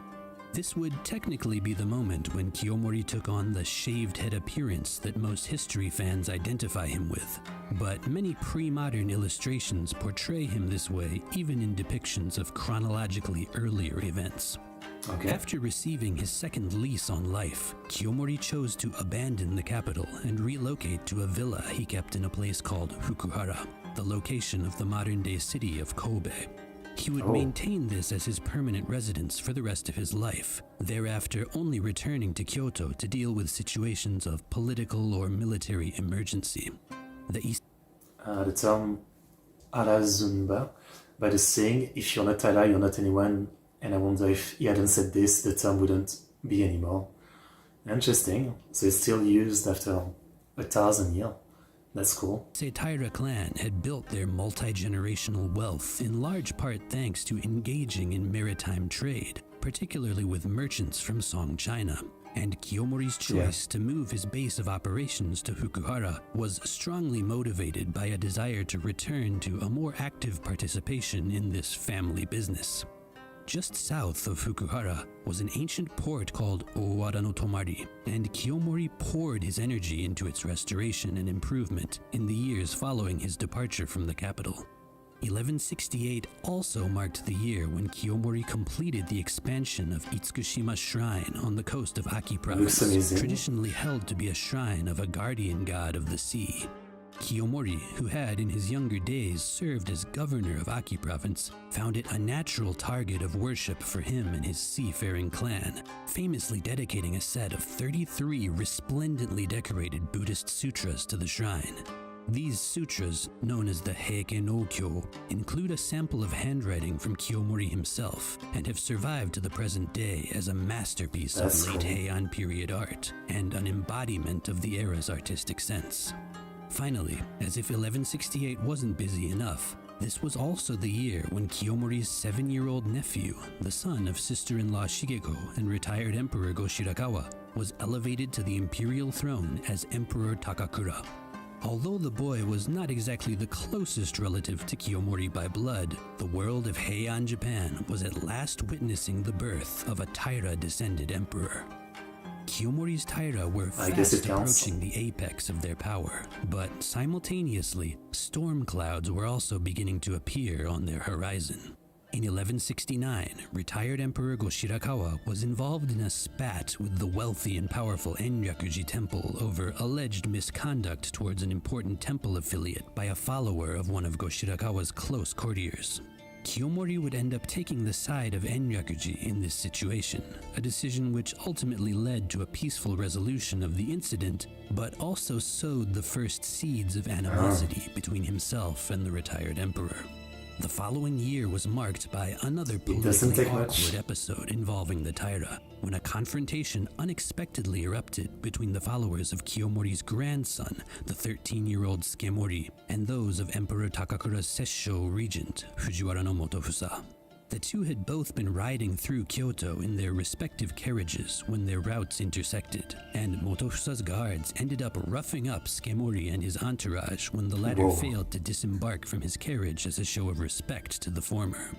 This would technically be the moment when Kiyomori took on the shaved head appearance that most history fans identify him with, but many pre-modern illustrations portray him this way even in depictions of chronologically earlier events. Okay. After receiving his second lease on life, Kiyomori chose to abandon the capital and relocate to a villa he kept in a place called Fukuhara, the location of the modern-day city of Kobe. He would maintain this as his permanent residence for the rest of his life, thereafter only returning to Kyoto to deal with situations of political or military emergency. The term Arazumba, by the saying, if you're not Allah, you're not anyone, and I wonder if he hadn't said this, the term wouldn't be anymore. Interesting. So it's still used after 1,000 years. That's cool. The Taira clan had built their multi-generational wealth in large part thanks to engaging in maritime trade, particularly with merchants from Song China. And Kiyomori's choice to move his base of operations to Fukuhara was strongly motivated by a desire to return to a more active participation in this family business. Just south of Fukuhara was an ancient port called Owara no Tomari, and Kiyomori poured his energy into its restoration and improvement in the years following his departure from the capital. 1168 also marked the year when Kiyomori completed the expansion of Itsukushima Shrine on the coast of Aki Province, traditionally held to be a shrine of a guardian god of the sea. Kiyomori, who had in his younger days served as governor of Aki Province, found it a natural target of worship for him and his seafaring clan, famously dedicating a set of 33 resplendently decorated Buddhist sutras to the shrine. These sutras, known as the Heike no Kyo, include a sample of handwriting from Kiyomori himself and have survived to the present day as a masterpiece of late Heian period art and an embodiment of the era's artistic sense. Finally, as if 1168 wasn't busy enough, this was also the year when Kiyomori's 7-year-old nephew, the son of sister-in-law Shigeko and retired Emperor Go-Shirakawa, was elevated to the imperial throne as Emperor Takakura. Although the boy was not exactly the closest relative to Kiyomori by blood, the world of Heian Japan was at last witnessing the birth of a Taira-descended emperor. Kiyomori's Taira were fast approaching the apex of their power, but simultaneously, storm clouds were also beginning to appear on their horizon. In 1169, retired Emperor Go-Shirakawa was involved in a spat with the wealthy and powerful Enryakuji Temple over alleged misconduct towards an important temple affiliate by a follower of one of Go-Shirakawa's close courtiers. Kiyomori would end up taking the side of Enryakuji in this situation, a decision which ultimately led to a peaceful resolution of the incident, but also sowed the first seeds of animosity between himself and the retired emperor. The following year was marked by another politically awkward episode involving the Taira, when a confrontation unexpectedly erupted between the followers of Kiyomori's grandson, the 13-year-old Tsukemori, and those of Emperor Takakura's Sessho regent, Fujiwara no Motofusa. The two had both been riding through Kyoto in their respective carriages when their routes intersected, and Motofusa's guards ended up roughing up Tsukemori and his entourage when the latter failed to disembark from his carriage as a show of respect to the former.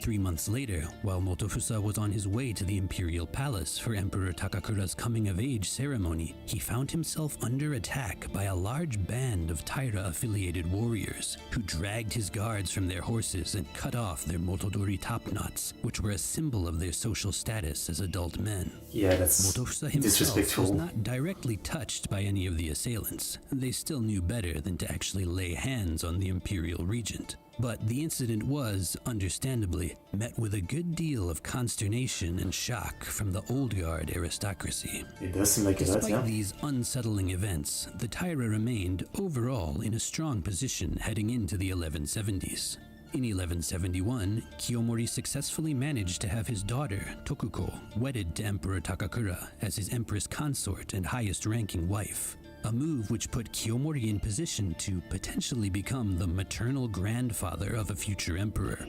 3 months later, while Motofusa was on his way to the imperial palace for Emperor Takakura's coming-of-age ceremony, he found himself under attack by a large band of Taira-affiliated warriors, who dragged his guards from their horses and cut off their motodori topknots, which were a symbol of their social status as adult men. Yeah, that's Motofusa himself was not directly touched by any of the assailants. They still knew better than to actually lay hands on the imperial regent. But the incident was, understandably, met with a good deal of consternation and shock from the old guard aristocracy. It does seem like Despite these unsettling events, the Taira remained overall in a strong position heading into the 1170s. In 1171, Kiyomori successfully managed to have his daughter, Tokuko, wedded to Emperor Takakura as his empress consort and highest-ranking wife. A move which put Kiyomori in position to potentially become the maternal grandfather of a future emperor.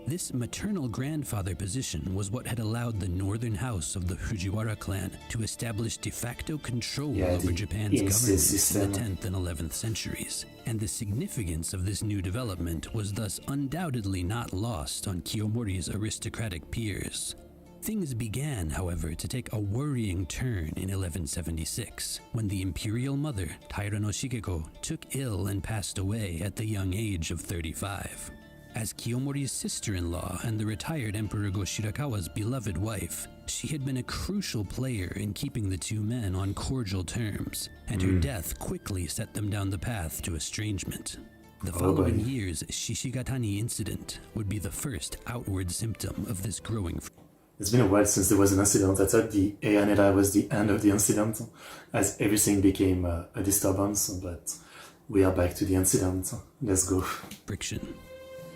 This maternal grandfather position was what had allowed the northern house of the Fujiwara clan to establish de facto control over Japan's government in the 10th and 11th centuries, and the significance of this new development was thus undoubtedly not lost on Kiyomori's aristocratic peers. Things began, however, to take a worrying turn in 1176, when the imperial mother, Taira no Shigeko, took ill and passed away at the young age of 35. As Kiyomori's sister-in-law and the retired Emperor Go-Shirakawa's beloved wife, she had been a crucial player in keeping the two men on cordial terms, and her death quickly set them down the path to estrangement. The following year's Shishigatani incident would be the first outward symptom of this growing. It's been a while since there was an incident. I thought the Heian era was the end of the incident, as everything became a disturbance, but we are back to the incident. Let's go. Friction.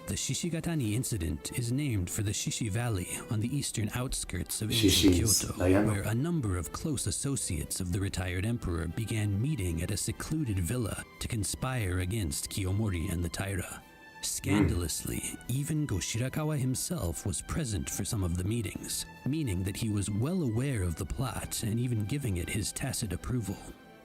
The Shishigatani incident is named for the Shishi Valley on the eastern outskirts of Shishis, Kyoto, Heian. where a number of close associates of the retired emperor began meeting at a secluded villa to conspire against Kiyomori and the Taira. Scandalously, even Goshirakawa himself was present for some of the meetings, meaning that he was well aware of the plot and even giving it his tacit approval.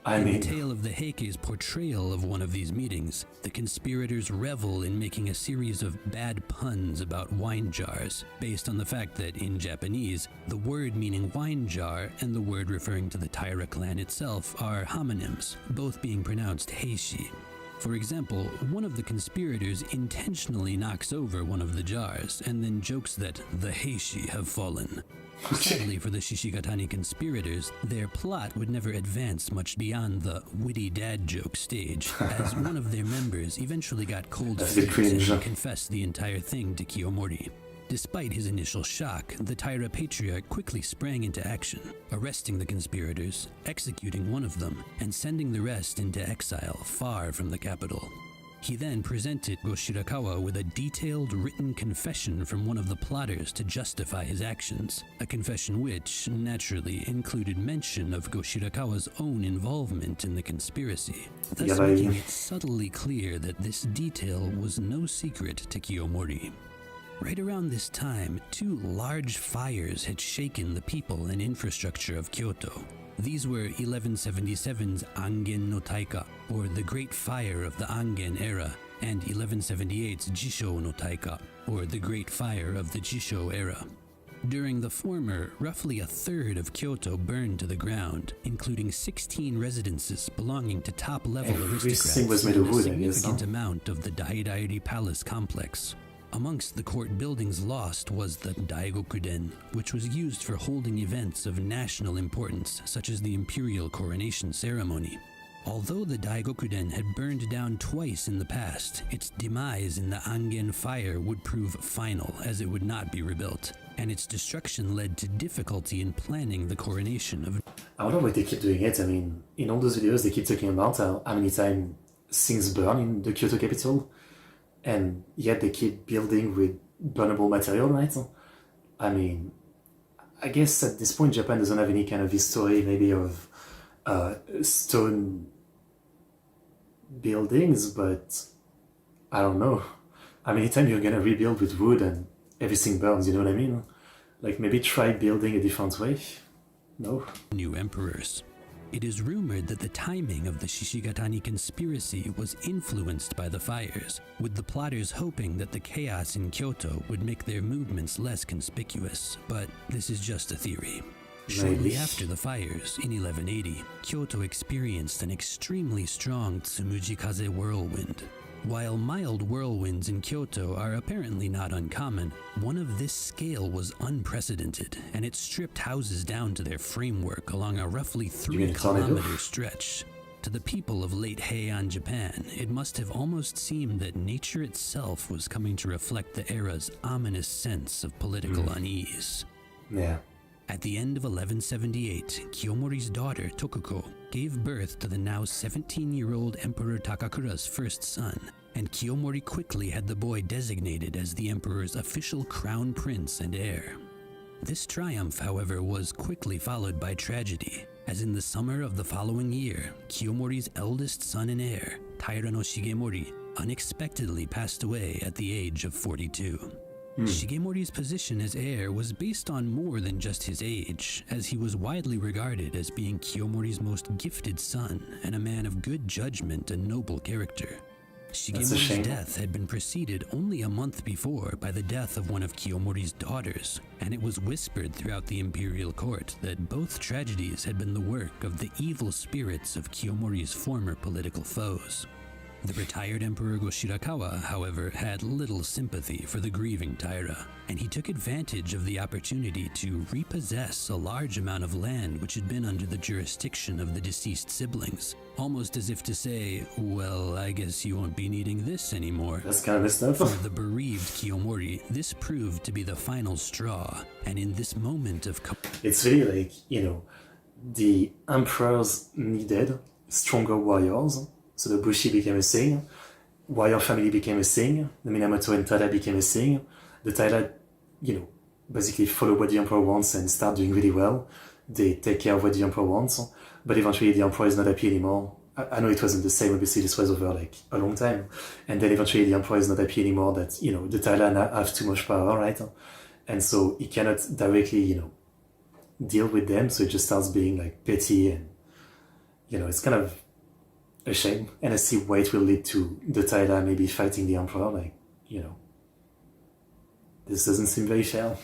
In the tale of the Heike's portrayal of one of these meetings, the conspirators revel in making a series of bad puns about wine jars, based on the fact that, in Japanese, the word meaning wine jar and the word referring to the Taira clan itself are homonyms, both being pronounced heishi. For example, one of the conspirators intentionally knocks over one of the jars and then jokes that the heishi have fallen. Sadly for the Shishigatani conspirators, their plot would never advance much beyond the witty dad joke stage, as one of their members eventually got cold feet and confessed the entire thing to Kiyomori. Despite his initial shock, the Taira patriarch quickly sprang into action, arresting the conspirators, executing one of them, and sending the rest into exile far from the capital. He then presented Goshirakawa with a detailed written confession from one of the plotters to justify his actions, a confession which, naturally, included mention of Goshirakawa's own involvement in the conspiracy, thus making it subtly clear that this detail was no secret to Kiyomori. Right around this time, two large fires had shaken the people and infrastructure of Kyoto. These were 1177's Angen no Taika, or the Great Fire of the Angen era, and 1178's Jisho no Taika, or the Great Fire of the Jisho era. During the former, roughly a third of Kyoto burned to the ground, including 16 residences belonging to top-level aristocrats and a significant amount of the Daidairi Palace complex. Amongst the court buildings lost was the Daigokuden, which was used for holding events of national importance, such as the imperial coronation ceremony. Although the Daigokuden had burned down twice in the past, its demise in the Angen fire would prove final, as it would not be rebuilt, and its destruction led to difficulty in planning the coronation of... I wonder why they keep doing it. I mean, in all those videos they keep talking about how many times things burn in the Kyoto capital, and yet they keep building with burnable material, right? I mean, I guess at this point Japan doesn't have any kind of history maybe of stone buildings, but I don't know. I mean, anytime you're gonna rebuild with wood and everything burns, you know what I mean? Like, maybe try building a different way? No? New emperors. It is rumored that the timing of the Shishigatani conspiracy was influenced by the fires, with the plotters hoping that the chaos in Kyoto would make their movements less conspicuous, but this is just a theory. Shortly after the fires, in 1180, Kyoto experienced an extremely strong Tsumujikaze whirlwind. While mild whirlwinds in Kyoto are apparently not uncommon, one of this scale was unprecedented, and it stripped houses down to their framework along a roughly 3-kilometer stretch. To the people of late Heian Japan, it must have almost seemed that nature itself was coming to reflect the era's ominous sense of political unease. Yeah. At the end of 1178, Kiyomori's daughter Tokuko gave birth to the now 17-year-old Emperor Takakura's first son, and Kiyomori quickly had the boy designated as the emperor's official crown prince and heir. This triumph, however, was quickly followed by tragedy, as in the summer of the following year, Kiyomori's eldest son and heir, Taira no Shigemori, unexpectedly passed away at the age of 42. Shigemori's position as heir was based on more than just his age, as he was widely regarded as being Kiyomori's most gifted son and a man of good judgment and noble character. Shigemori's death had been preceded only a month before by the death of one of Kiyomori's daughters, and it was whispered throughout the imperial court that both tragedies had been the work of the evil spirits of Kiyomori's former political foes. The retired Emperor Goshirakawa, however, had little sympathy for the grieving Taira, and he took advantage of the opportunity to repossess a large amount of land which had been under the jurisdiction of the deceased siblings, almost as if to say, well, I guess you won't be needing this anymore. That's kind of stuff. For the bereaved Kiyomori, this proved to be the final straw, and in this moment of... It's really like, you know, the emperors needed stronger warriors, so the Bushi became a thing, warrior family became a thing, the Minamoto and Taira became a thing, the Taira, basically follow what the emperor wants and start doing really well. They take care of what the emperor wants, but eventually the emperor is not happy anymore. I know it wasn't the same, obviously this was over like a long time, and then eventually the emperor is not happy anymore that, the Taira have too much power, right? And so he cannot directly, deal with them, so it just starts being like petty, and, it's kind of a shame, and I see why it will lead to the Taira maybe fighting the emperor, like, this doesn't seem very fair.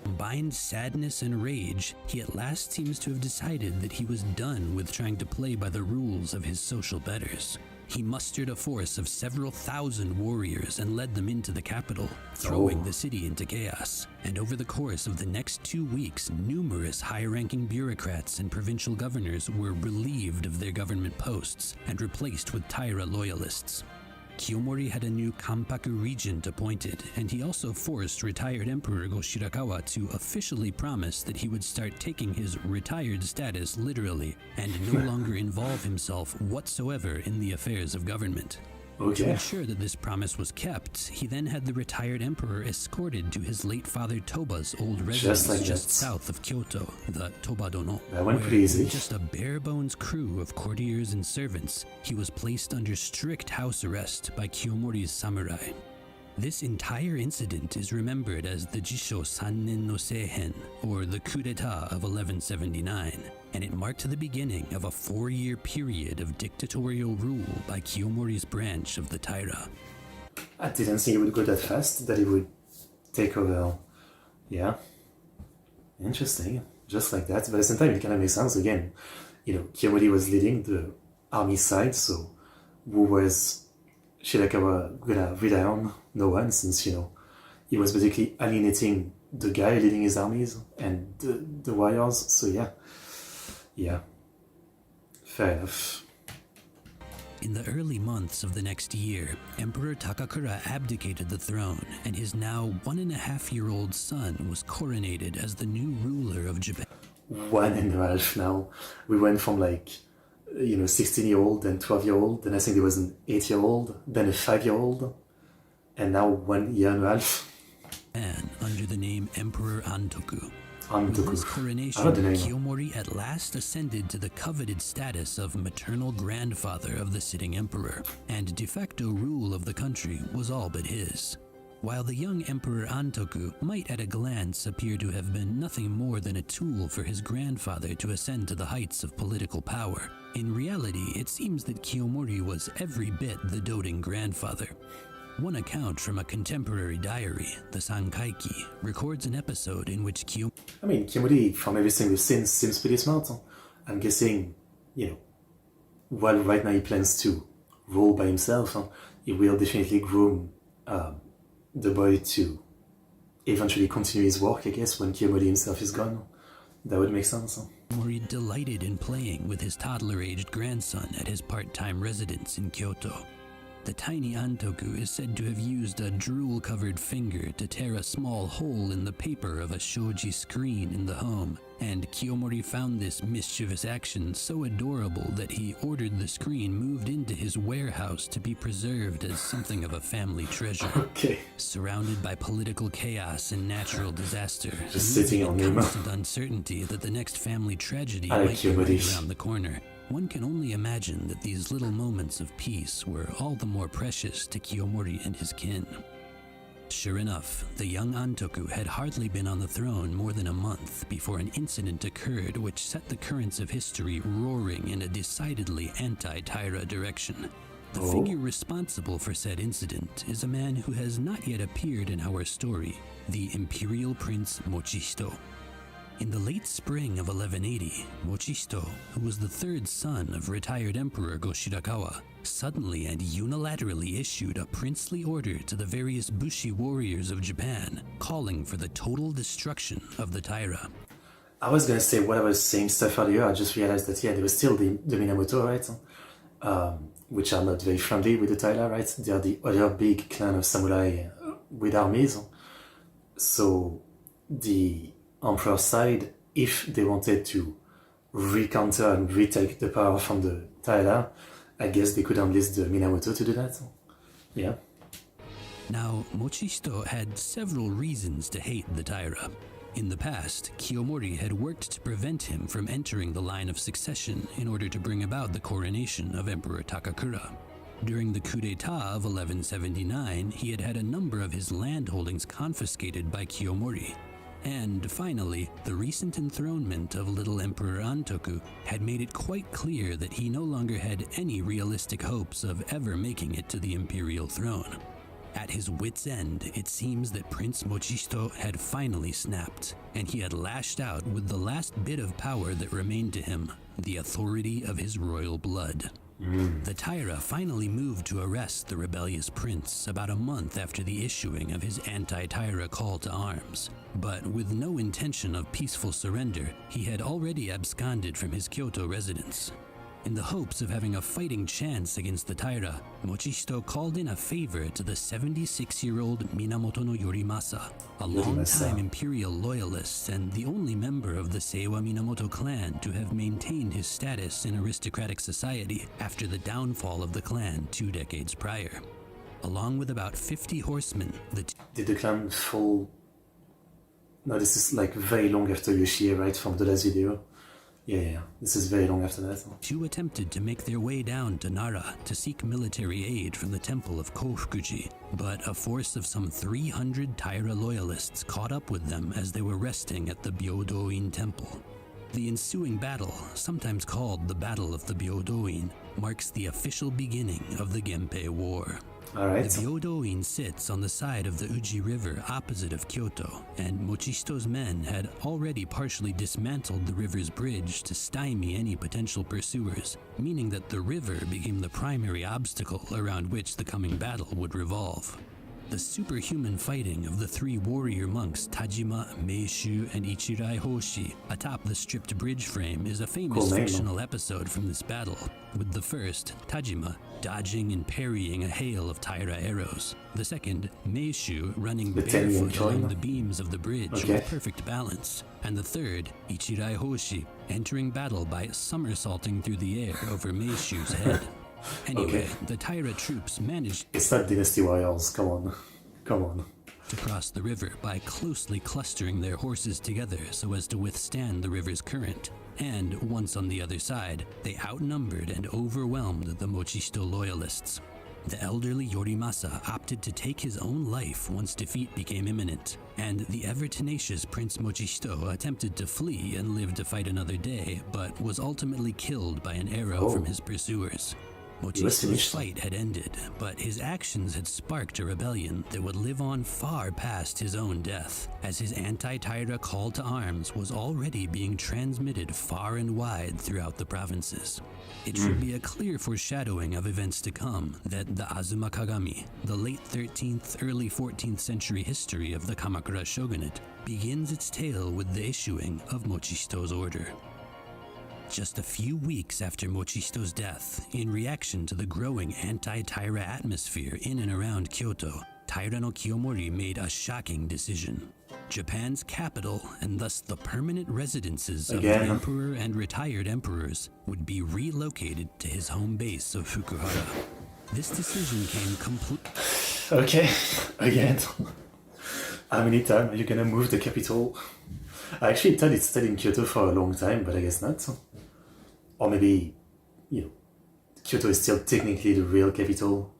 Combined sadness and rage, he at last seems to have decided that he was done with trying to play by the rules of his social betters. He mustered a force of several thousand warriors and led them into the capital, throwing the city into chaos. And over the course of the next 2 weeks, numerous high-ranking bureaucrats and provincial governors were relieved of their government posts and replaced with Taira loyalists. Kiyomori had a new Kampaku regent appointed, and he also forced retired Emperor Go-Shirakawa to officially promise that he would start taking his retired status literally and no longer involve himself whatsoever in the affairs of government. Okay. To ensure that this promise was kept, he then had the retired emperor escorted to his late father Toba's old residence just south of Kyoto, the Toba-dono, That went pretty where easy. with just a bare-bones crew of courtiers and servants, he was placed under strict house arrest by Kiyomori's samurai. This entire incident is remembered as the Jisho Sannen no Seihen, or the coup d'etat of 1179, and it marked the beginning of a 4-year period of dictatorial rule by Kiyomori's branch of the Taira. I didn't think it would go that fast, that he would take over. Yeah. Interesting. Just like that. But at the same time, it kind of makes sense. Again, Kiyomori was leading the army side, so who was Shirakawa gonna rely on? No one, since, he was basically alienating the guy leading his armies and the warriors. So yeah. Fair enough. In the early months of the next year, Emperor Takakura abdicated the throne, and his now 1.5-year-old son was coronated as the new ruler of Japan. 1.5 now. We went from 16-year-old, then 12-year-old, then I think there was an 8-year-old, then a 5-year-old, and now 1.5 years. And under the name Emperor Antoku. Antoku. With his coronation, Kiyomori at last ascended to the coveted status of maternal grandfather of the sitting emperor, and de facto rule of the country was all but his. While the young Emperor Antoku might at a glance appear to have been nothing more than a tool for his grandfather to ascend to the heights of political power, in reality it seems that Kiyomori was every bit the doting grandfather. One account from a contemporary diary, the Sankaiki, records an episode in which Kiyomori, from everything we've seen, seems pretty smart. I'm guessing, while right now he plans to rule by himself, he will definitely groom the boy to eventually continue his work, I guess, when Kiyomori himself is gone. That would make sense. Kiyomori delighted in playing with his toddler-aged grandson at his part-time residence in Kyoto. The tiny Antoku is said to have used a drool-covered finger to tear a small hole in the paper of a shoji screen in the home, and Kiyomori found this mischievous action so adorable that he ordered the screen moved into his warehouse to be preserved as something of a family treasure. Okay. Surrounded by political chaos and natural disaster, Just sitting on him. constant uncertainty that the next family tragedy might be right around the corner, one can only imagine that these little moments of peace were all the more precious to Kiyomori and his kin. Sure enough, the young Antoku had hardly been on the throne more than a month before an incident occurred which set the currents of history roaring in a decidedly anti-Taira direction. The figure responsible for said incident is a man who has not yet appeared in our story, the Imperial Prince Mochihito. In the late spring of 1180, Mochihito, who was the third son of retired Emperor Go-Shirakawa, suddenly and unilaterally issued a princely order to the various Bushi warriors of Japan, calling for the total destruction of the Taira. I was gonna say what I was saying stuff earlier, I just realized that there was still the Minamoto, right? Which are not very friendly with the Taira, right? They are the other big clan of samurai with armies. So the Emperor's side, if they wanted to recounter and retake the power from the Taira, I guess they could enlist the Minamoto to do that. Yeah. Now, Mochisto had several reasons to hate the Taira. In the past, Kiyomori had worked to prevent him from entering the line of succession in order to bring about the coronation of Emperor Takakura. During the coup d'etat of 1179, he had had a number of his land holdings confiscated by Kiyomori. And finally, the recent enthronement of little Emperor Antoku had made it quite clear that he no longer had any realistic hopes of ever making it to the imperial throne. At his wit's end, it seems that Prince Mochisto had finally snapped, and he had lashed out with the last bit of power that remained to him, the authority of his royal blood. The Taira finally moved to arrest the rebellious prince about a month after the issuing of his anti-Taira call to arms. But with no intention of peaceful surrender, he had already absconded from his Kyoto residence. In the hopes of having a fighting chance against the Taira, Mochisto called in a favor to the 76-year-old Minamoto no Yorimasa, a long-time imperial loyalist and the only member of the Seiwa Minamoto clan to have maintained his status in aristocratic society after the downfall of the clan 2 decades prior. Along with about 50 horsemen, Did the clan fall? No, this is like very long after Yoshie, right, from the last video. Yeah, this is very long after that. two attempted to make their way down to Nara to seek military aid from the temple of Kofukuji, but a force of some 300 Taira loyalists caught up with them as they were resting at the Byodoin temple. The ensuing battle, sometimes called the Battle of the Byodoin, marks the official beginning of the Genpei War. Alright. The Byodoin sits on the side of the Uji River opposite of Kyoto, and Mochisto's men had already partially dismantled the river's bridge to stymie any potential pursuers, meaning that the river became the primary obstacle around which the coming battle would revolve. The superhuman fighting of the 3 warrior monks Tajima, Meishu, and Ichirai Hoshi atop the stripped bridge frame is a famous fictional episode from this battle, with the first, Tajima, dodging and parrying a hail of Taira arrows. The second, Meishu, running barefoot along the beams of the bridge with perfect balance. And the third, Ichirai Hoshi, entering battle by somersaulting through the air over Meishu's head. Anyway, the Taira troops managed It's not Dynasty Warriors, come on. to cross the river by closely clustering their horses together so as to withstand the river's current. And once on the other side, they outnumbered and overwhelmed the Mochisto loyalists. The elderly Yorimasa opted to take his own life once defeat became imminent, and the ever-tenacious Prince Mochisto attempted to flee and live to fight another day, but was ultimately killed by an arrow from his pursuers. Mochisto's fight had ended, but his actions had sparked a rebellion that would live on far past his own death, as his anti-Taira call to arms was already being transmitted far and wide throughout the provinces. It should be a clear foreshadowing of events to come that the Azuma Kagami, the late 13th, early 14th century history of the Kamakura shogunate, begins its tale with the issuing of Mochisto's order. Just a few weeks after Mochisto's death, in reaction to the growing anti-Taira atmosphere in and around Kyoto, Taira no Kiyomori made a shocking decision. Japan's capital, and thus the permanent residences of the emperor and retired emperors, would be relocated to his home base of Fukuhara. This decision came Okay, again. How many times are you gonna move the capital? I actually thought it stayed in Kyoto for a long time, but I guess not. Or maybe, Kyoto is still technically the real capital.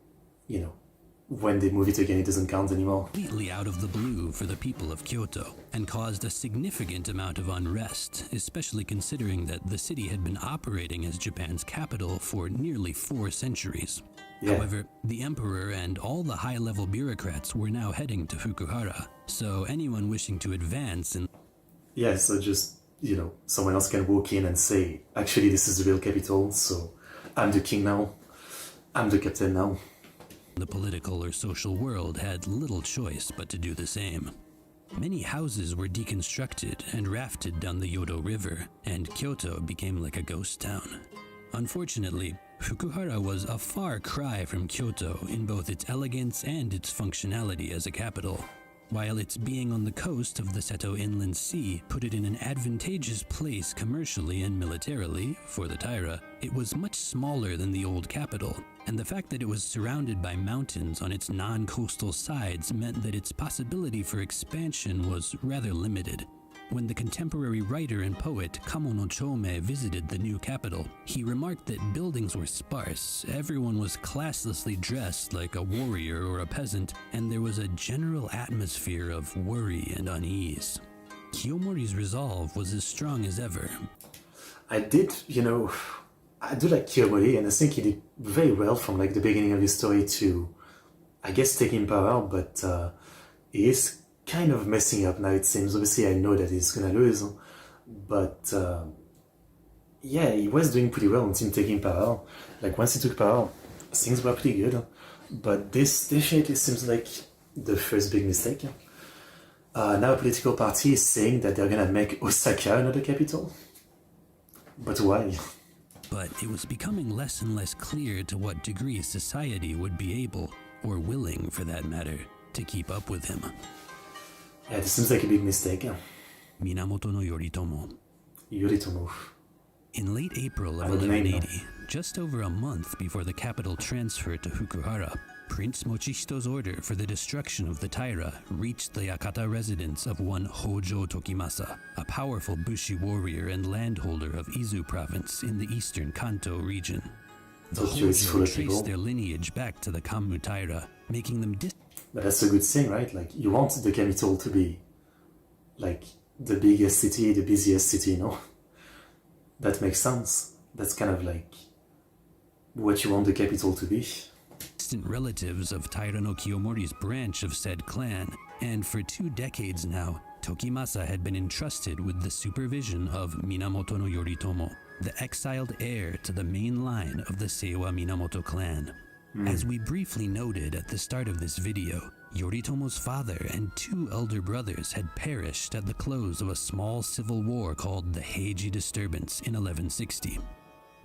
When they move it again, it doesn't count anymore. Completely out of the blue for the people of Kyoto, and caused a significant amount of unrest, especially considering that the city had been operating as Japan's capital for nearly 4 centuries. However, the emperor and all the high-level bureaucrats were now heading to Fukuhara, so anyone wishing to advance in so just, someone else can walk in and say, actually, this is the real capital, so I'm the king now. I'm the captain now. The political or social world had little choice but to do the same. Many houses were deconstructed and rafted down the Yodo River, and Kyoto became like a ghost town. Unfortunately, Fukuhara was a far cry from Kyoto in both its elegance and its functionality as a capital. While its being on the coast of the Seto Inland Sea put it in an advantageous place commercially and militarily for the Taira, it was much smaller than the old capital, and the fact that it was surrounded by mountains on its non-coastal sides meant that its possibility for expansion was rather limited. When the contemporary writer and poet Kamo no Chome visited the new capital, he remarked that buildings were sparse, everyone was classlessly dressed like a warrior or a peasant, and there was a general atmosphere of worry and unease. Kiyomori's resolve was as strong as ever. I do like Kiyomori, and I think he did very well from like the beginning of his story to, I guess, taking power, but he is kind of messing up now, it seems. Obviously, I know that he's gonna lose, but yeah, he was doing pretty well until taking power. Like, once he took power, things were pretty good, but this definitely seems like the first big mistake. Now a political party is saying that they're gonna make Osaka another capital, but why? But it was becoming less and less clear to what degree society would be able, or willing for that matter, to keep up with him. Yeah, this seems like a big mistake. Minamoto no Yoritomo. Yoritomo. In late April of 1180, just over a month before the capital transferred to Fukuhara, Prince Mochihito's order for the destruction of the Taira reached the Yakata residence of one Hojo Tokimasa, a powerful Bushi warrior and landholder of Izu province in the eastern Kanto region. The Hojo traced their lineage back to the Kammu Taira, making them But that's a good thing, right? Like, you want the capital to be like the biggest city, the busiest city, That makes sense. That's kind of like what you want the capital to be. Distant relatives of Taira no Kiyomori's branch of said clan, and for 2 decades now, Tokimasa had been entrusted with the supervision of Minamoto no Yoritomo, the exiled heir to the main line of the Seiwa Minamoto clan. As we briefly noted at the start of this video, Yoritomo's father and 2 elder brothers had perished at the close of a small civil war called the Heiji Disturbance in 1160.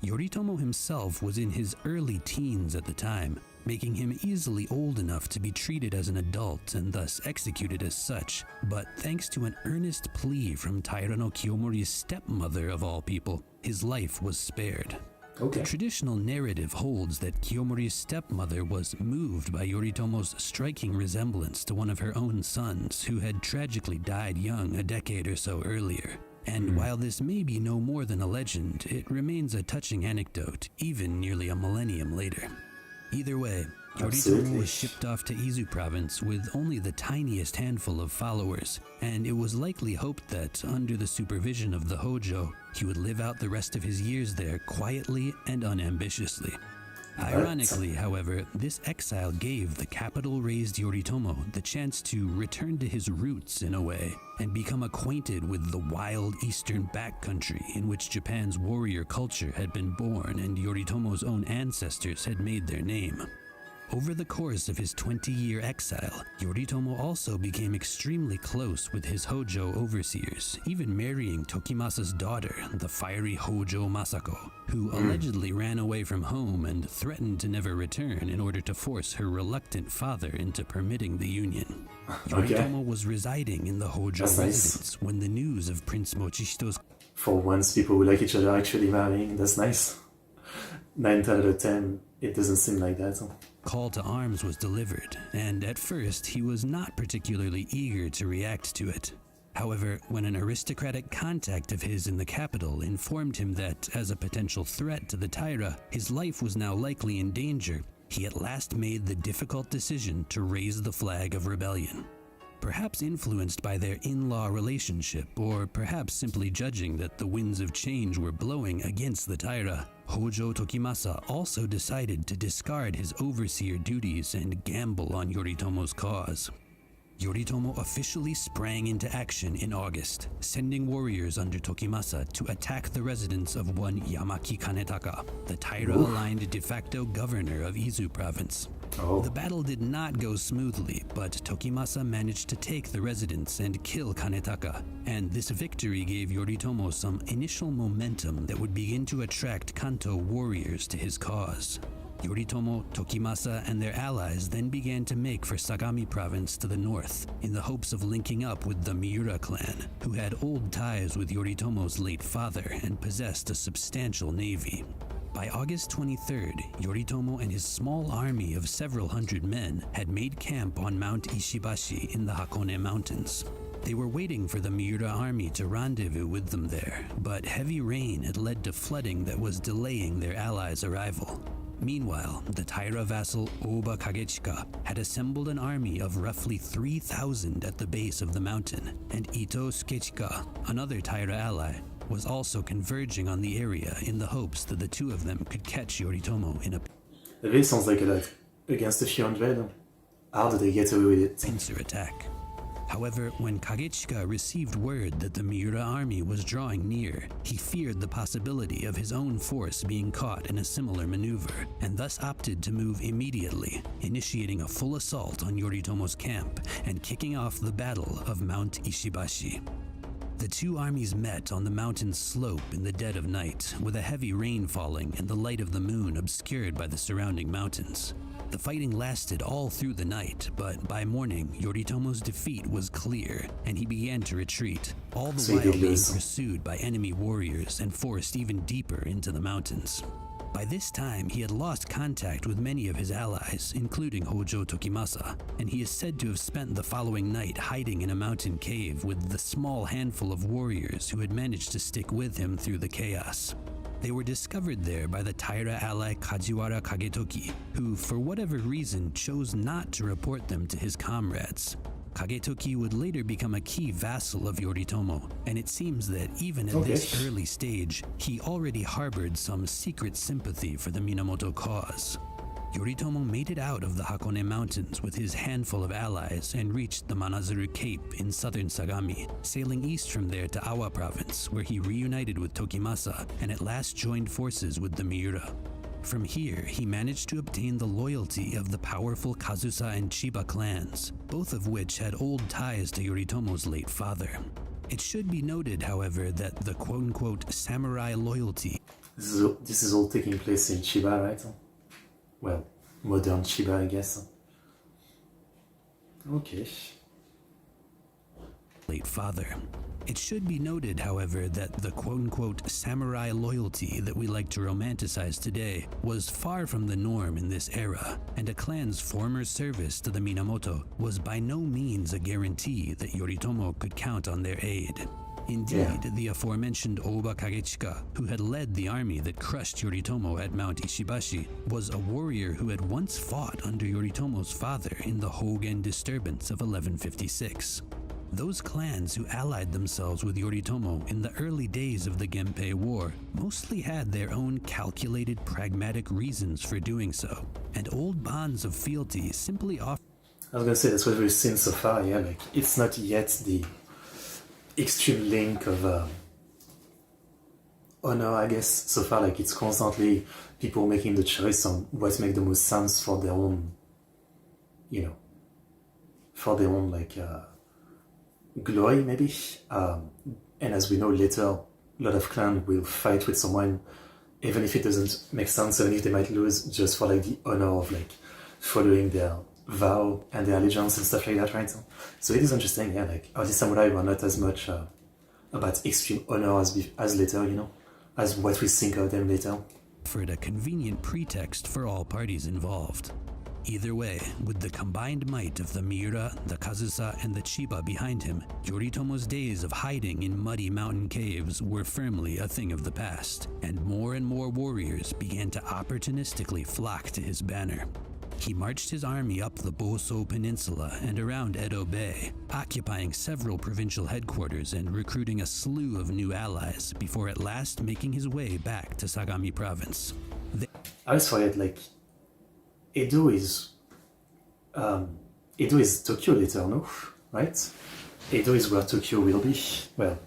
Yoritomo himself was in his early teens at the time, making him easily old enough to be treated as an adult and thus executed as such, but thanks to an earnest plea from Taira no Kiyomori's stepmother of all people, his life was spared. Okay. The traditional narrative holds that Kiyomori's stepmother was moved by Yoritomo's striking resemblance to one of her own sons who had tragically died young a decade or so earlier. And while this may be no more than a legend, it remains a touching anecdote, even nearly a millennium later. Either way, Yoritomo was shipped off to Izu province with only the tiniest handful of followers, and it was likely hoped that, under the supervision of the Hojo, he would live out the rest of his years there quietly and unambitiously. Ironically, however, this exile gave the capital-raised Yoritomo the chance to return to his roots in a way, and become acquainted with the wild eastern backcountry in which Japan's warrior culture had been born and Yoritomo's own ancestors had made their name. Over the course of his 20-year exile, Yoritomo also became extremely close with his Hojo overseers, even marrying Tokimasa's daughter, the fiery Hojo Masako, who allegedly ran away from home and threatened to never return in order to force her reluctant father into permitting the union. Yoritomo was residing in the Hojo residence when the news of Prince Mochihito's... For once, people who like each other actually marrying, that's nice. 9 out of 10, it doesn't seem like that. Call to arms was delivered, and at first he was not particularly eager to react to it. However, when an aristocratic contact of his in the capital informed him that, as a potential threat to the Taira, his life was now likely in danger, he at last made the difficult decision to raise the flag of rebellion. Perhaps influenced by their in-law relationship, or perhaps simply judging that the winds of change were blowing against the Taira, Hojo Tokimasa also decided to discard his overseer duties and gamble on Yoritomo's cause. Yoritomo officially sprang into action in August, sending warriors under Tokimasa to attack the residence of one Yamaki Kanetaka, the Taira-aligned de facto governor of Izu province. The battle did not go smoothly, but Tokimasa managed to take the residence and kill Kanetaka, and this victory gave Yoritomo some initial momentum that would begin to attract Kanto warriors to his cause. Yoritomo, Tokimasa, and their allies then began to make for Sagami province to the north, in the hopes of linking up with the Miura clan, who had old ties with Yoritomo's late father and possessed a substantial navy. By August 23rd, Yoritomo and his small army of several hundred men had made camp on Mount Ishibashi in the Hakone Mountains. They were waiting for the Miura army to rendezvous with them there, but heavy rain had led to flooding that was delaying their allies' arrival. Meanwhile, the Taira vassal Oba Kagechika had assembled an army of roughly 3,000 at the base of the mountain, and Ito Sukechika, another Taira ally, was also converging on the area in the hopes that the two of them could catch Yoritomo in a It sounds like a lot against a few hundred. How did they get away with it? pincer attack. However, when Kagechika received word that the Miura army was drawing near, he feared the possibility of his own force being caught in a similar maneuver, and thus opted to move immediately, initiating a full assault on Yoritomo's camp and kicking off the Battle of Mount Ishibashi. The two armies met on the mountain's slope in the dead of night, with a heavy rain falling and the light of the moon obscured by the surrounding mountains. The fighting lasted all through the night, but by morning, Yoritomo's defeat was clear, and he began to retreat, all the while being pursued by enemy warriors and forced even deeper into the mountains. By this time, he had lost contact with many of his allies, including Hojo Tokimasa, and he is said to have spent the following night hiding in a mountain cave with the small handful of warriors who had managed to stick with him through the chaos. They were discovered there by the Taira ally Kajiwara Kagetoki, who, for whatever reason, chose not to report them to his comrades. Kagetoki would later become a key vassal of Yoritomo, and it seems that even at this early stage, he already harbored some secret sympathy for the Minamoto cause. Yoritomo made it out of the Hakone Mountains with his handful of allies and reached the Manazuru Cape in southern Sagami, sailing east from there to Awa province, where he reunited with Tokimasa and at last joined forces with the Miura. From here, he managed to obtain the loyalty of the powerful Kazusa and Chiba clans, both of which had old ties to Yoritomo's late father. It should be noted, however, that the quote-unquote samurai loyalty... This is all taking place in Chiba, right? Well, modern Chiba, I guess. Okay. Late father. It should be noted, however, that the quote-unquote samurai loyalty that we like to romanticize today was far from the norm in this era, and a clan's former service to the Minamoto was by no means a guarantee that Yoritomo could count on their aid. Indeed, the aforementioned Oba Kagechika, who had led the army that crushed Yoritomo at Mount Ishibashi, was a warrior who had once fought under Yoritomo's father in the Hogen disturbance of 1156. Those clans who allied themselves with Yoritomo in the early days of the Genpei War mostly had their own calculated, pragmatic reasons for doing so, and old bonds of fealty simply offer... I was gonna say, that's what we've seen so far, yeah, like, it's not yet the extreme link of honor, I guess, so far. Like, it's constantly people making the choice on what makes the most sense for their own, you know, for their own, like, glory, maybe. And as we know later, a lot of clans will fight with someone, even if it doesn't make sense, even if they might lose, just for, like, the honor of, like, following their vow and their allegiance and stuff like that, right? So it is interesting, yeah, like, how the samurai were not as much about extreme honor as later, you know, as what we think of them later. For a convenient pretext for all parties involved. Either way, with the combined might of the Miura, the Kazusa, and the Chiba behind him, Yoritomo's days of hiding in muddy mountain caves were firmly a thing of the past, and more warriors began to opportunistically flock to his banner. He marched his army up the Boso Peninsula and around Edo Bay, occupying several provincial headquarters and recruiting a slew of new allies before at last making his way back to Sagami province. I always forget, like, Edo is Tokyo later, no? Right? Edo is where Tokyo will be. Well,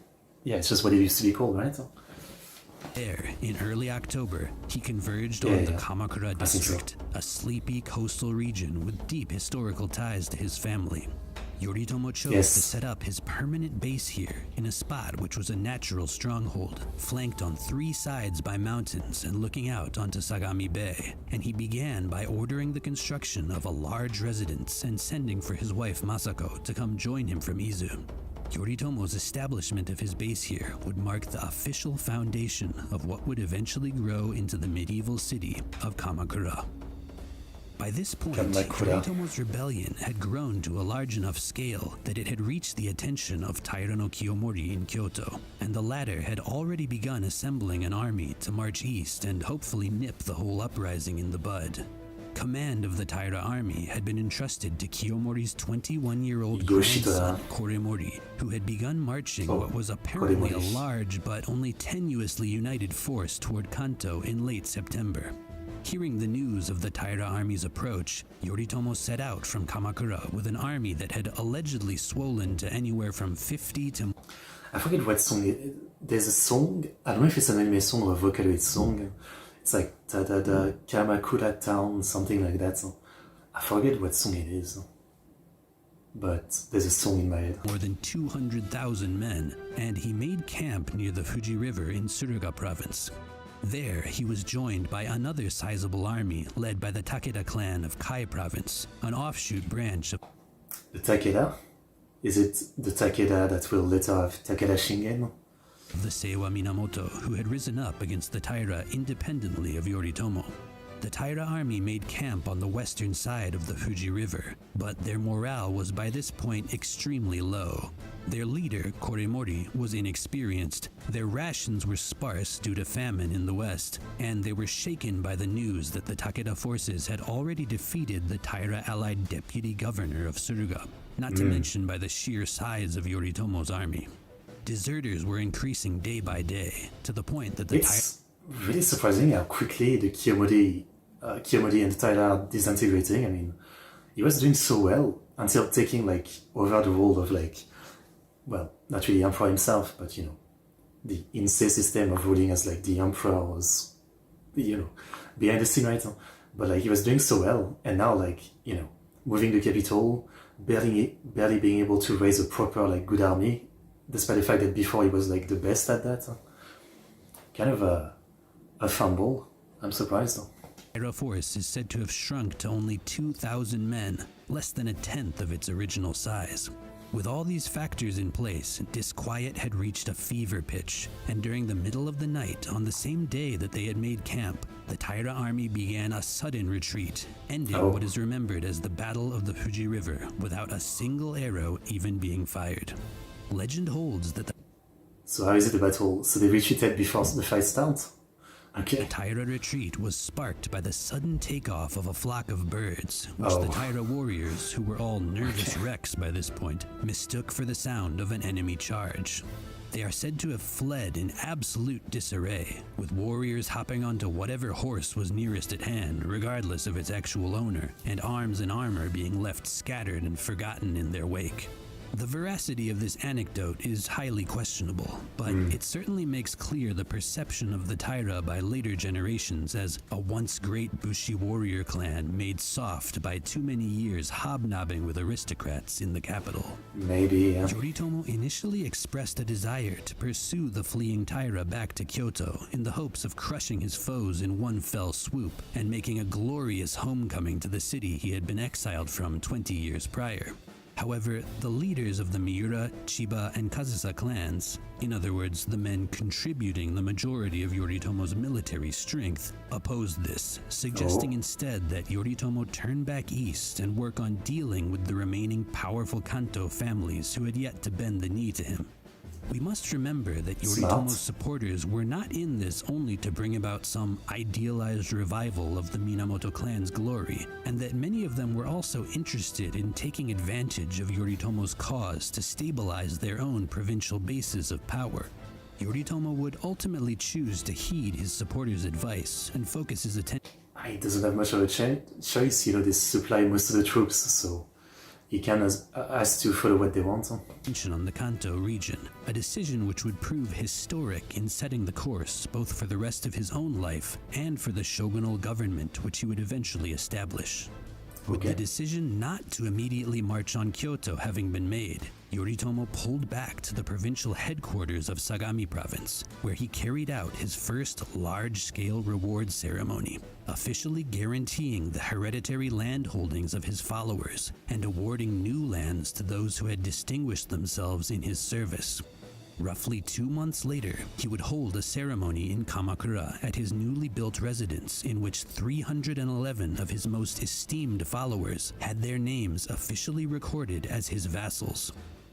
yeah, it's just what it used to be called, right? There, in early October, he converged on the Kamakura district, a sleepy coastal region with deep historical ties to his family. Yoritomo chose to set up his permanent base here in a spot which was a natural stronghold, flanked on 3 sides by mountains and looking out onto Sagami Bay, and he began by ordering the construction of a large residence and sending for his wife Masako to come join him from Izu. Yoritomo's establishment of his base here would mark the official foundation of what would eventually grow into the medieval city of Kamakura. By this point, Yoritomo's rebellion had grown to a large enough scale that it had reached the attention of Taira no Kiyomori in Kyoto, and the latter had already begun assembling an army to march east and hopefully nip the whole uprising in the bud. Command of the Taira army had been entrusted to Kiyomori's 21-year-old grandson, Koremori, who had begun marching what was apparently a large but only tenuously united force toward Kanto in late September. Hearing the news of the Taira army's approach, Yoritomo set out from Kamakura with an army that had allegedly swollen to anywhere from 50 to... I forget what song there's a song, I don't know if it's an anime song or a Vocaloid song. It's like da Kamakura town, something like that. I forget what song it is. But there's a song in my head. More than 200,000 men, and he made camp near the Fuji River in Suruga province. There, he was joined by another sizable army led by the Takeda clan of Kai province, an offshoot branch of... The Takeda? Is it the Takeda that will later have Takeda Shingen? The Seiwa Minamoto, who had risen up against the Taira independently of Yoritomo. The Taira army made camp on the western side of the Fuji River, but their morale was by this point extremely low. Their leader, Koremori, was inexperienced, their rations were sparse due to famine in the west, and they were shaken by the news that the Takeda forces had already defeated the Taira allied deputy governor of Suruga, not to mention by the sheer size of Yoritomo's army. Deserters were increasing day by day, to the point that the It's really surprising how quickly the Kiyomori and the Taira are disintegrating. I mean, he was doing so well until taking like over the role of like, well, not really emperor himself, but you know, the Insei system of ruling as like the emperor was, you know, behind the scene right now. But like he was doing so well, and now like, you know, moving the capital, barely being able to raise a proper like good army, despite the fact that before he was like the best at that. Kind of a fumble. I'm surprised though. The Taira force is said to have shrunk to only 2,000 men, less than a tenth of its original size. With all these factors in place, disquiet had reached a fever pitch, and during the middle of the night, on the same day that they had made camp, the Taira army began a sudden retreat, ending what is remembered as the Battle of the Fuji River, without a single arrow even being fired. Legend holds that the... So how is it a battle? So they retreated before the fight starts? Okay. The Taira retreat was sparked by the sudden takeoff of a flock of birds, which the Taira warriors, who were all nervous wrecks by this point, mistook for the sound of an enemy charge. They are said to have fled in absolute disarray, with warriors hopping onto whatever horse was nearest at hand, regardless of its actual owner, and arms and armor being left scattered and forgotten in their wake. The veracity of this anecdote is highly questionable, but it certainly makes clear the perception of the Taira by later generations as a once great Bushi warrior clan made soft by too many years hobnobbing with aristocrats in the capital. Maybe, yeah. Yoritomo initially expressed a desire to pursue the fleeing Taira back to Kyoto in the hopes of crushing his foes in one fell swoop and making a glorious homecoming to the city he had been exiled from 20 years prior. However, the leaders of the Miura, Chiba, and Kazusa clans, in other words, the men contributing the majority of Yoritomo's military strength, opposed this, suggesting instead that Yoritomo turn back east and work on dealing with the remaining powerful Kanto families who had yet to bend the knee to him. We must remember that Yoritomo's supporters were not in this only to bring about some idealized revival of the Minamoto clan's glory, and that many of them were also interested in taking advantage of Yoritomo's cause to stabilize their own provincial bases of power. Yoritomo would ultimately choose to heed his supporters' advice and focus his attention. He doesn't have much of a choice, you know, they supply most of the troops, so he can has to follow what they want. On the Kanto region, a decision which would prove historic in setting the course both for the rest of his own life and for the shogunal government which he would eventually establish. With the decision not to immediately march on Kyoto having been made, Yoritomo pulled back to the provincial headquarters of Sagami Province, where he carried out his first large-scale reward ceremony, officially guaranteeing the hereditary land holdings of his followers and awarding new lands to those who had distinguished themselves in his service. Roughly 2 months later, he would hold a ceremony in Kamakura at his newly built residence in which 311 of his most esteemed followers had their names officially recorded as his vassals.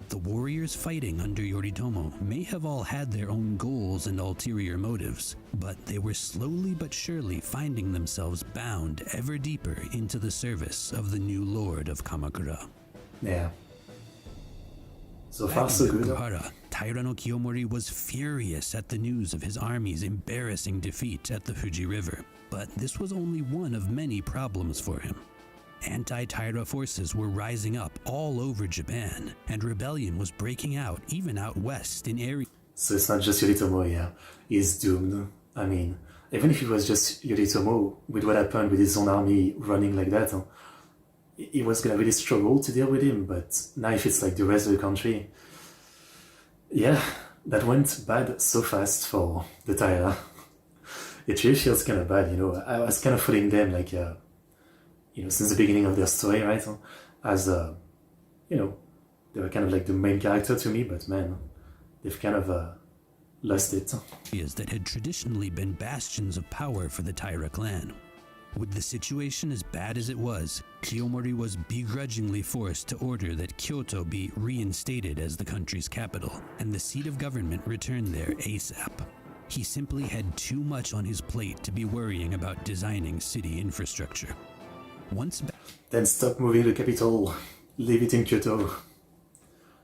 The warriors fighting under Yoritomo may have all had their own goals and ulterior motives, but they were slowly but surely finding themselves bound ever deeper into the service of the new lord of Kamakura. Yeah. So far, so good. Fukuhara, Taira no Kiyomori was furious at the news of his army's embarrassing defeat at the Fuji River, but this was only one of many problems for him. Anti-Taira forces were rising up all over Japan, and rebellion was breaking out even out west in areas. So it's not just Yoritomo, yeah. He's doomed. I mean, even if it was just Yoritomo, with what happened with his own army running like that, he was gonna really struggle to deal with him, but now if it's like the rest of the country, yeah, that went bad so fast for the Taira. It really feels kind of bad, you know. I was kind of following them like, you know, since the beginning of their story, right? As, you know, they were kind of like the main character to me, but man, they've kind of lost it. That had traditionally been bastions of power for the Taira clan. With the situation as bad as it was, Kiyomori was begrudgingly forced to order that Kyoto be reinstated as the country's capital, and the seat of government returned there ASAP. He simply had too much on his plate to be worrying about designing city infrastructure. Then stop moving the capital, leave it in Kyoto.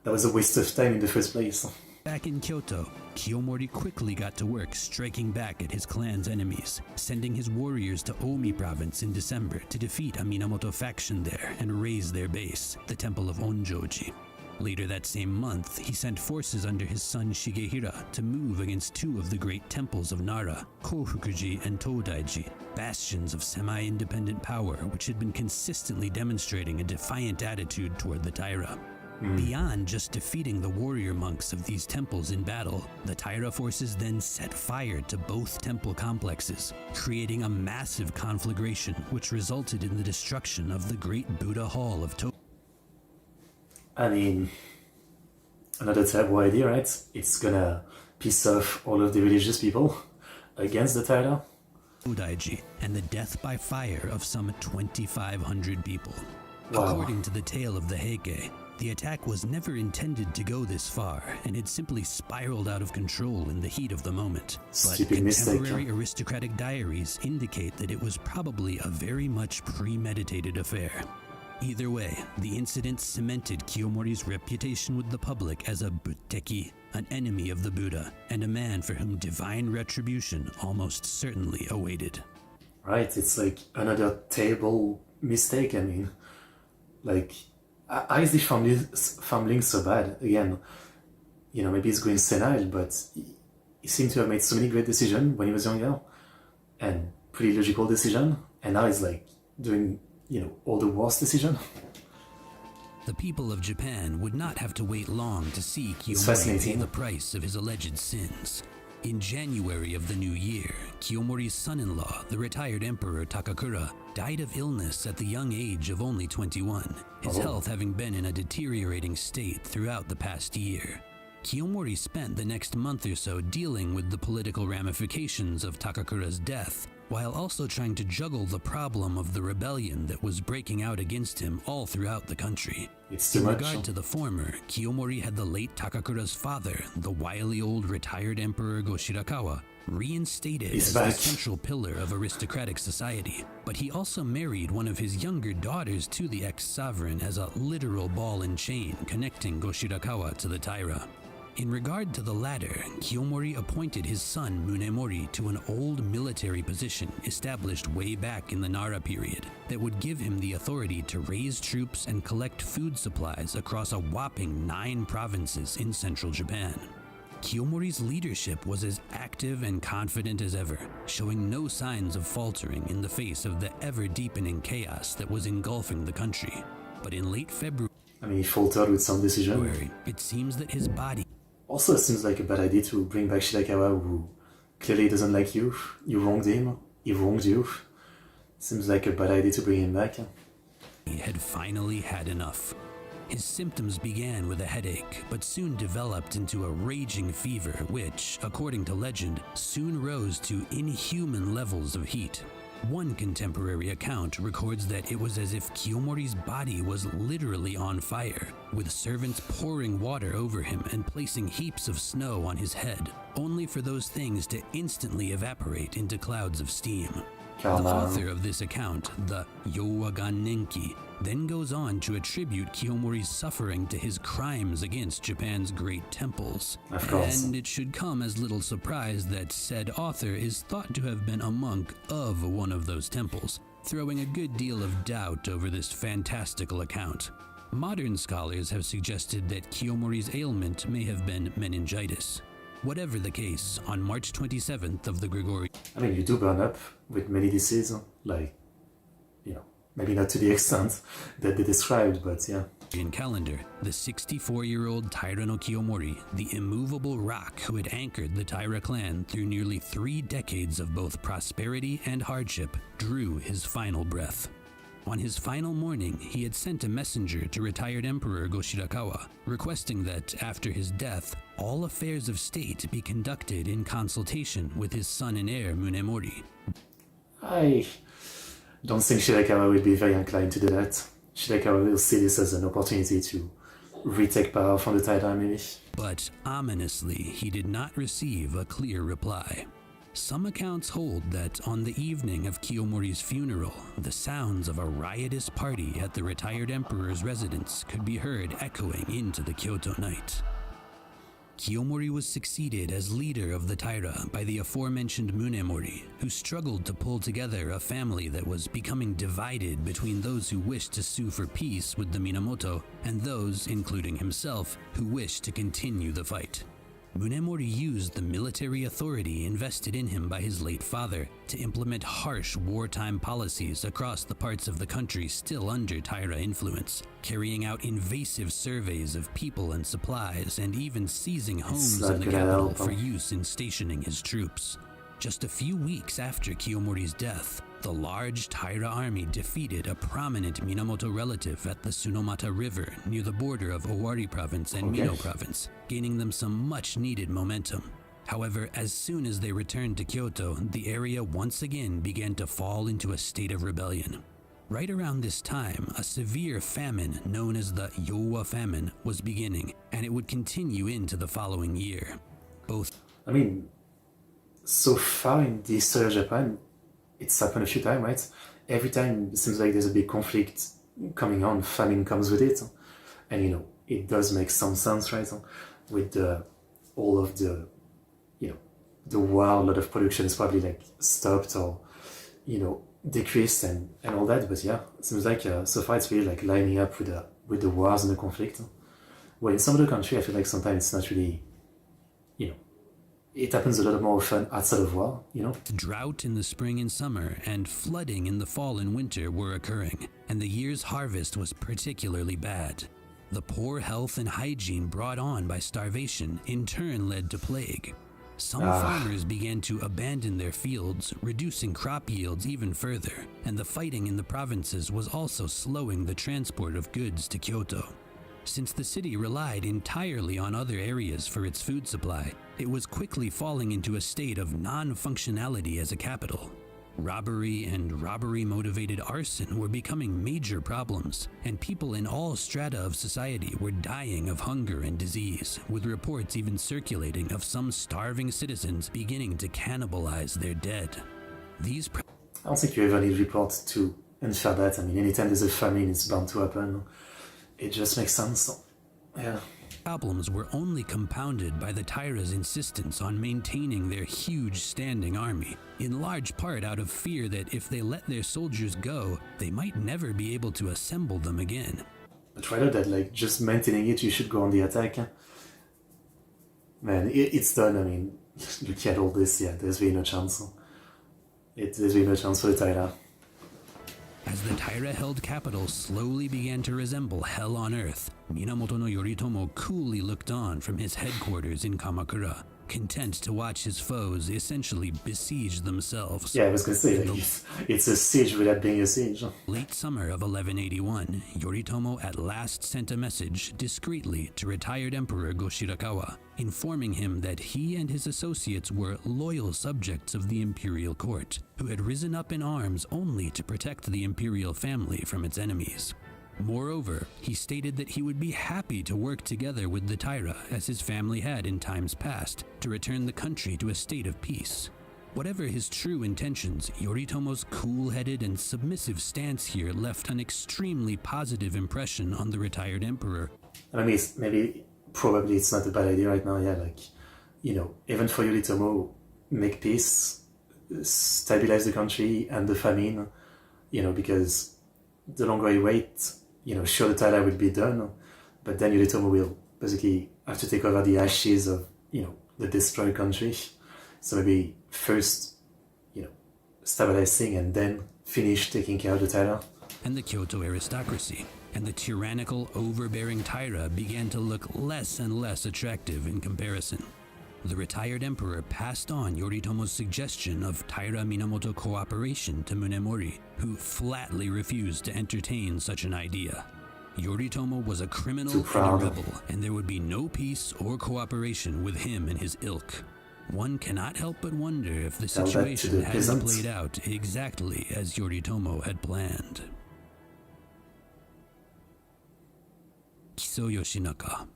That was a waste of time in the first place. Back in Kyoto, Kiyomori quickly got to work striking back at his clan's enemies, sending his warriors to Omi province in December to defeat a Minamoto faction there and raise their base, the Temple of Onjoji. Later that same month, he sent forces under his son Shigehira to move against two of the great temples of Nara, Kofukuji and Todaiji, bastions of semi-independent power which had been consistently demonstrating a defiant attitude toward the Taira. Beyond just defeating the warrior monks of these temples in battle, the Taira forces then set fire to both temple complexes, creating a massive conflagration which resulted in the destruction of the great Buddha Hall of Tokyo. I mean, another terrible idea, right? It's gonna piss off all of the religious people against the Taira. Todaiji, and the death by fire of some 2,500 people. Wow. According to the tale of the Heike, the attack was never intended to go this far, and it simply spiraled out of control in the heat of the moment. Stupid But mistake, contemporary aristocratic diaries indicate that it was probably a very much premeditated affair. Either way, the incident cemented Kiyomori's reputation with the public as a butteki, an enemy of the Buddha, and a man for whom divine retribution almost certainly awaited. Right, it's like another terrible mistake, I mean. Like, how is this fumbling so bad? Again, you know, maybe he's going senile, but he seemed to have made so many great decisions when he was younger, and pretty logical decision, and now he's like doing, you know, all the worst decision. The people of Japan would not have to wait long to see Kiyomori pay the price of his alleged sins. In January of the new year, Kiyomori's son-in-law, the retired Emperor Takakura, died of illness at the young age of only 21, his health having been in a deteriorating state throughout the past year. Kiyomori spent the next month or so dealing with the political ramifications of Takakura's death, while also trying to juggle the problem of the rebellion that was breaking out against him all throughout the country. It's too In much. regard to the former, Kiyomori had the late Takakura's father, the wily old retired Emperor Goshirakawa, reinstated He's as back. the central pillar of aristocratic society, but he also married one of his younger daughters to the ex-sovereign as a literal ball and chain connecting Goshirakawa to the Taira. In regard to the latter, Kiyomori appointed his son Munemori to an old military position established way back in the Nara period that would give him the authority to raise troops and collect food supplies across a whopping 9 provinces in central Japan. Kiyomori's leadership was as active and confident as ever, showing no signs of faltering in the face of the ever-deepening chaos that was engulfing the country. But in late February, I mean, he faltered with some decision. It seems that his body... Also, it seems like a bad idea to bring back Shirakawa, who clearly doesn't like you. You wronged him. He wronged you. Seems like a bad idea to bring him back. He had finally had enough. His symptoms began with a headache, but soon developed into a raging fever which, according to legend, soon rose to inhuman levels of heat. One contemporary account records that it was as if Kiyomori's body was literally on fire, with servants pouring water over him and placing heaps of snow on his head, only for those things to instantly evaporate into clouds of steam. The author of this account, the Yowagan Nenki, then goes on to attribute Kiyomori's suffering to his crimes against Japan's great temples. Of course. And it should come as little surprise that said author is thought to have been a monk of one of those temples, throwing a good deal of doubt over this fantastical account. Modern scholars have suggested that Kiyomori's ailment may have been meningitis. Whatever the case, on March 27th of the Gregorian... I mean, you do burn up with many diseases, like, you know, maybe not to the extent that they described, but yeah. In calendar, the 64-year-old Taira no Kiyomori, the immovable rock who had anchored the Taira clan through nearly 3 decades of both prosperity and hardship, drew his final breath. On his final morning, he had sent a messenger to retired Emperor Goshirakawa, requesting that, after his death, all affairs of state be conducted in consultation with his son and heir Munemori. I don't think Shirakawa will be very inclined to do that. Shirakawa will see this as an opportunity to retake power from the Taira, maybe. But ominously, he did not receive a clear reply. Some accounts hold that on the evening of Kiyomori's funeral, the sounds of a riotous party at the retired emperor's residence could be heard echoing into the Kyoto night. Kiyomori was succeeded as leader of the Taira by the aforementioned Munemori, who struggled to pull together a family that was becoming divided between those who wished to sue for peace with the Minamoto and those, including himself, who wished to continue the fight. Munemori used the military authority invested in him by his late father to implement harsh wartime policies across the parts of the country still under Taira influence, carrying out invasive surveys of people and supplies and even seizing homes in the capital for use in stationing his troops. Just a few weeks after Kiyomori's death, the large Taira army defeated a prominent Minamoto relative at the Tsunomata River near the border of Owari Province and Mino Province, gaining them some much-needed momentum. However, as soon as they returned to Kyoto, the area once again began to fall into a state of rebellion. Right around this time, a severe famine known as the Yowa famine was beginning, and it would continue into the following year. I mean, so far in the history of Japan, it's happened a few times, right? Every time it seems like there's a big conflict coming on, famine comes with it. And, you know, it does make some sense, right? With all of the, you know, the war, a lot of production is probably like stopped or, you know, decreased and all that. But yeah, it seems like so far it's really like lining up with the wars and the conflict. Well, in some other country, I feel like sometimes it's not really, you know, it happens a lot more often outside of war, you know? Drought in the spring and summer and flooding in the fall and winter were occurring, and the year's harvest was particularly bad. The poor health and hygiene brought on by starvation in turn led to plague. Some farmers began to abandon their fields, reducing crop yields even further, and the fighting in the provinces was also slowing the transport of goods to Kyoto. Since the city relied entirely on other areas for its food supply, it was quickly falling into a state of non-functionality as a capital. Robbery and robbery-motivated arson were becoming major problems, and people in all strata of society were dying of hunger and disease, with reports even circulating of some starving citizens beginning to cannibalize their dead. I don't think you ever need reports to ensure that. I mean, anytime there's a famine, it's bound to happen. It just makes sense. Yeah. Problems were only compounded by the Taira's insistence on maintaining their huge standing army, in large part out of fear that if they let their soldiers go, they might never be able to assemble them again. But rather than like just maintaining it, you should go on the attack. Man, it's done. I mean, look at all this. Yeah, there's really no chance. There's really no chance for the Taira. As the Taira-held capital slowly began to resemble hell on earth, Minamoto no Yoritomo coolly looked on from his headquarters in Kamakura, content to watch his foes essentially besiege themselves. Yeah, I was going to say, like, it's a siege without being a siege. Late summer of 1181, Yoritomo at last sent a message discreetly to retired Emperor Go-Shirakawa, informing him that he and his associates were loyal subjects of the imperial court, who had risen up in arms only to protect the imperial family from its enemies. Moreover, he stated that he would be happy to work together with the Taira, as his family had in times past, to return the country to a state of peace. Whatever his true intentions, Yoritomo's cool-headed and submissive stance here left an extremely positive impression on the retired emperor. I mean, probably it's not a bad idea right now, yeah, like, you know, even for Yoritomo, make peace, stabilize the country and the famine, you know, because the longer you wait, you know, sure the Taira will be done, but then Yoritomo will basically have to take over the ashes of, you know, the destroyed country. So maybe first, you know, stabilizing and then finish taking care of the Taira. And the Kyoto aristocracy and the tyrannical, overbearing Taira began to look less and less attractive in comparison. The retired emperor passed on Yoritomo's suggestion of Taira Minamoto cooperation to Munemori, who flatly refused to entertain such an idea. Yoritomo was a criminal and a rebel, and there would be no peace or cooperation with him and his ilk. One cannot help but wonder if the situation hadn't played out exactly as Yoritomo had planned. Kiso Yoshinaka.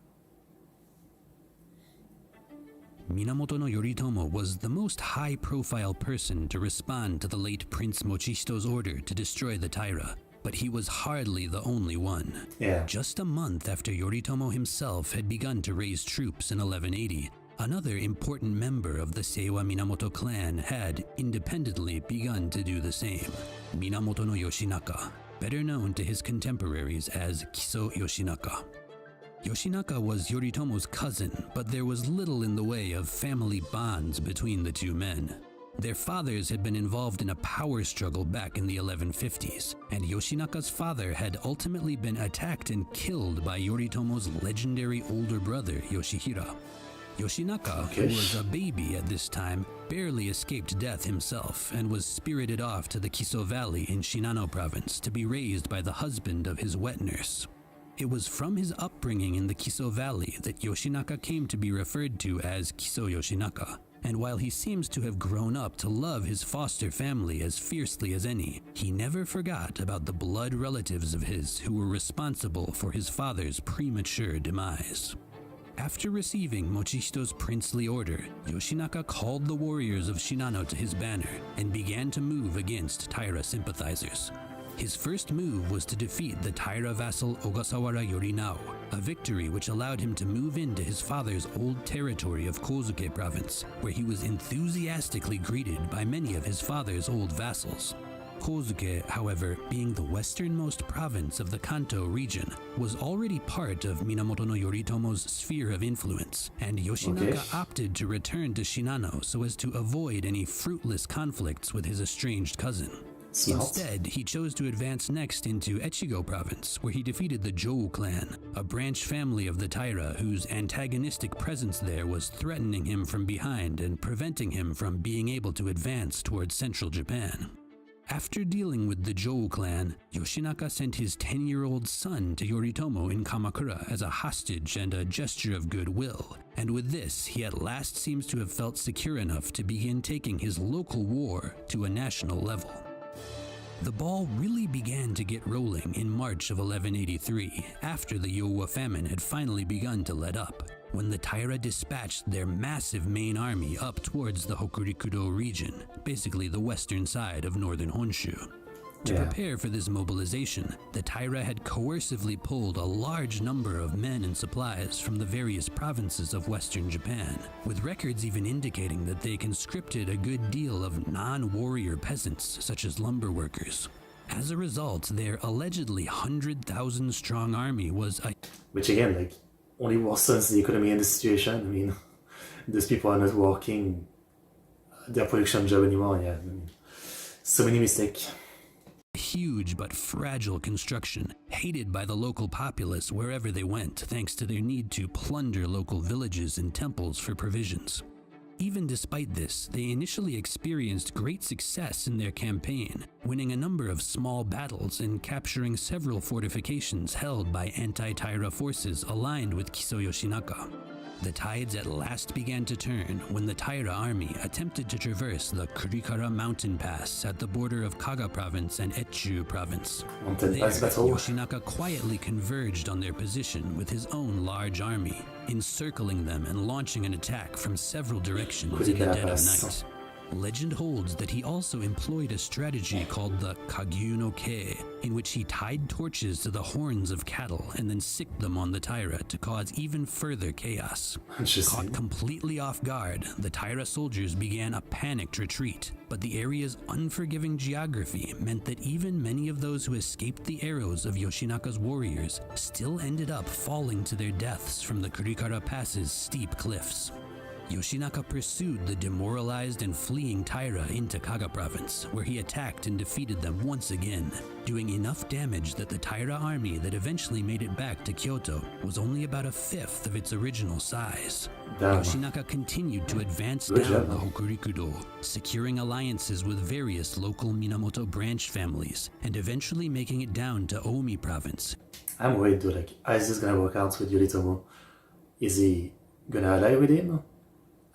Minamoto no Yoritomo was the most high-profile person to respond to the late Prince Mochihito's order to destroy the Taira, but he was hardly the only one. Yeah. Just a month after Yoritomo himself had begun to raise troops in 1180, another important member of the Seiwa Minamoto clan had independently begun to do the same. Minamoto no Yoshinaka, better known to his contemporaries as Kiso Yoshinaka. Yoshinaka was Yoritomo's cousin, but there was little in the way of family bonds between the two men. Their fathers had been involved in a power struggle back in the 1150s, and Yoshinaka's father had ultimately been attacked and killed by Yoritomo's legendary older brother, Yoshihira. Yoshinaka, who was a baby at this time, barely escaped death himself and was spirited off to the Kiso Valley in Shinano province to be raised by the husband of his wet nurse. It was from his upbringing in the Kiso Valley that Yoshinaka came to be referred to as Kiso Yoshinaka, and while he seems to have grown up to love his foster family as fiercely as any, he never forgot about the blood relatives of his who were responsible for his father's premature demise. After receiving Mochihito's princely order, Yoshinaka called the warriors of Shinano to his banner and began to move against Taira sympathizers. His first move was to defeat the Taira vassal Ogasawara Yorinao, a victory which allowed him to move into his father's old territory of Kozuke province, where he was enthusiastically greeted by many of his father's old vassals. Kozuke, however, being the westernmost province of the Kanto region, was already part of Minamoto no Yoritomo's sphere of influence, and Yoshinaka opted to return to Shinano so as to avoid any fruitless conflicts with his estranged cousin. Instead, he chose to advance next into Echigo province, where he defeated the Jou clan, a branch family of the Taira whose antagonistic presence there was threatening him from behind and preventing him from being able to advance towards central Japan. After dealing with the Jou clan, Yoshinaka sent his 10-year-old son to Yoritomo in Kamakura as a hostage and a gesture of goodwill, and with this he at last seems to have felt secure enough to begin taking his local war to a national level. The ball really began to get rolling in March of 1183, after the Yowa famine had finally begun to let up, when the Taira dispatched their massive main army up towards the Hokurikudo region, basically the western side of northern Honshu. To prepare for this mobilization, the Taira had coercively pulled a large number of men and supplies from the various provinces of western Japan, with records even indicating that they conscripted a good deal of non-warrior peasants such as lumber workers. As a result, their allegedly 100,000 strong army was which again, like, only worsens the economy and the situation. I mean, those people are not working their production job anymore. Yeah, I mean, so many mistakes. Huge but fragile construction, hated by the local populace wherever they went thanks to their need to plunder local villages and temples for provisions. Even despite this, they initially experienced great success in their campaign, winning a number of small battles and capturing several fortifications held by anti-Taira forces aligned with Kiso Yoshinaka. The tides at last began to turn when the Taira army attempted to traverse the Kurikara mountain pass at the border of Kaga province and Etchu province. There, Yoshinaka quietly converged on their position with his own large army, encircling them and launching an attack from several directions in the dead of night. Legend holds that he also employed a strategy called the Kagyu no Kei, in which he tied torches to the horns of cattle and then sicked them on the Taira to cause even further chaos. Caught completely off guard, the Taira soldiers began a panicked retreat, but the area's unforgiving geography meant that even many of those who escaped the arrows of Yoshinaka's warriors still ended up falling to their deaths from the Kurikara Pass's steep cliffs. Yoshinaka pursued the demoralized and fleeing Taira into Kaga province, where he attacked and defeated them once again, doing enough damage that the Taira army that eventually made it back to Kyoto was only about a fifth of its original size. Yoshinaka continued to advance down the Hokurikudo, securing alliances with various local Minamoto branch families, and eventually making it down to Omi province. I'm worried though, like, how is this gonna work out with Yoritomo? Is he gonna ally with him?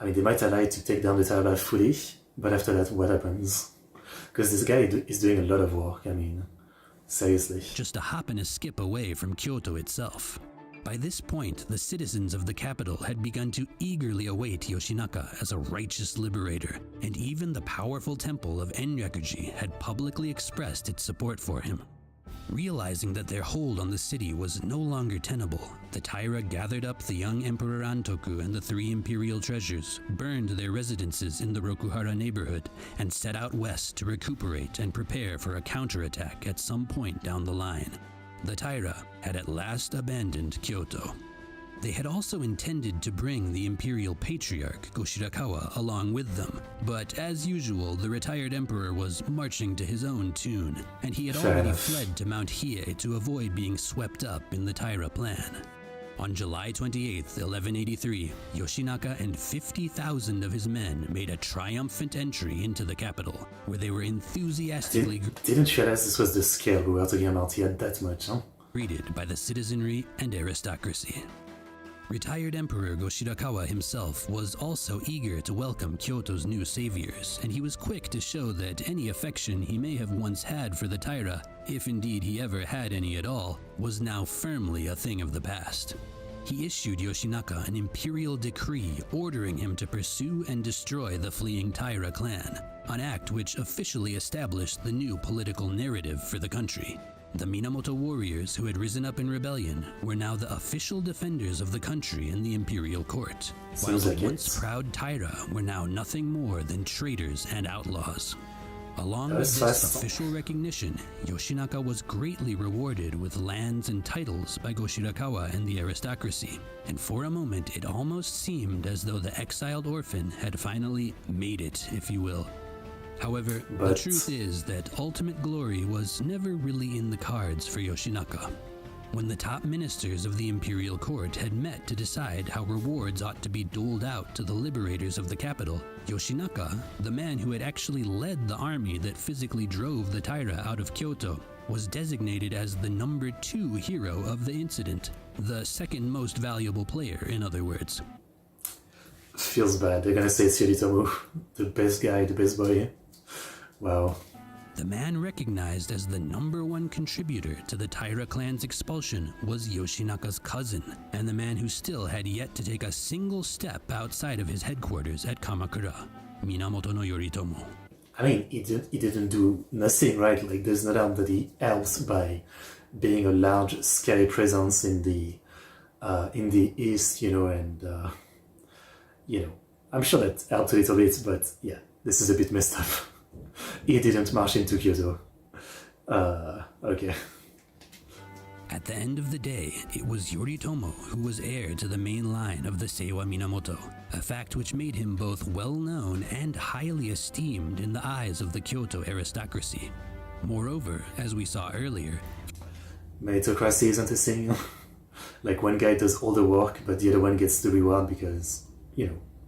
I mean, they might ally to take down the Taira fully, but after that, what happens? Because this guy is doing a lot of work, I mean, seriously. Just a hop and a skip away from Kyoto itself. By this point, the citizens of the capital had begun to eagerly await Yoshinaka as a righteous liberator, and even the powerful temple of Enryakuji had publicly expressed its support for him. Realizing that their hold on the city was no longer tenable, the Taira gathered up the young Emperor Antoku and the 3 imperial treasures, burned their residences in the Rokuhara neighborhood, and set out west to recuperate and prepare for a counterattack at some point down the line. The Taira had at last abandoned Kyoto. They had also intended to bring the imperial patriarch Goshirakawa along with them, but as usual, the retired emperor was marching to his own tune, and he had already fled to Mount Hiei to avoid being swept up in the Taira plan. On July 28, 1183, Yoshinaka and 50,000 of his men made a triumphant entry into the capital, where they were enthusiastically Didn't realize this was the scale we were talking about here that much, huh? greeted by the citizenry and aristocracy. Retired Emperor Goshirakawa himself was also eager to welcome Kyoto's new saviors, and he was quick to show that any affection he may have once had for the Taira, if indeed he ever had any at all, was now firmly a thing of the past. He issued Yoshinaka an imperial decree ordering him to pursue and destroy the fleeing Taira clan, an act which officially established the new political narrative for the country. The Minamoto warriors who had risen up in rebellion were now the official defenders of the country in the imperial court, while the once proud Taira were now nothing more than traitors and outlaws. Along with this official recognition, Yoshinaka was greatly rewarded with lands and titles by Goshirakawa and the aristocracy, and for a moment it almost seemed as though the exiled orphan had finally made it, if you will. However, the truth is that ultimate glory was never really in the cards for Yoshinaka. When the top ministers of the imperial court had met to decide how rewards ought to be doled out to the liberators of the capital, Yoshinaka, the man who had actually led the army that physically drove the Taira out of Kyoto, was designated as the number 2 hero of the incident, the second most valuable player, in other words. Feels bad. They're gonna say it's Yoritomo, the best guy, the best boy. Wow. The man recognized as the number 1 contributor to the Taira clan's expulsion was Yoshinaka's cousin, and the man who still had yet to take a single step outside of his headquarters at Kamakura, Minamoto no Yoritomo. I mean, he didn't do nothing, right? Like, there's no doubt that he helps by being a large, scary presence in the east, and I'm sure that helped a little bit, but yeah, this is a bit messed up. He didn't march into Kyoto. Okay. At the end of the day, it was Yoritomo who was heir to the main line of the Seiwa Minamoto, a fact which made him both well-known and highly esteemed in the eyes of the Kyoto aristocracy. Moreover, as we saw earlier, meritocracy is interesting. Like one guy does all the work, but the other one gets the reward because,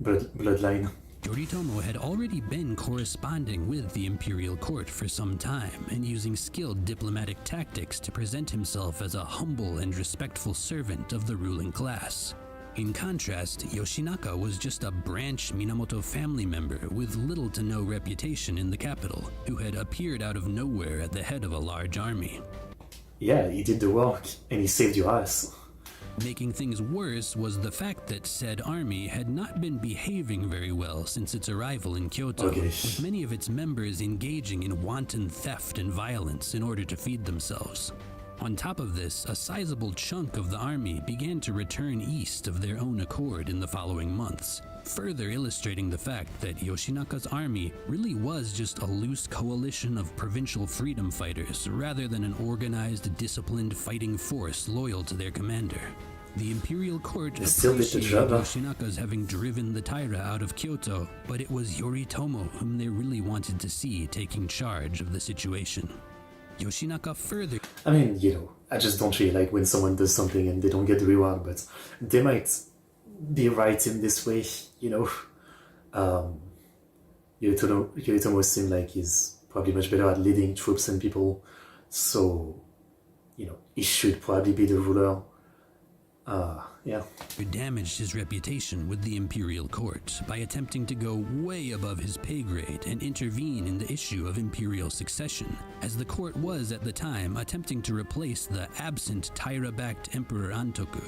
bloodline. Yoritomo had already been corresponding with the imperial court for some time and using skilled diplomatic tactics to present himself as a humble and respectful servant of the ruling class. In contrast, Yoshinaka was just a branch Minamoto family member with little to no reputation in the capital, who had appeared out of nowhere at the head of a large army. Yeah, he did the work, and he saved your ass. Making things worse was the fact that said army had not been behaving very well since its arrival in Kyoto, with many of its members engaging in wanton theft and violence in order to feed themselves. On top of this, a sizable chunk of the army began to return east of their own accord in the following months, further illustrating the fact that Yoshinaka's army really was just a loose coalition of provincial freedom fighters rather than an organized, disciplined fighting force loyal to their commander. The imperial court appreciated Yoshinaka's having driven the Taira out of Kyoto, but it was Yoritomo whom they really wanted to see taking charge of the situation. Yoshinaka further... I mean, I just don't really like when someone does something and they don't get the reward, but they might be right in this way, Yoritomo seems like he's probably much better at leading troops and people, so, he should probably be the ruler. Damaged his reputation with the imperial court by attempting to go way above his pay grade and intervene in the issue of imperial succession, as the court was at the time attempting to replace the absent Taira-backed Emperor Antoku.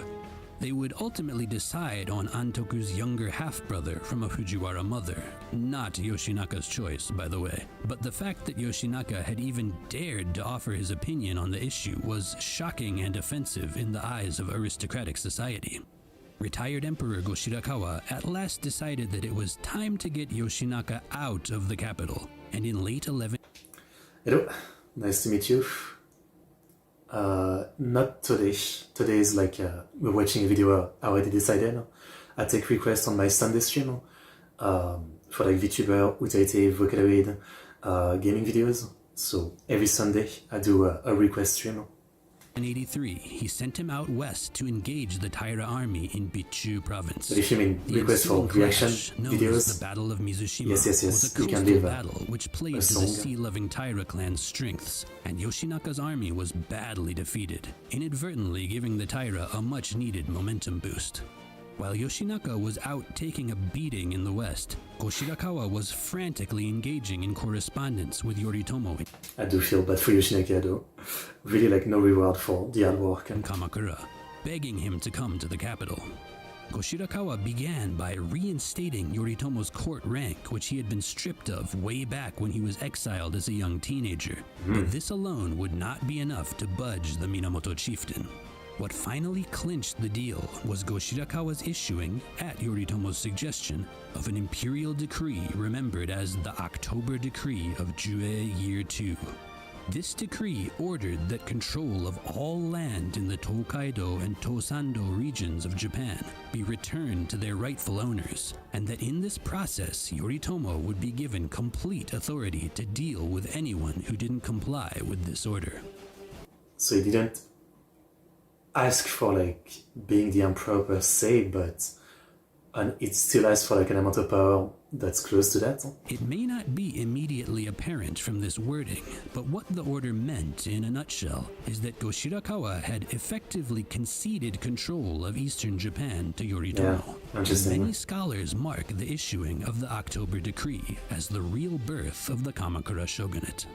They would ultimately decide on Antoku's younger half-brother from a Fujiwara mother, not Yoshinaka's choice, by the way. But the fact that Yoshinaka had even dared to offer his opinion on the issue was shocking and offensive in the eyes of aristocratic society. Retired Emperor Goshirakawa at last decided that it was time to get Yoshinaka out of the capital, and in late 11... Hello, nice to meet you. Not today. Today is like we're watching a video I already decided. I take requests on my Sunday stream for like VTuber, Utarite, Vocaloid, gaming videos. So every Sunday I do a request stream. In 1983, he sent him out west to engage the Taira army in Bichu province. But if you mean request for reaction videos, the Battle of Mizushima yes, was a you can coastal leave battle which played to the sea-loving Taira clan's strengths, and Yoshinaka's army was badly defeated, inadvertently giving the Taira a much-needed momentum boost. While Yoshinaka was out taking a beating in the west, Goshirakawa was frantically engaging in correspondence with Yoritomo. I do feel bad for Yoshinaka though. Really like no reward for the hard work. In Kamakura, begging him to come to the capital. Goshirakawa began by reinstating Yoritomo's court rank, which he had been stripped of way back when he was exiled as a young teenager. But this alone would not be enough to budge the Minamoto chieftain. What finally clinched the deal was Goshirakawa's issuing, at Yoritomo's suggestion, of an imperial decree remembered as the October Decree of Jue Year 2. This decree ordered that control of all land in the Tokaido and Tosando regions of Japan be returned to their rightful owners, and that in this process Yoritomo would be given complete authority to deal with anyone who didn't comply with this order. So he didn't ask for like being the emperor per se, but it still asks for like an amount of power that's close to that. It may not be immediately apparent from this wording, but what the order meant in a nutshell is that Goshirakawa had effectively conceded control of eastern Japan to Yoritomo. And many scholars mark the issuing of the October Decree as the real birth of the Kamakura shogunate.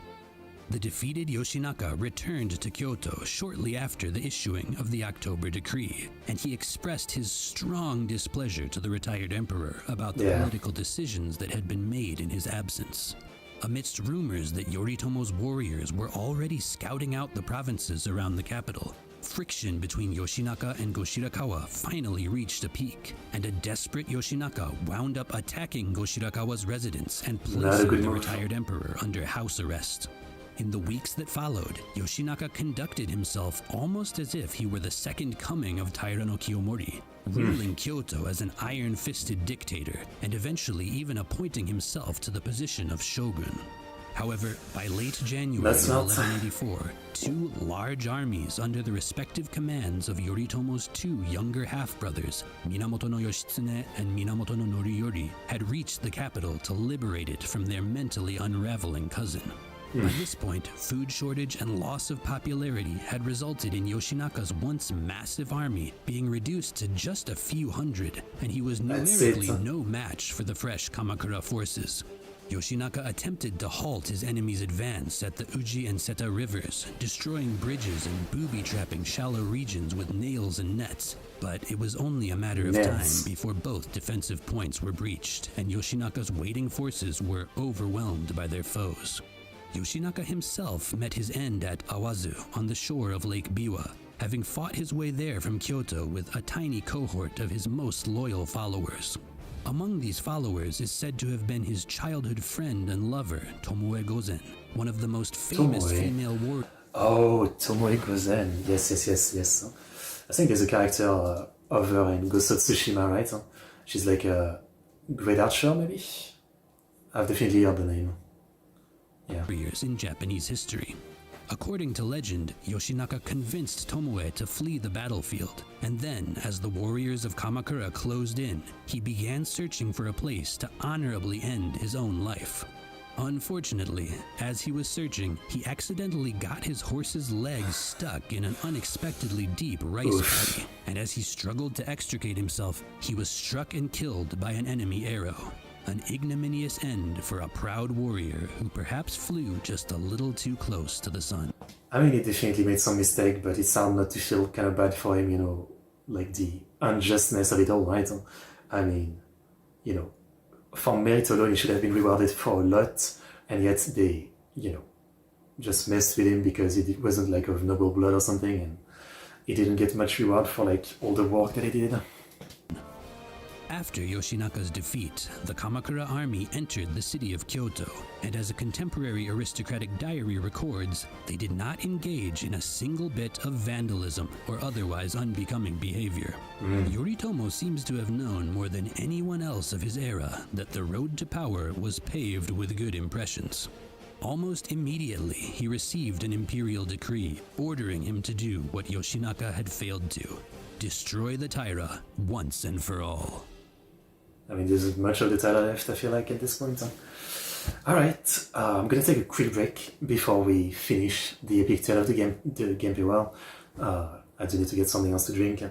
The defeated Yoshinaka returned to Kyoto shortly after the issuing of the October Decree, and he expressed his strong displeasure to the retired emperor about the political decisions that had been made in his absence. Amidst rumors that Yoritomo's warriors were already scouting out the provinces around the capital, friction between Yoshinaka and Goshirakawa finally reached a peak, and a desperate Yoshinaka wound up attacking Goshirakawa's residence and placing the retired emperor under house arrest. In the weeks that followed, Yoshinaka conducted himself almost as if he were the second coming of Taira no Kiyomori, ruling Kyoto as an iron-fisted dictator, and eventually even appointing himself to the position of shogun. However, by late January 1184, two large armies under the respective commands of Yoritomo's two younger half-brothers, Minamoto no Yoshitsune and Minamoto no Noriyori, had reached the capital to liberate it from their mentally unraveling cousin. By this point, food shortage and loss of popularity had resulted in Yoshinaka's once massive army being reduced to just a few hundred, and he was numerically no match for the fresh Kamakura forces. Yoshinaka attempted to halt his enemy's advance at the Uji and Seta rivers, destroying bridges and booby-trapping shallow regions with nails and nets, but it was only a matter of time before both defensive points were breached, and Yoshinaka's waiting forces were overwhelmed by their foes. Yoshinaka himself met his end at Awazu on the shore of Lake Biwa, having fought his way there from Kyoto with a tiny cohort of his most loyal followers. Among these followers is said to have been his childhood friend and lover, Tomoe Gozen, one of the most famous female warriors. Oh, Tomoe Gozen. Yes. I think there's a character of her in Ghost of Tsushima, right? She's like a great archer, maybe? I've definitely heard the name. Warriors in Japanese history. According to legend, Yoshinaka convinced Tomoe to flee the battlefield, and then, as the warriors of Kamakura closed in, he began searching for a place to honorably end his own life. Unfortunately, as he was searching, he accidentally got his horse's legs stuck in an unexpectedly deep rice paddy, and as he struggled to extricate himself, he was struck and killed by an enemy arrow. An ignominious end for a proud warrior who perhaps flew just a little too close to the sun. I mean, he definitely made some mistake, but it sounds not to feel kind of bad for him, you know, like the unjustness of it all, right? I mean, you know, for merit alone, he should have been rewarded for a lot, and yet they, you know, just messed with him because he wasn't like of noble blood or something, and he didn't get much reward for like all the work that he did. After Yoshinaka's defeat, the Kamakura army entered the city of Kyoto, and as a contemporary aristocratic diary records, they did not engage in a single bit of vandalism or otherwise unbecoming behavior. Yoritomo seems to have known more than anyone else of his era that the road to power was paved with good impressions. Almost immediately, he received an imperial decree ordering him to do what Yoshinaka had failed to: destroy the Taira once and for all. I mean, there's much of the title left, I feel like, at this point. Alright, I'm gonna take a quick break before we finish the epic tale of the Genpei well. I do need to get something else to drink.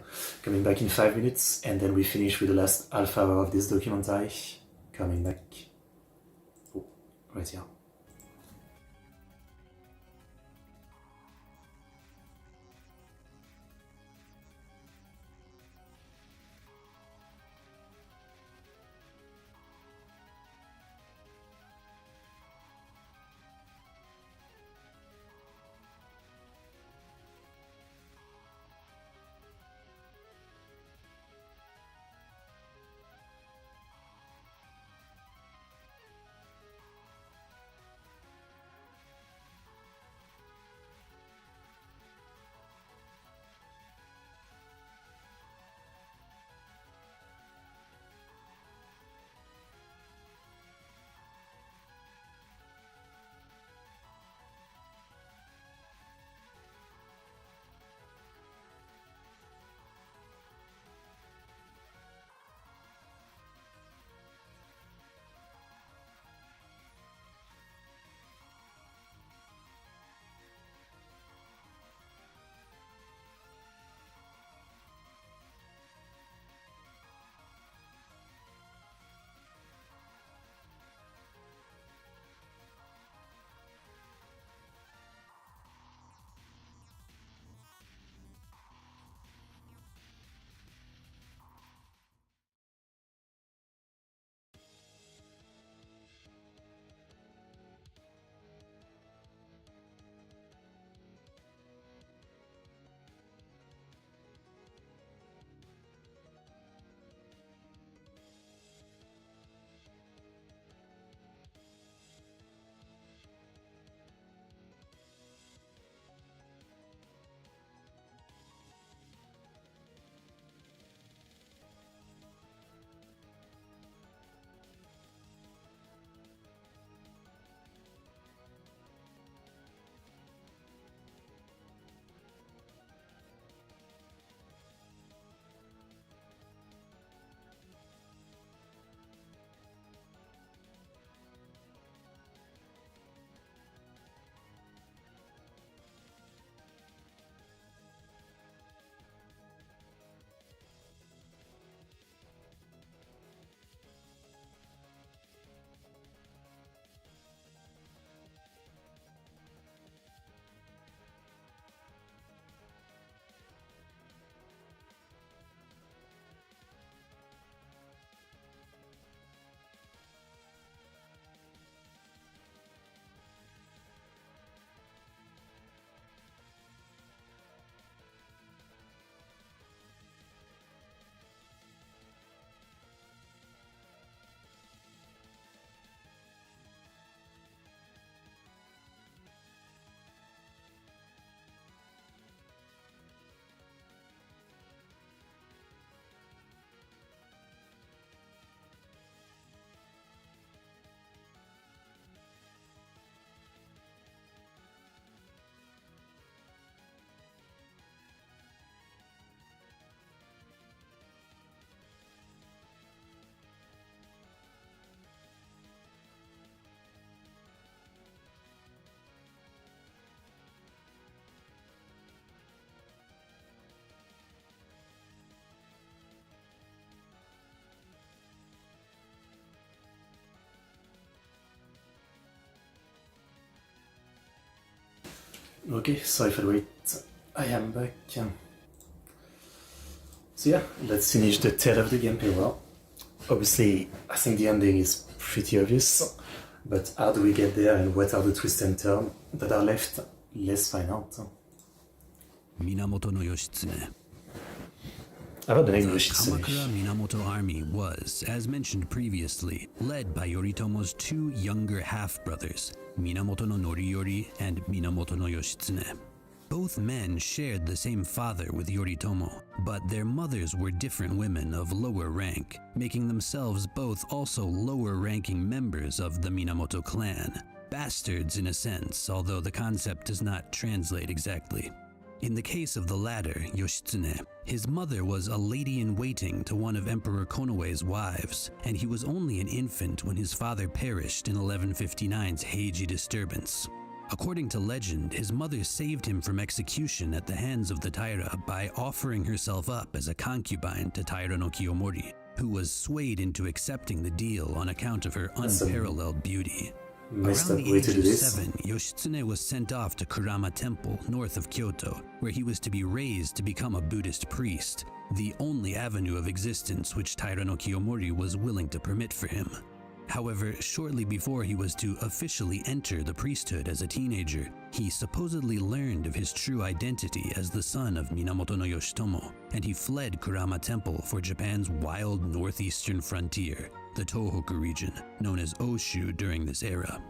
Coming back in 5 minutes, and then we finish with the last half hour of this documentary. Coming back. Oh, right here. Okay, sorry for the wait. I am back. So yeah, let's finish the tale of the Genpei well. Obviously, I think the ending is pretty obvious, but how do we get there and what are the twists and turns that are left? Let's find out. Minamoto no Yoshitsune. About the name The Yoshitsune. Kamakura Minamoto army was, as mentioned previously, led by Yoritomo's two younger half-brothers, Minamoto no Noriyori and Minamoto no Yoshitsune. Both men shared the same father with Yoritomo, but their mothers were different women of lower rank, making themselves both also lower-ranking members of the Minamoto clan. Bastards in a sense, although the concept does not translate exactly. In the case of the latter, Yoshitsune, his mother was a lady-in-waiting to one of Emperor Konoe's wives, and he was only an infant when his father perished in 1159's Heiji disturbance. According to legend, his mother saved him from execution at the hands of the Taira by offering herself up as a concubine to Taira no Kiyomori, who was swayed into accepting the deal on account of her unparalleled beauty. Messed Around up the way age to do of this. 7, Yoshitsune was sent off to Kurama Temple, north of Kyoto, where he was to be raised to become a Buddhist priest, the only avenue of existence which Taira no Kiyomori was willing to permit for him. However, shortly before he was to officially enter the priesthood as a teenager, he supposedly learned of his true identity as the son of Minamoto no Yoshitomo, and he fled Kurama Temple for Japan's wild northeastern frontier, the Tohoku region, known as Oshu during this era.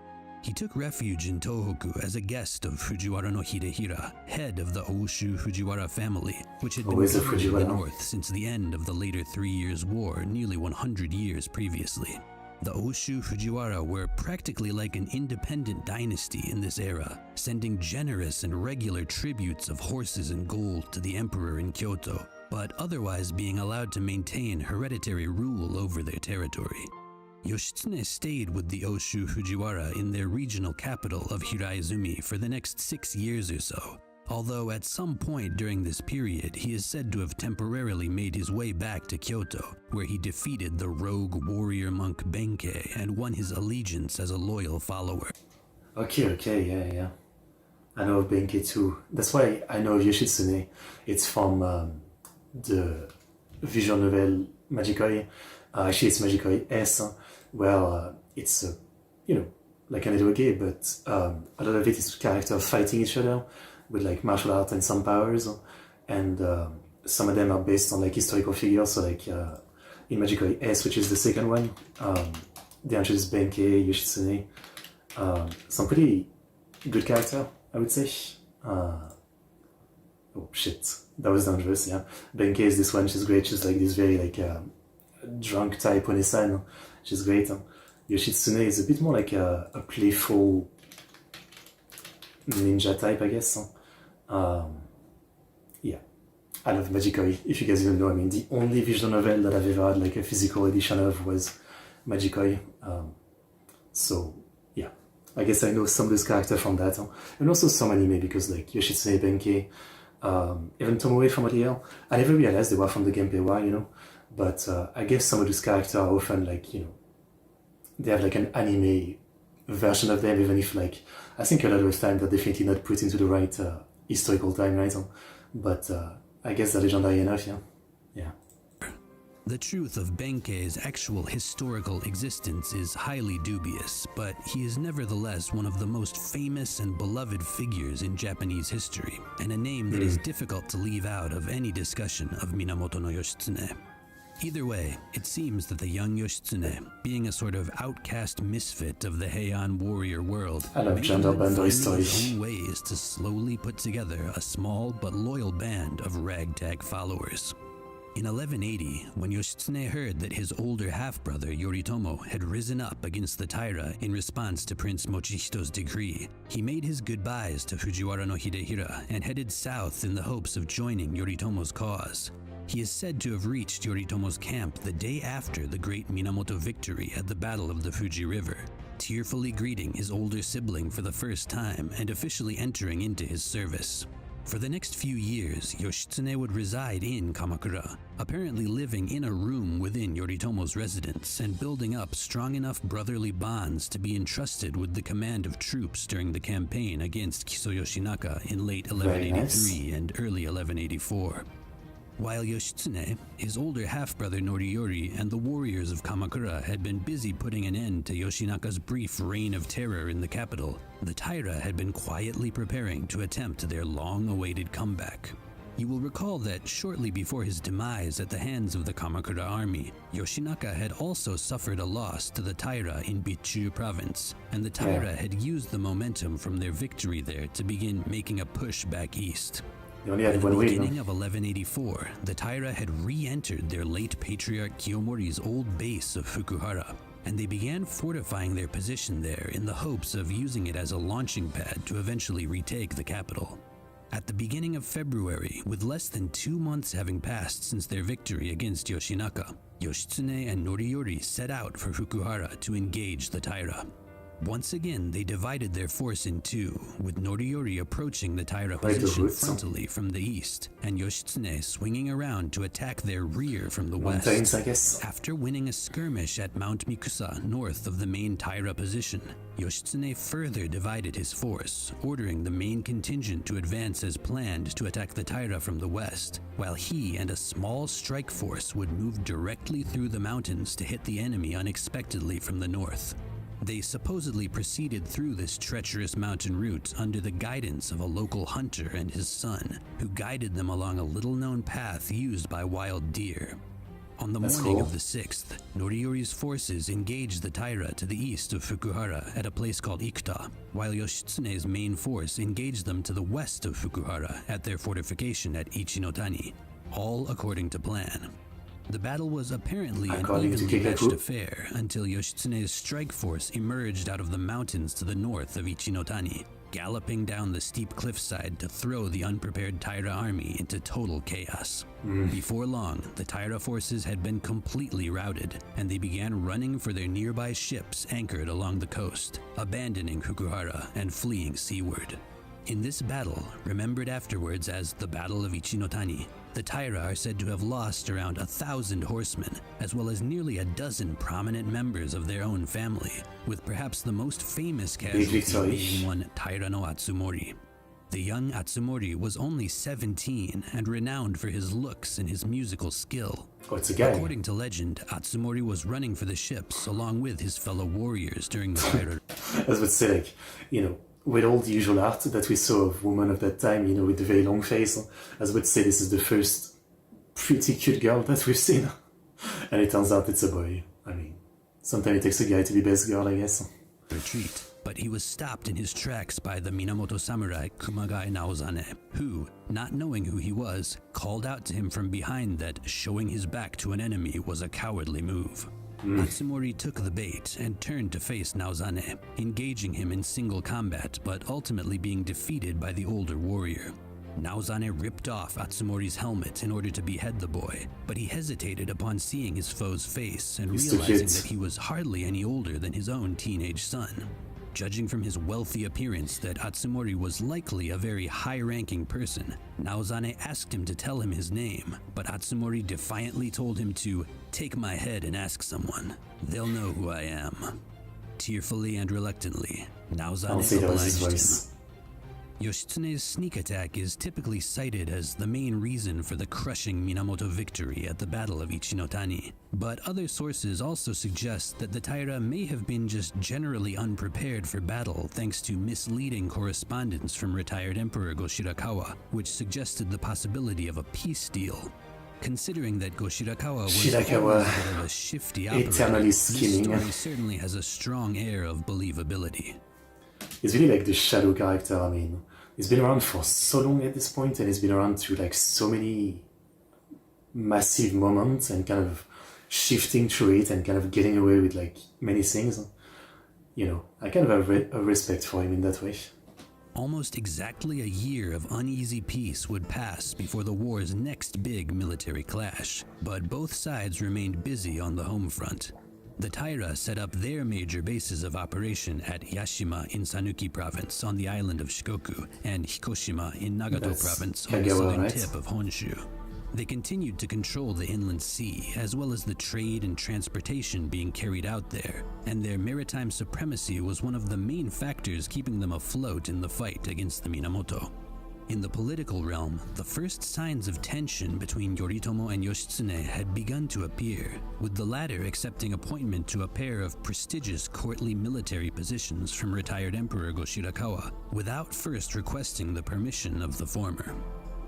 He took refuge in Tohoku as a guest of Fujiwara no Hidehira, head of the Oshu Fujiwara family, which had been Always a governing the Fujiwara. north since the end of the later 3 Years' War nearly 100 years previously. The Oshu Fujiwara were practically like an independent dynasty in this era, sending generous and regular tributes of horses and gold to the emperor in Kyoto, but otherwise being allowed to maintain hereditary rule over their territory. Yoshitsune stayed with the Oshu Fujiwara in their regional capital of Hiraizumi for the next 6 years or so, although at some point during this period he is said to have temporarily made his way back to Kyoto, where he defeated the rogue warrior monk Benkei and won his allegiance as a loyal follower. Okay, yeah. I know of Benkei too. That's why I know of Yoshitsune. It's from the visual novel Magikoi. Actually, it's Magikoi S, where it's, like an edoge, but a lot of it is characters fighting each other with like martial arts and some powers, and some of them are based on like historical figures. So like in Magikoi S, which is the second one, they introduce Benkei, Yoshitsune, some pretty good character, I would say. Oh shit, that was dangerous. Yeah, Benkei is this one. She's great. She's like this very like drunk type Onesan. She's great. Yoshitsune is a bit more like a playful ninja type, I guess. Yeah, I love Magikoi. If you guys didn't know, I mean, the only visual novel that I've ever had like a physical edition of was Magikoi. So yeah, I guess I know some of those characters from that, and also some anime, because like Yoshitsune, Benkei, even Tomoe from Oriel, I never realized they were from the Genpei War, but I guess some of those characters are often like, they have like an anime version of them, even if like, I think a lot of the time they're definitely not put into the right historical timeline, but I guess they're legendary enough, yeah. The truth of Benkei's actual historical existence is highly dubious, but he is nevertheless one of the most famous and beloved figures in Japanese history, and a name that is difficult to leave out of any discussion of Minamoto no Yoshitsune. Either way, it seems that the young Yoshitsune, being a sort of outcast misfit of the Heian warrior world, I love may gender have been bender finding his stories. own ways to slowly put together a small but loyal band of ragtag followers. In 1180, when Yoshitsune heard that his older half-brother Yoritomo had risen up against the Taira in response to Prince Mochihito's decree, he made his goodbyes to Fujiwara no Hidehira and headed south in the hopes of joining Yoritomo's cause. He is said to have reached Yoritomo's camp the day after the great Minamoto victory at the Battle of the Fuji River, tearfully greeting his older sibling for the first time and officially entering into his service. For the next few years, Yoshitsune would reside in Kamakura, apparently living in a room within Yoritomo's residence and building up strong enough brotherly bonds to be entrusted with the command of troops during the campaign against Kisoyoshinaka in late 1183 and early 1184. While Yoshitsune, his older half-brother Noriyori, and the warriors of Kamakura had been busy putting an end to Yoshinaka's brief reign of terror in the capital, the Taira had been quietly preparing to attempt their long-awaited comeback. You will recall that shortly before his demise at the hands of the Kamakura army, Yoshinaka had also suffered a loss to the Taira in Bichu province, and the Taira had used the momentum from their victory there to begin making a push back east. At the beginning of 1184, the Taira had re-entered their late patriarch Kiyomori's old base of Fukuhara, and they began fortifying their position there in the hopes of using it as a launching pad to eventually retake the capital. At the beginning of February, with less than 2 months having passed since their victory against Yoshinaka, Yoshitsune and Noriyori set out for Fukuhara to engage the Taira. Once again, they divided their force in two, with Noriyori approaching the Taira position frontally from the east, and Yoshitsune swinging around to attack their rear from the west. I guess. After winning a skirmish at Mount Mikusa north of the main Taira position, Yoshitsune further divided his force, ordering the main contingent to advance as planned to attack the Taira from the west, while he and a small strike force would move directly through the mountains to hit the enemy unexpectedly from the north. They supposedly proceeded through this treacherous mountain route under the guidance of a local hunter and his son, who guided them along a little-known path used by wild deer. On the morning of the 6th, Noriyori's forces engaged the Taira to the east of Fukuhara at a place called Ikuta, while Yoshitsune's main force engaged them to the west of Fukuhara at their fortification at Ichinotani, all according to plan. The battle was apparently an evenly matched affair until Yoshitsune's strike force emerged out of the mountains to the north of Ichinotani, galloping down the steep cliffside to throw the unprepared Taira army into total chaos. Before long, the Taira forces had been completely routed, and they began running for their nearby ships anchored along the coast, abandoning Fukuhara and fleeing seaward. In this battle, remembered afterwards as the Battle of Ichinotani, the Taira are said to have lost around 1,000 horsemen, as well as nearly a dozen prominent members of their own family, with perhaps the most famous casualty being one Taira no Atsumori. The young Atsumori was only 17 and renowned for his looks and his musical skill. According to legend, Atsumori was running for the ships along with his fellow warriors during the Taira. As would say, with all the usual art that we saw of women of that time, with the very long face, as would say this is the first pretty cute girl that we've seen. And it turns out it's a boy. I mean, sometimes it takes a guy to be best girl, I guess. Retreat, but he was stopped in his tracks by the Minamoto samurai Kumagai Naozane, who, not knowing who he was, called out to him from behind that showing his back to an enemy was a cowardly move. Atsumori took the bait and turned to face Naozane, engaging him in single combat but ultimately being defeated by the older warrior. Naozane ripped off Atsumori's helmet in order to behead the boy, but he hesitated upon seeing his foe's face and realizing that he was hardly any older than his own teenage son. Judging from his wealthy appearance that Atsumori was likely a very high-ranking person, Naozane asked him to tell him his name, but Atsumori defiantly told him to take my head and ask someone. They'll know who I am. Tearfully and reluctantly, Naozane obliged him. Yoshitsune's sneak attack is typically cited as the main reason for the crushing Minamoto victory at the Battle of Ichinotani, but other sources also suggest that the Taira may have been just generally unprepared for battle thanks to misleading correspondence from retired Emperor Go-Shirakawa, which suggested the possibility of a peace deal. Considering that Go-Shirakawa was always a bit of a shifty operator, this story certainly has a strong air of believability. He's really like the shadow character. I mean, he's been around for so long at this point, and he's been around to like so many massive moments and kind of shifting through it and kind of getting away with like many things. I kind of have a respect for him in that way. Almost exactly a year of uneasy peace would pass before the war's next big military clash, but both sides remained busy on the home front. The Taira set up their major bases of operation at Yashima in Sanuki province on the island of Shikoku and Hikoshima in Nagato province on the southern tip of Honshu. They continued to control the inland sea, as well as the trade and transportation being carried out there, and their maritime supremacy was one of the main factors keeping them afloat in the fight against the Minamoto. In the political realm, the first signs of tension between Yoritomo and Yoshitsune had begun to appear, with the latter accepting appointment to a pair of prestigious courtly military positions from retired Emperor Go-Shirakawa, without first requesting the permission of the former.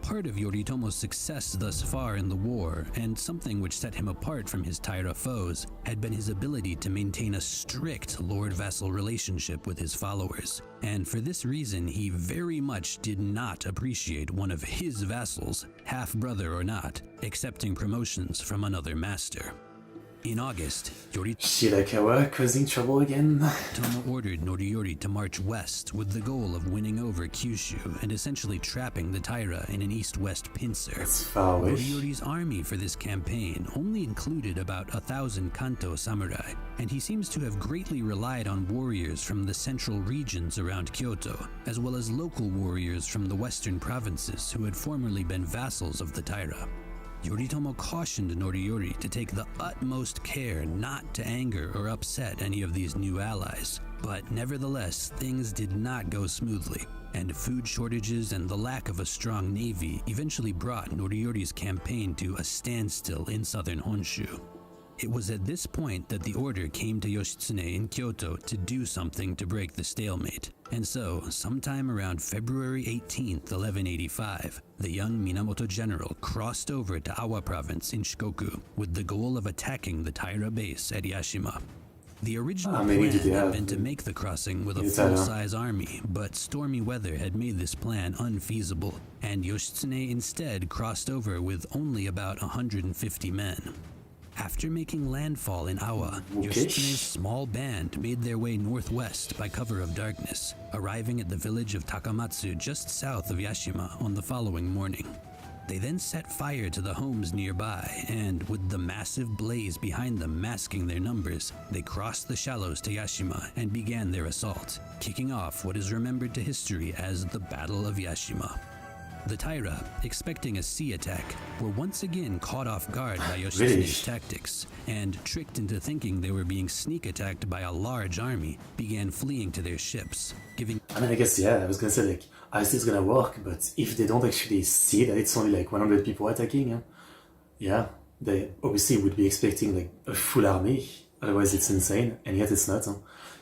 Part of Yoritomo's success thus far in the war, and something which set him apart from his Taira foes, had been his ability to maintain a strict lord-vassal relationship with his followers, and for this reason he very much did not appreciate one of his vassals, half-brother or not, accepting promotions from another master. In August, Shirakawa causing trouble again. Tomo ordered Noriyori to march west with the goal of winning over Kyushu and essentially trapping the Taira in an east-west pincer. That's far away. Noriyori's army for this campaign only included about 1,000 Kanto samurai, and he seems to have greatly relied on warriors from the central regions around Kyoto, as well as local warriors from the western provinces who had formerly been vassals of the Taira. Yoritomo cautioned Noriyori to take the utmost care not to anger or upset any of these new allies, but nevertheless things did not go smoothly, and food shortages and the lack of a strong navy eventually brought Noriyori's campaign to a standstill in southern Honshu. It was at this point that the order came to Yoshitsune in Kyoto to do something to break the stalemate, and so, sometime around February 18th, 1185, the young Minamoto general crossed over to Awa province in Shikoku with the goal of attacking the Taira base at Yashima. The original plan had been to make the crossing with a full-size army, but stormy weather had made this plan unfeasible, and Yoshitsune instead crossed over with only about 150 men. After making landfall in Awa, Yoshitsune's small band made their way northwest by cover of darkness, arriving at the village of Takamatsu just south of Yashima on the following morning. They then set fire to the homes nearby, and with the massive blaze behind them masking their numbers, they crossed the shallows to Yashima and began their assault, kicking off what is remembered to history as the Battle of Yashima. The Taira, expecting a sea attack, were once again caught off guard by Yoshitsune's tactics, and tricked into thinking they were being sneak attacked by a large army, began fleeing to their ships, giving... I mean, I guess, yeah, I was gonna say, like, I see it's gonna work, but if they don't actually see that it's only like 100 people attacking, yeah, they obviously would be expecting like a full army, otherwise it's insane, and yet it's not.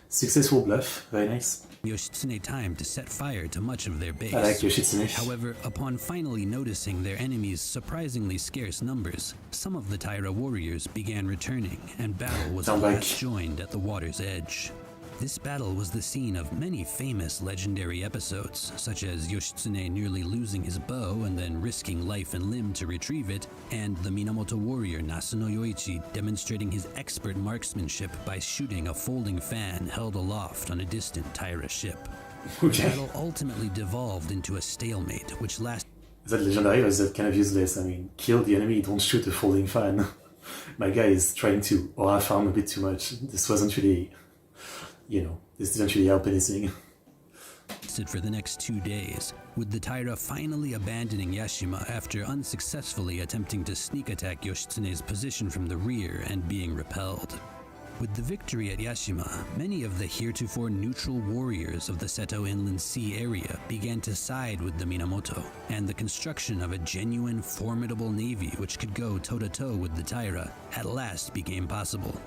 Successful bluff, very nice. Yoshitsune time to set fire to much of their base. I like Yoshitsune. However, upon finally noticing their enemies' surprisingly scarce numbers, some of the Taira warriors began returning, and battle was at last joined at the water's edge. This battle was the scene of many famous legendary episodes, such as Yoshitsune nearly losing his bow and then risking life and limb to retrieve it, and the Minamoto warrior Nasuno Yoichi demonstrating his expert marksmanship by shooting a folding fan held aloft on a distant Taira ship. The battle ultimately devolved into a stalemate, which lasted... That legendary was that kind of useless. I mean, kill the enemy, don't shoot a folding fan. My guy is trying to aura farm a bit too much. This wasn't really... You know, this didn't really help anything. For the next 2 days, with the Taira finally abandoning Yashima after unsuccessfully attempting to sneak attack Yoshitsune's position from the rear and being repelled. With the victory at Yashima, many of the heretofore neutral warriors of the Seto Inland Sea area began to side with the Minamoto, and the construction of a genuine, formidable navy which could go toe-to-toe with the Taira at last became possible.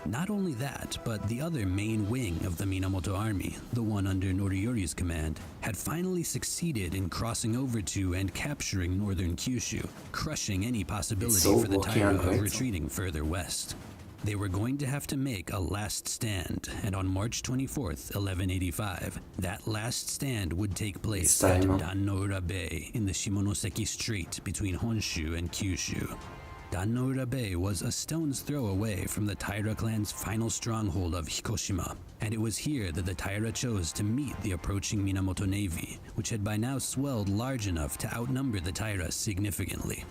Not only that, but the other main wing of the Minamoto army, the one under Noriyori's command, had finally succeeded in crossing over to and capturing northern Kyushu, crushing any possibility for the Taira of retreating further west. They were going to have to make a last stand, and on March 24th, 1185, that last stand would take place at Dan-no-ura Bay in the Shimonoseki Strait between Honshu and Kyushu. Dan-no-ura Bay was a stone's throw away from the Taira clan's final stronghold of Hikoshima, and it was here that the Taira chose to meet the approaching Minamoto navy, which had by now swelled large enough to outnumber the Taira significantly.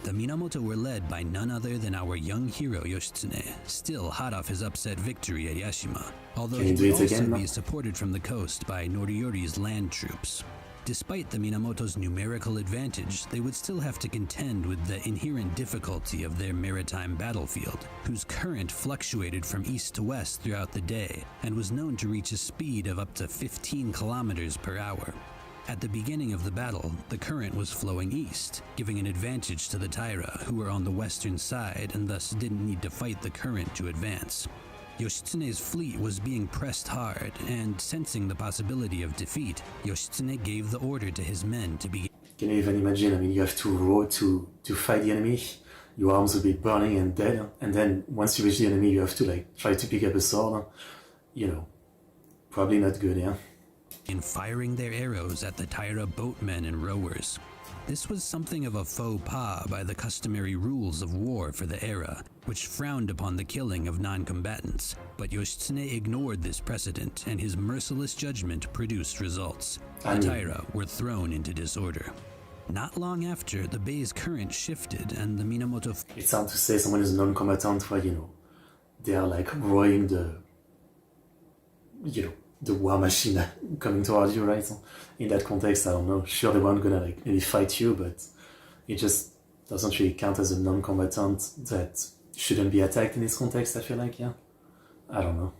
The Minamoto were led by none other than our young hero Yoshitsune, still hot off his upset victory at Yashima, although he would also be supported from the coast by Noriyori's land troops. Despite the Minamoto's numerical advantage, they would still have to contend with the inherent difficulty of their maritime battlefield, whose current fluctuated from east to west throughout the day and was known to reach a speed of up to 15 kilometers per hour. At the beginning of the battle, the current was flowing east, giving an advantage to the Taira, who were on the western side and thus didn't need to fight the current to advance. Yoshitsune's fleet was being pressed hard, and sensing the possibility of defeat, Yoshitsune gave the order to his men to begin. Can you even imagine? I mean, you have to row to fight the enemy, your arms will be burning and dead, and then once you reach the enemy, you have to like try to pick up a sword. You know, probably not good, yeah? In firing their arrows at the Taira boatmen and rowers. This was something of a faux pas by the customary rules of war for the era, which frowned upon the killing of non-combatants, but Yoshitsune ignored this precedent, and his merciless judgment produced results. The Taira were thrown into disorder. Not long after, the bay's current shifted, and the Minamoto... It's hard to say someone is a non-combatant where, you know, they are like rowing the war machine coming towards you, right? In that context, I don't know. Sure, they weren't gonna like maybe fight you, but it just doesn't really count as a non-combatant that shouldn't be attacked in this context, I feel like, yeah. I don't know.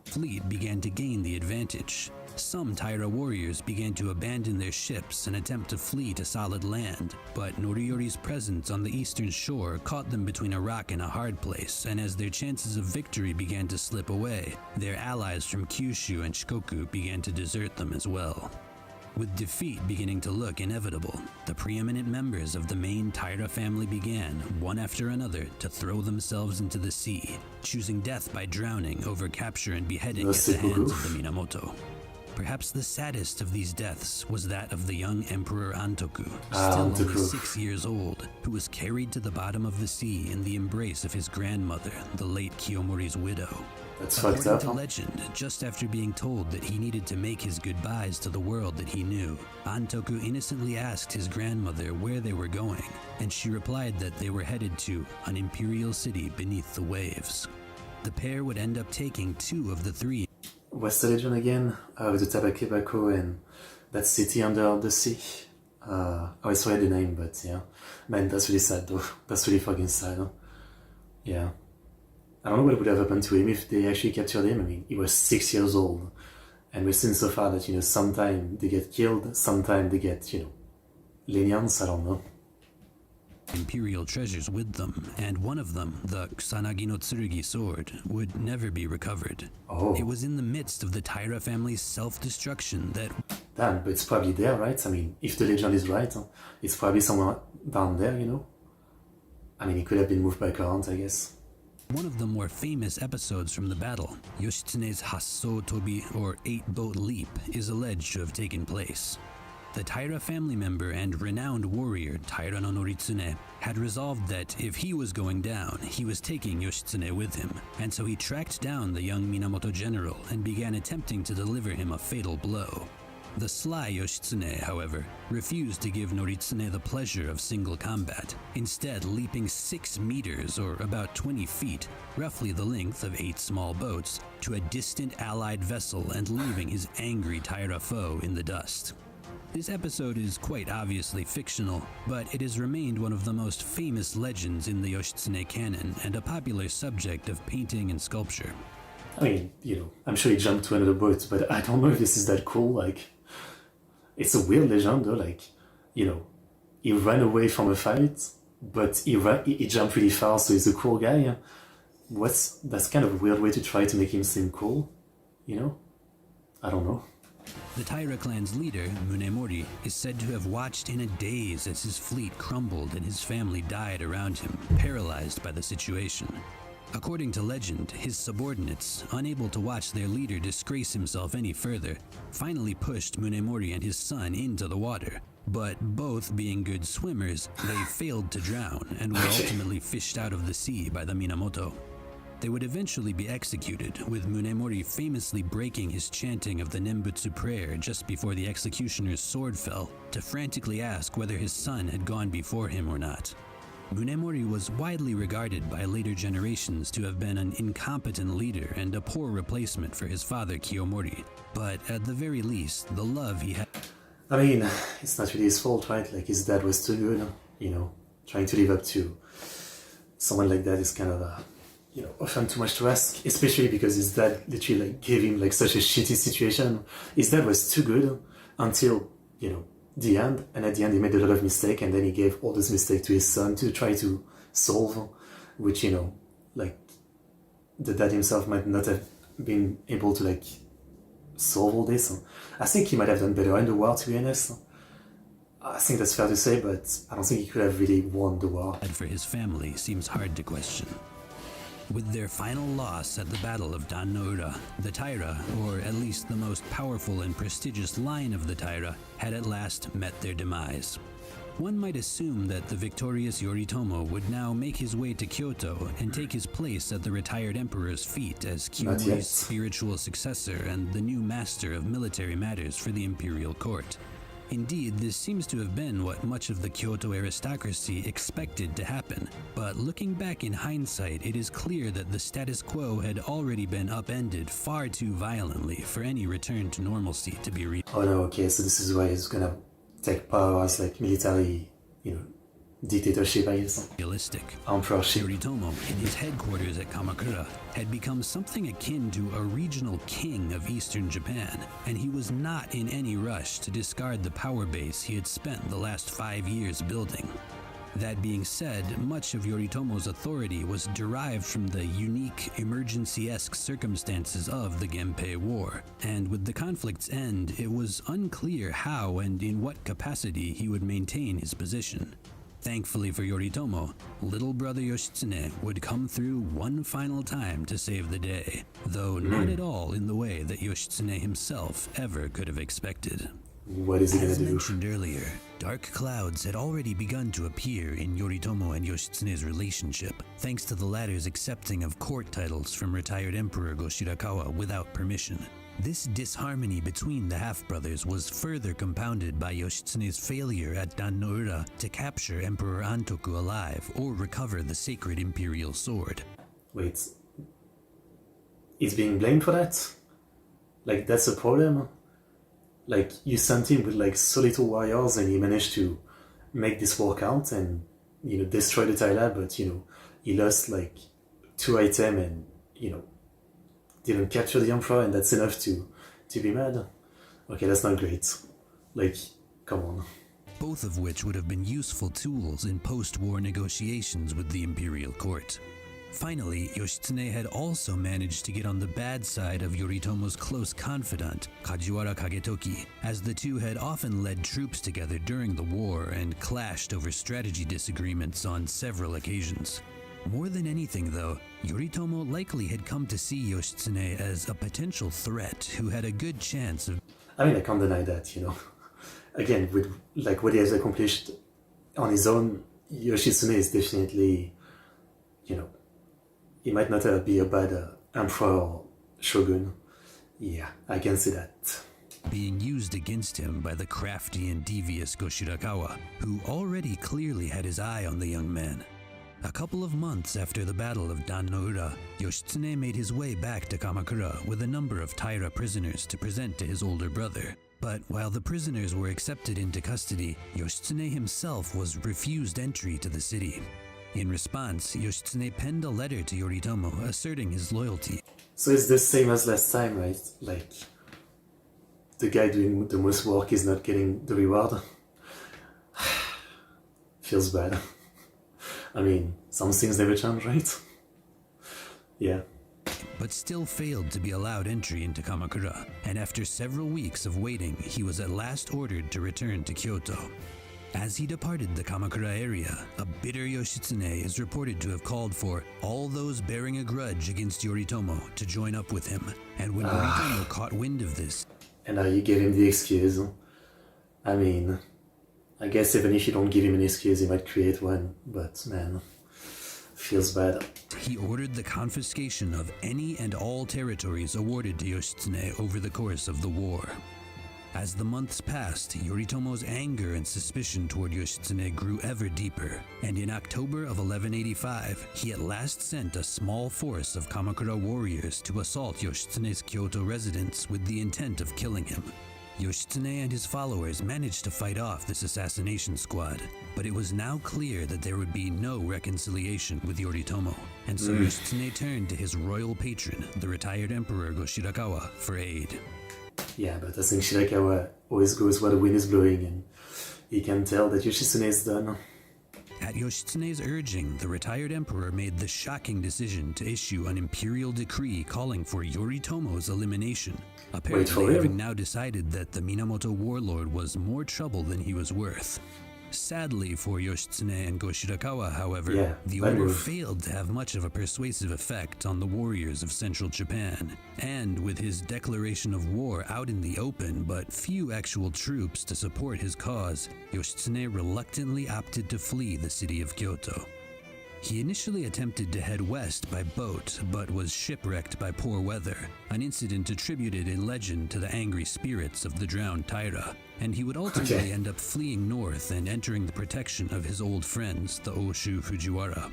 Fleet began to gain the advantage. Some Taira warriors began to abandon their ships and attempt to flee to solid land, but Noriyori's presence on the eastern shore caught them between a rock and a hard place, and as their chances of victory began to slip away, their allies from Kyushu and Shikoku began to desert them as well. With defeat beginning to look inevitable, the preeminent members of the main Taira family began, one after another, to throw themselves into the sea, choosing death by drowning over capture and beheading at the hands of the Minamoto. Perhaps the saddest of these deaths was that of the young Emperor Antoku, still only 6 years old, who was carried to the bottom of the sea in the embrace of his grandmother, the late Kiyomori's widow. That's fucked up. According to legend, just after being told that he needed to make his goodbyes to the world that he knew, Antoku innocently asked his grandmother where they were going, and she replied that they were headed to an imperial city beneath the waves. The pair would end up taking 2 of the 3. What's the legend again? With the Tabakebako and that city under the sea. I always forget the name, but yeah. Man, that's really sad though. That's really fucking sad. Huh? Yeah. I don't know what would have happened to him if they actually captured him. I mean, he was 6 years old. And we've seen so far that, you know, sometimes they get killed, sometimes they get, you know, lenience, I don't know. Imperial treasures with them, and one of them, the Kusanagi no Tsurugi sword, would never be recovered. Oh. It was in the midst of the Taira family's self-destruction that... Damn, but it's probably there, right? I mean, if the legend is right, it's probably somewhere down there, you know? I mean, it could have been moved back around, I guess. One of the more famous episodes from the battle, Yoshitsune's Hasso Tobi, or 8-boat leap, is alleged to have taken place. The Taira family member and renowned warrior Taira no Noritsune had resolved that if he was going down, he was taking Yoshitsune with him, and so he tracked down the young Minamoto general and began attempting to deliver him a fatal blow. The sly Yoshitsune, however, refused to give Noritsune the pleasure of single combat, instead leaping 6 meters or about 20 feet, roughly the length of 8 small boats, to a distant allied vessel and leaving his angry Taira foe in the dust. This episode is quite obviously fictional, but it has remained one of the most famous legends in the Yoshitsune canon and a popular subject of painting and sculpture. I mean, you know, I'm sure he jumped to another boat, but I don't know if this is that cool, like... It's a weird legend though, like, you know, he ran away from a fight, but he jumped really fast, so he's a cool guy. That's kind of a weird way to try to make him seem cool, you know? I don't know. The Taira clan's leader, Munemori, is said to have watched in a daze as his fleet crumbled and his family died around him, paralyzed by the situation. According to legend, his subordinates, unable to watch their leader disgrace himself any further, finally pushed Munemori and his son into the water. But both being good swimmers, they failed to drown and were ultimately fished out of the sea by the Minamoto. They would eventually be executed, with Munemori famously breaking his chanting of the Nembutsu prayer just before the executioner's sword fell, to frantically ask whether his son had gone before him or not. Munemori was widely regarded by later generations to have been an incompetent leader and a poor replacement for his father Kiyomori, but at the very least, the love he had... I mean, it's not really his fault, right? Like, his dad was too good, you know, trying to live up to someone like that is kind of, you know, often too much to ask, especially because his dad literally like gave him like such a shitty situation. His dad was too good until, you know, the end, and at the end he made a lot of mistakes, and then he gave all those mistakes to his son to try to solve, which, you know, like, the dad himself might not have been able to like solve all this. I think he might have done better in the war, to be honest. I think that's fair to say, but I don't think he could have really won the war. And for his family seems hard to question. With their final loss at the Battle of Dan no Ura, the Taira, or at least the most powerful and prestigious line of the Taira, had at last met their demise. One might assume that the victorious Yoritomo would now make his way to Kyoto and take his place at the retired emperor's feet as Kiyomori's spiritual successor and the new master of military matters for the imperial court. Indeed, this seems to have been what much of the Kyoto aristocracy expected to happen, but looking back in hindsight, it is clear that the status quo had already been upended far too violently for any return to normalcy to be reached. Oh no, okay, so this is why he's gonna take power as like military, you know, dictatorship, I guess. Realistic. Emperorship. Yoritomo, in his headquarters at Kamakura, had become something akin to a regional king of eastern Japan, and he was not in any rush to discard the power base he had spent the last 5 years building. That being said, much of Yoritomo's authority was derived from the unique, emergency-esque circumstances of the Genpei War, and with the conflict's end, it was unclear how and in what capacity he would maintain his position. Thankfully for Yoritomo, little brother Yoshitsune would come through one final time to save the day, though not at all in the way that Yoshitsune himself ever could have expected. What is he gonna do? As mentioned earlier, dark clouds had already begun to appear in Yoritomo and Yoshitsune's relationship, thanks to the latter's accepting of court titles from retired Emperor Go-Shirakawa without permission. This disharmony between the half-brothers was further compounded by Yoshitsune's failure at Dan no Ura to capture Emperor Antoku alive or recover the sacred imperial sword. Wait, he's being blamed for that? Like, that's a problem? Like, you sent him with like so little warriors and he managed to make this war count and, you know, destroy the Taira, but, you know, he lost like 2 items and, you know, didn't capture the emperor, and that's enough to be mad? Okay, that's not great. Like, come on. Both of which would have been useful tools in post-war negotiations with the imperial court. Finally, Yoshitsune had also managed to get on the bad side of Yoritomo's close confidant, Kajiwara Kagetoki, as the two had often led troops together during the war and clashed over strategy disagreements on several occasions. More than anything, though, Yoritomo likely had come to see Yoshitsune as a potential threat who had a good chance of... I mean, I can't deny that, you know. Again, with like what he has accomplished on his own, Yoshitsune is definitely, you know, he might not be a bad emperor or shogun. Yeah, I can see that. Being used against him by the crafty and devious Go-Shirakawa, who already clearly had his eye on the young man. A couple of months after the Battle of Dan no Ura, Yoshitsune made his way back to Kamakura with a number of Taira prisoners to present to his older brother. But while the prisoners were accepted into custody, Yoshitsune himself was refused entry to the city. In response, Yoshitsune penned a letter to Yoritomo asserting his loyalty. So it's the same as last time, right? Like, the guy doing the most work is not getting the reward. Feels bad. I mean, some things never change, right? Yeah. But still failed to be allowed entry into Kamakura, and after several weeks of waiting, he was at last ordered to return to Kyoto. As he departed the Kamakura area, a bitter Yoshitsune is reported to have called for all those bearing a grudge against Yoritomo to join up with him, and when Yoritomo caught wind of this... And now you gave him the excuse. I mean, I guess even if you don't give him an excuse, he might create one, but man, feels bad. He ordered the confiscation of any and all territories awarded to Yoshitsune over the course of the war. As the months passed, Yoritomo's anger and suspicion toward Yoshitsune grew ever deeper, and in October of 1185, he at last sent a small force of Kamakura warriors to assault Yoshitsune's Kyoto residence with the intent of killing him. Yoshitsune and his followers managed to fight off this assassination squad, but it was now clear that there would be no reconciliation with Yoritomo, and so Yoshitsune turned to his royal patron, the retired Emperor Go-Shirakawa, for aid. Yeah, but I think Shirakawa always goes where the wind is blowing, and he can tell that Yoshitsune is done. At Yoshitsune's urging, the retired emperor made the shocking decision to issue an imperial decree calling for Yoritomo's elimination, apparently having now decided that the Minamoto warlord was more trouble than he was worth. Sadly for Yoshitsune and Go-Shirakawa, however, the order failed to have much of a persuasive effect on the warriors of central Japan, and with his declaration of war out in the open but few actual troops to support his cause, Yoshitsune reluctantly opted to flee the city of Kyoto. He initially attempted to head west by boat, but was shipwrecked by poor weather, an incident attributed in legend to the angry spirits of the drowned Taira, and he would ultimately end up fleeing north and entering the protection of his old friends, the Oshu Fujiwara.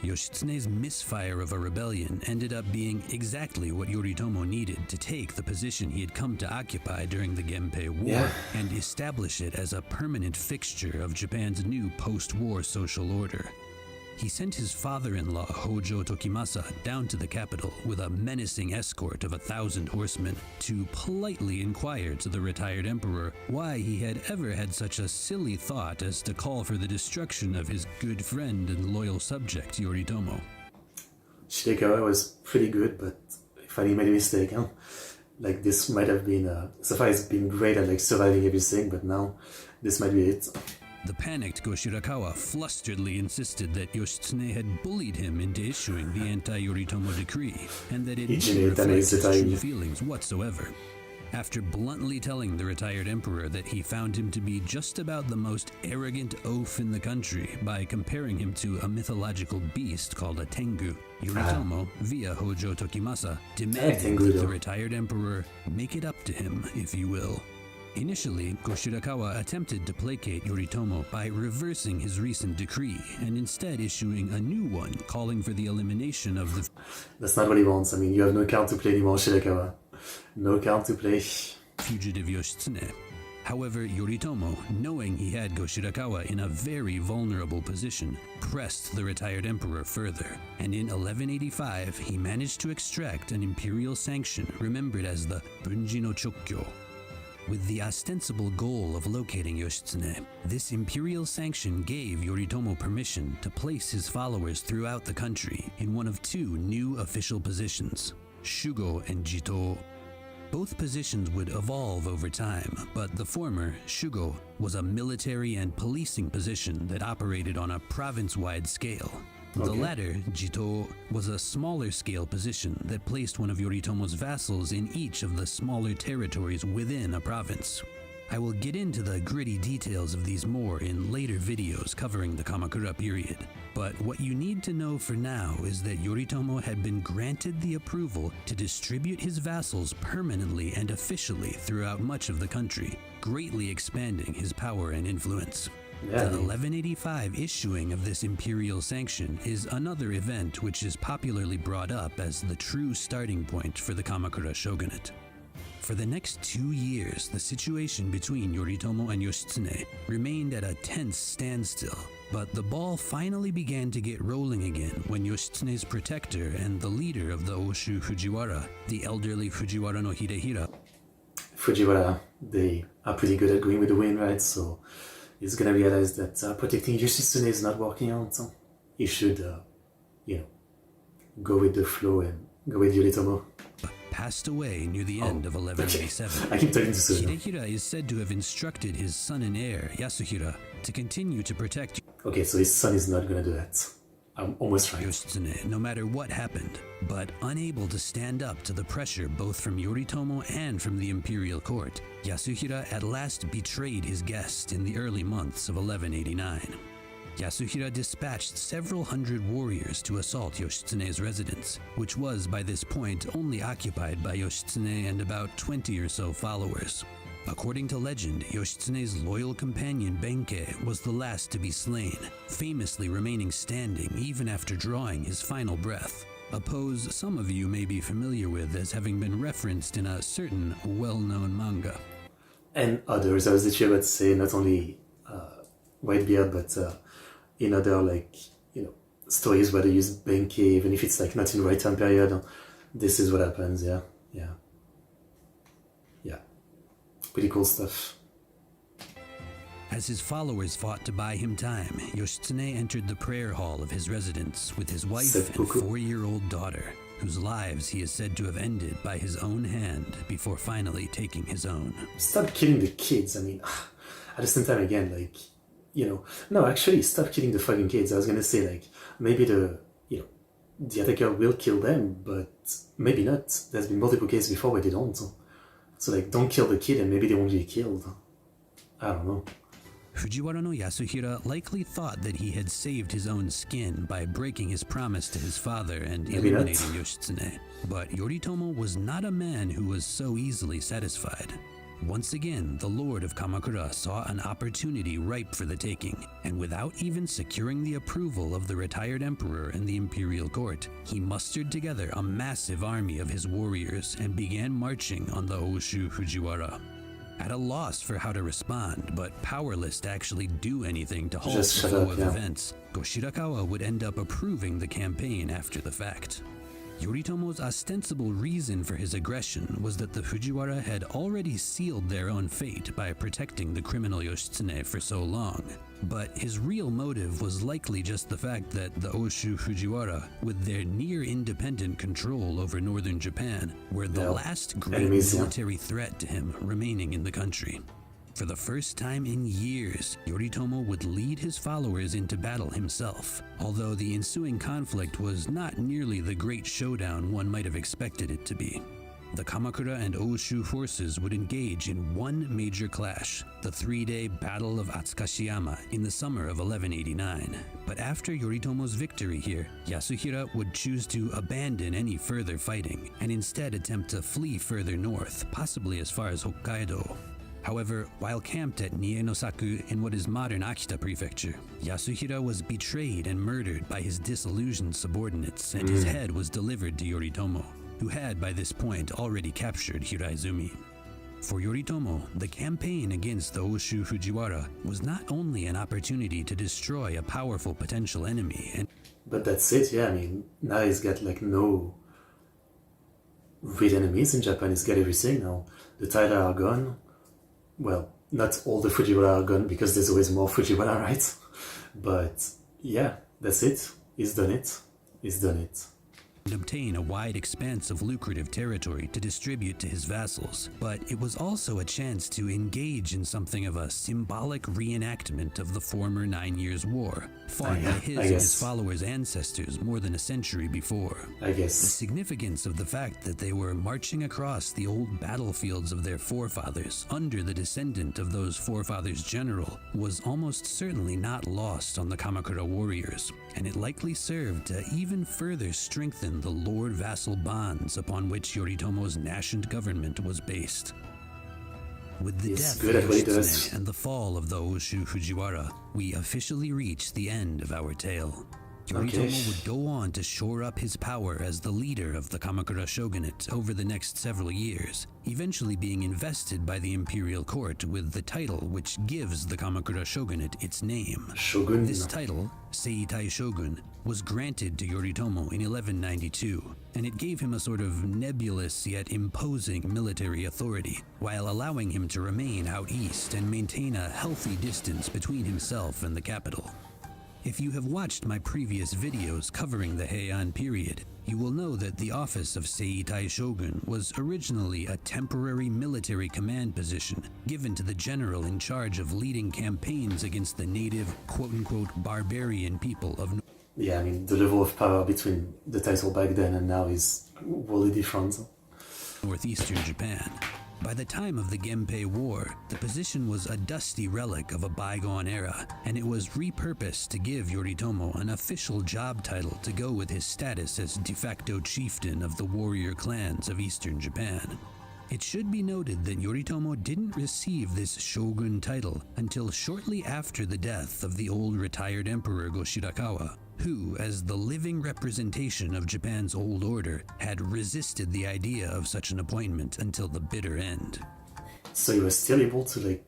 Yoshitsune's misfire of a rebellion ended up being exactly what Yoritomo needed to take the position he had come to occupy during the Genpei War and establish it as a permanent fixture of Japan's new post-war social order. He sent his father-in-law Hojo Tokimasa down to the capital with a menacing escort of 1,000 horsemen to politely inquire to the retired emperor why he had ever had such a silly thought as to call for the destruction of his good friend and loyal subject Yoritomo. Shirakawa was pretty good, but if I made a mistake, huh? Like this might have been, so far it's been great at like surviving everything, but now this might be it. The panicked Go-Shirakawa flusteredly insisted that Yoshitsune had bullied him into issuing the anti-Yoritomo decree, and that it didn't reflect his true feelings whatsoever. After bluntly telling the retired emperor that he found him to be just about the most arrogant oaf in the country by comparing him to a mythological beast called a Tengu, Yoritomo, via Hojo Tokimasa, demanded that the retired emperor make it up to him, if you will. Initially, Go-Shirakawa attempted to placate Yoritomo by reversing his recent decree and instead issuing a new one calling for the elimination of the... That's not what he wants. I mean, you have no card to play anymore, Shirakawa. No card to play. Fugitive Yoshitsune. However, Yoritomo, knowing he had Go-Shirakawa in a very vulnerable position, pressed the retired emperor further, and in 1185 he managed to extract an imperial sanction remembered as the Bunji no Chokkyo. With the ostensible goal of locating Yoshitsune, this imperial sanction gave Yoritomo permission to place his followers throughout the country in one of two new official positions, Shugo and Jito. Both positions would evolve over time, but the former, Shugo, was a military and policing position that operated on a province-wide scale. The latter, Jito, was a smaller-scale position that placed one of Yoritomo's vassals in each of the smaller territories within a province. I will get into the gritty details of these more in later videos covering the Kamakura period, but what you need to know for now is that Yoritomo had been granted the approval to distribute his vassals permanently and officially throughout much of the country, greatly expanding his power and influence. The 1185 issuing of this imperial sanction is another event which is popularly brought up as the true starting point for the Kamakura shogunate. For the next 2 years, the situation between Yoritomo and Yoshitsune remained at a tense standstill, but the ball finally began to get rolling again when Yoshitsune's protector and the leader of the Oshu Fujiwara, the elderly Fujiwara no Hidehira. Fujiwara, they are pretty good at going with the wind, right? So he's gonna realize that protecting Yoshitsune is not working out, so he should, go with the flow and go with Yoritomo. Passed away near the end of 1187. I keep talking to Susan. Hidehira is said to have instructed his son and heir, Yasuhira, to continue to protect Okay, so his son is not gonna do that. I'm almost right. Yoshitsune, no matter what happened, but unable to stand up to the pressure both from Yoritomo and from the imperial court, Yasuhira at last betrayed his guest in the early months of 1189. Yasuhira dispatched several hundred warriors to assault Yoshitsune's residence, which was by this point only occupied by Yoshitsune and about 20 or so followers. According to legend, Yoshitsune's loyal companion Benkei was the last to be slain, famously remaining standing even after drawing his final breath. A pose some of you may be familiar with as having been referenced in a certain well-known manga. And others, I was literally about to say, not only Whitebeard, but in other, like, you know, stories where they use Benkei, even if it's like not in the right time period, this is what happens, yeah. Pretty cool stuff. As his followers fought to buy him time, Yoshitsune entered the prayer hall of his residence with his wife and 4-year-old daughter, whose lives he is said to have ended by his own hand before finally taking his own. Stop killing the kids, I mean, at the same time again, like, you know, no, actually, stop killing the fucking kids. I was gonna say, like, maybe the attacker will kill them, but maybe not. There's been multiple cases before where they don't. So, like, don't kill the kid and maybe they won't get killed. I don't know. Fujiwara no Yasuhira likely thought that he had saved his own skin by breaking his promise to his father and eliminating Yoshitsune. But Yoritomo was not a man who was so easily satisfied. Once again, the Lord of Kamakura saw an opportunity ripe for the taking, and without even securing the approval of the retired emperor and the imperial court, he mustered together a massive army of his warriors and began marching on the Oshu Fujiwara. At a loss for how to respond, but powerless to actually do anything to halt the flow of events, Goshirakawa would end up approving the campaign after the fact. Yoritomo's ostensible reason for his aggression was that the Fujiwara had already sealed their own fate by protecting the criminal Yoshitsune for so long. But his real motive was likely just the fact that the Oshu Fujiwara, with their near-independent control over northern Japan, were the last great military threat to him remaining in the country. For the first time in years, Yoritomo would lead his followers into battle himself, although the ensuing conflict was not nearly the great showdown one might have expected it to be. The Kamakura and Oshu forces would engage in one major clash, the 3-day Battle of Atsukashiyama in the summer of 1189. But after Yoritomo's victory here, Yasuhira would choose to abandon any further fighting and instead attempt to flee further north, possibly as far as Hokkaido. However, while camped at Nienosaku in what is modern Akita Prefecture, Yasuhira was betrayed and murdered by his disillusioned subordinates, and his head was delivered to Yoritomo, who had by this point already captured Hiraizumi. For Yoritomo, the campaign against the Oshu Fujiwara was not only an opportunity to destroy a powerful potential enemy, but that's it, yeah, I mean, now he's got like no real enemies in Japan, he's got everything now. The Taira are gone. Well, not all the Fujiwara are gone, because there's always more Fujiwara, right? But yeah, that's it. He's done it. and obtain a wide expanse of lucrative territory to distribute to his vassals, but it was also a chance to engage in something of a symbolic reenactment of the former 9 Years' War, fought by his and his followers' ancestors more than a century before. The significance of the fact that they were marching across the old battlefields of their forefathers under the descendant of those forefathers' general was almost certainly not lost on the Kamakura warriors, and it likely served to even further strengthen the lord-vassal bonds upon which Yoritomo's nascent government was based. With the death of Yoshitsune and the fall of the Oshu Fujiwara, we officially reach the end of our tale. Yoritomo would go on to shore up his power as the leader of the Kamakura shogunate over the next several years, eventually being invested by the imperial court with the title which gives the Kamakura shogunate its name. This title, Seitai Shogun, was granted to Yoritomo in 1192, and it gave him a sort of nebulous yet imposing military authority, while allowing him to remain out east and maintain a healthy distance between himself and the capital. If you have watched my previous videos covering the Heian period, you will know that the office of Seitai Shogun was originally a temporary military command position given to the general in charge of leading campaigns against the native, quote-unquote, barbarian people of Yeah, I mean, the level of power between the title back then and now is wholly different. Northeastern Japan. By the time of the Genpei War, the position was a dusty relic of a bygone era, and it was repurposed to give Yoritomo an official job title to go with his status as de facto chieftain of the warrior clans of Eastern Japan. It should be noted that Yoritomo didn't receive this shogun title until shortly after the death of the old retired emperor Goshirakawa, who, as the living representation of Japan's old order, had resisted the idea of such an appointment until the bitter end. So he was still able to, like,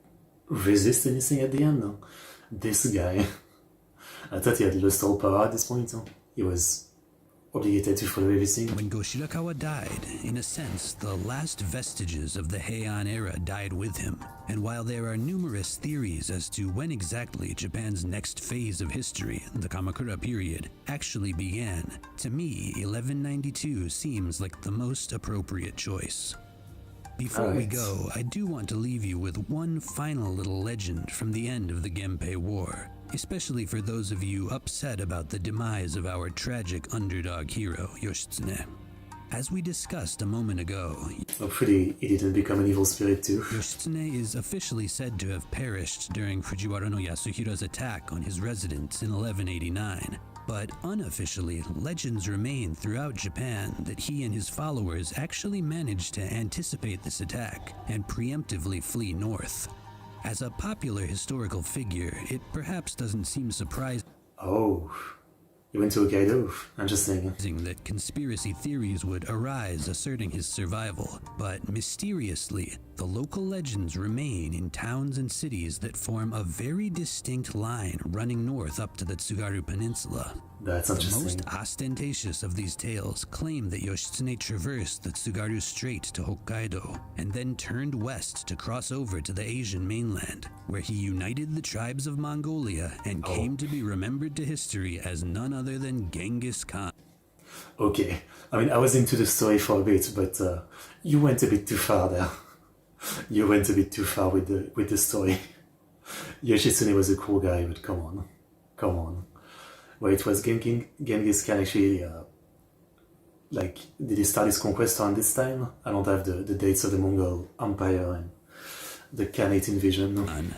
resist anything at the end, no? This guy. I thought he had lost all power at this point, no? He was obligated to follow everything. When Goshirakawa died, in a sense, the last vestiges of the Heian era died with him. And while there are numerous theories as to when exactly Japan's next phase of history, the Kamakura period, actually began, to me, 1192 seems like the most appropriate choice. Before we go, I do want to leave you with one final little legend from the end of the Genpei War, especially for those of you upset about the demise of our tragic underdog hero, Yoshitsune. As we discussed a moment ago, hopefully he didn't become an evil spirit too. Yoshitsune is officially said to have perished during Fujiwara no Yasuhira's attack on his residence in 1189. But unofficially, legends remain throughout Japan that he and his followers actually managed to anticipate this attack and preemptively flee north. As a popular historical figure, it perhaps doesn't seem surprising. Oh, he went to Hokkaido. Interesting. That conspiracy theories would arise asserting his survival, but mysteriously, the local legends remain in towns and cities that form a very distinct line running north up to the Tsugaru Peninsula. That's interesting. The most ostentatious of these tales claim that Yoshitsune traversed the Tsugaru Strait to Hokkaido and then turned west to cross over to the Asian mainland, where he united the tribes of Mongolia and came to be remembered to history as none other than Genghis Khan. Okay, I mean, I was into the story for a bit, but you went a bit too far there. You went a bit too far with the story. Yoshitsune was a cool guy, but come on. Well, it was Genghis Khan actually, like, did he start his conquest around this time? I don't have the dates of the Mongol Empire and the Khanate invasion.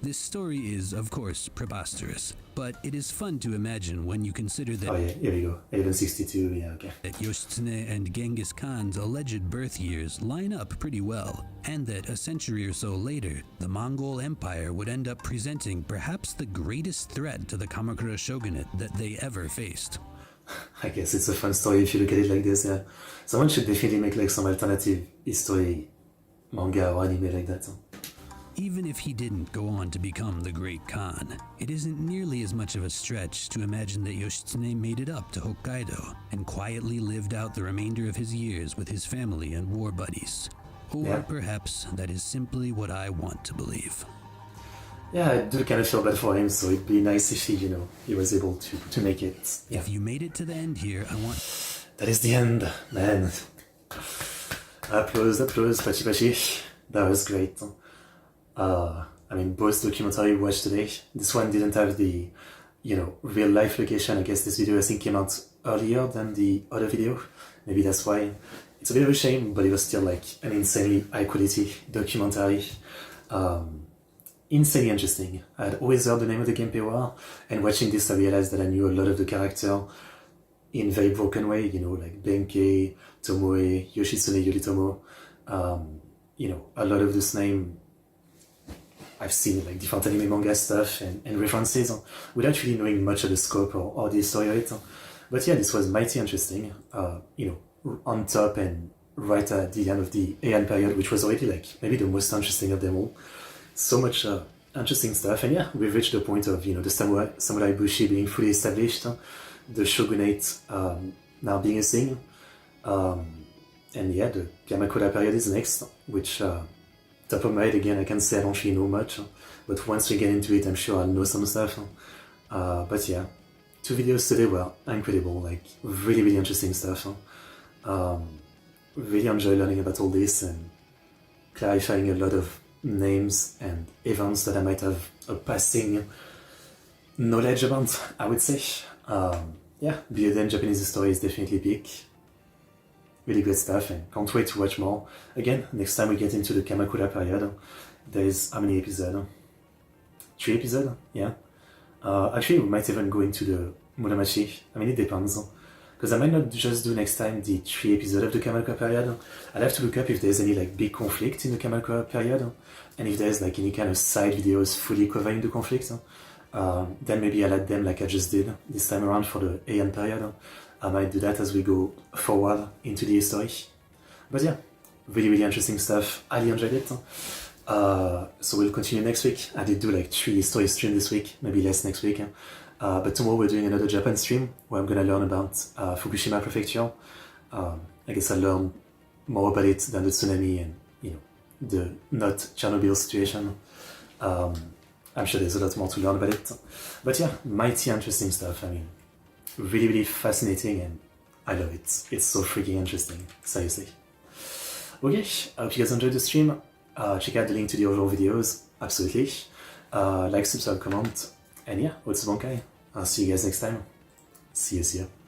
This story is, of course, preposterous, but it is fun to imagine when you consider that. Oh yeah, here we go. 1162, yeah, okay. That Yoshitsune and Genghis Khan's alleged birth years line up pretty well, and that a century or so later, the Mongol Empire would end up presenting perhaps the greatest threat to the Kamakura shogunate that they ever faced. I guess it's a fun story if you look at it like this, yeah. Someone should definitely make like some alternative history manga or anime like that. Even if he didn't go on to become the Great Khan, it isn't nearly as much of a stretch to imagine that Yoshitsune made it up to Hokkaido and quietly lived out the remainder of his years with his family and war buddies. Or perhaps that is simply what I want to believe. Yeah, I do kind of feel bad for him, so it'd be nice if he was able to make it. Yeah. If you made it to the end here, I want... That is the end, man. Applause, pachi pachi. That was great. I mean, both documentary we watched today, this one didn't have the, real life location. I guess this video, I think, came out earlier than the other video. Maybe that's why. It's a bit of a shame, but it was still like an insanely high quality documentary. Insanely interesting. I had always heard the name of the Genpei War, and watching this I realized that I knew a lot of the character in very broken way, like Benkei, Tomoe, Yoshitsune, Yoritomo. A lot of this name I've seen like different anime manga stuff and references without really knowing much of the scope or the story of it. But yeah, this was mighty interesting, on top and right at the end of the Heian period, which was already like maybe the most interesting of them all. So much interesting stuff, and yeah, we've reached the point of the samurai bushi being fully established, the shogunate now being a thing, and yeah, the Kamakura period is next, which top of my head again I can say I don't really know much, but once we get into it I'm sure I'll know some stuff. But yeah, 2 videos today were incredible, like really interesting stuff. Really enjoy learning about all this and clarifying a lot of names and events that I might have a passing knowledge about, I would say. Yeah, Byoden Japanese history is definitely big. Really good stuff, and can't wait to watch more. Again, next time we get into the Kamakura period, there's how many episodes? 3 episodes? Yeah. Actually, we might even go into the Muromachi. I mean, it depends. because I might not just do next time the 3 episodes of the Kamakura period. I'll have to look up if there's any like big conflict in the Kamakura period, and if there's like any kind of side videos fully covering the conflict. Then maybe I'll add them like I just did this time around for the Heian period. I might do that as we go forward into the history. But yeah, really, really interesting stuff. I really enjoyed it. So we'll continue next week. I did do like 3 history streams this week, maybe less next week. But tomorrow we're doing another Japan stream where I'm gonna learn about Fukushima Prefecture. I guess I'll learn more about it than the tsunami and, you know, the not Chernobyl situation. I'm sure there's a lot more to learn about it. But yeah, mighty interesting stuff. I mean, really, really fascinating, and I love it. It's so freaking interesting, seriously. Okay, I hope you guys enjoyed the stream. Check out the link to the overall videos, absolutely. Like, subscribe, comment, and yeah, ExoticBankai. I'll see you guys next time. See you.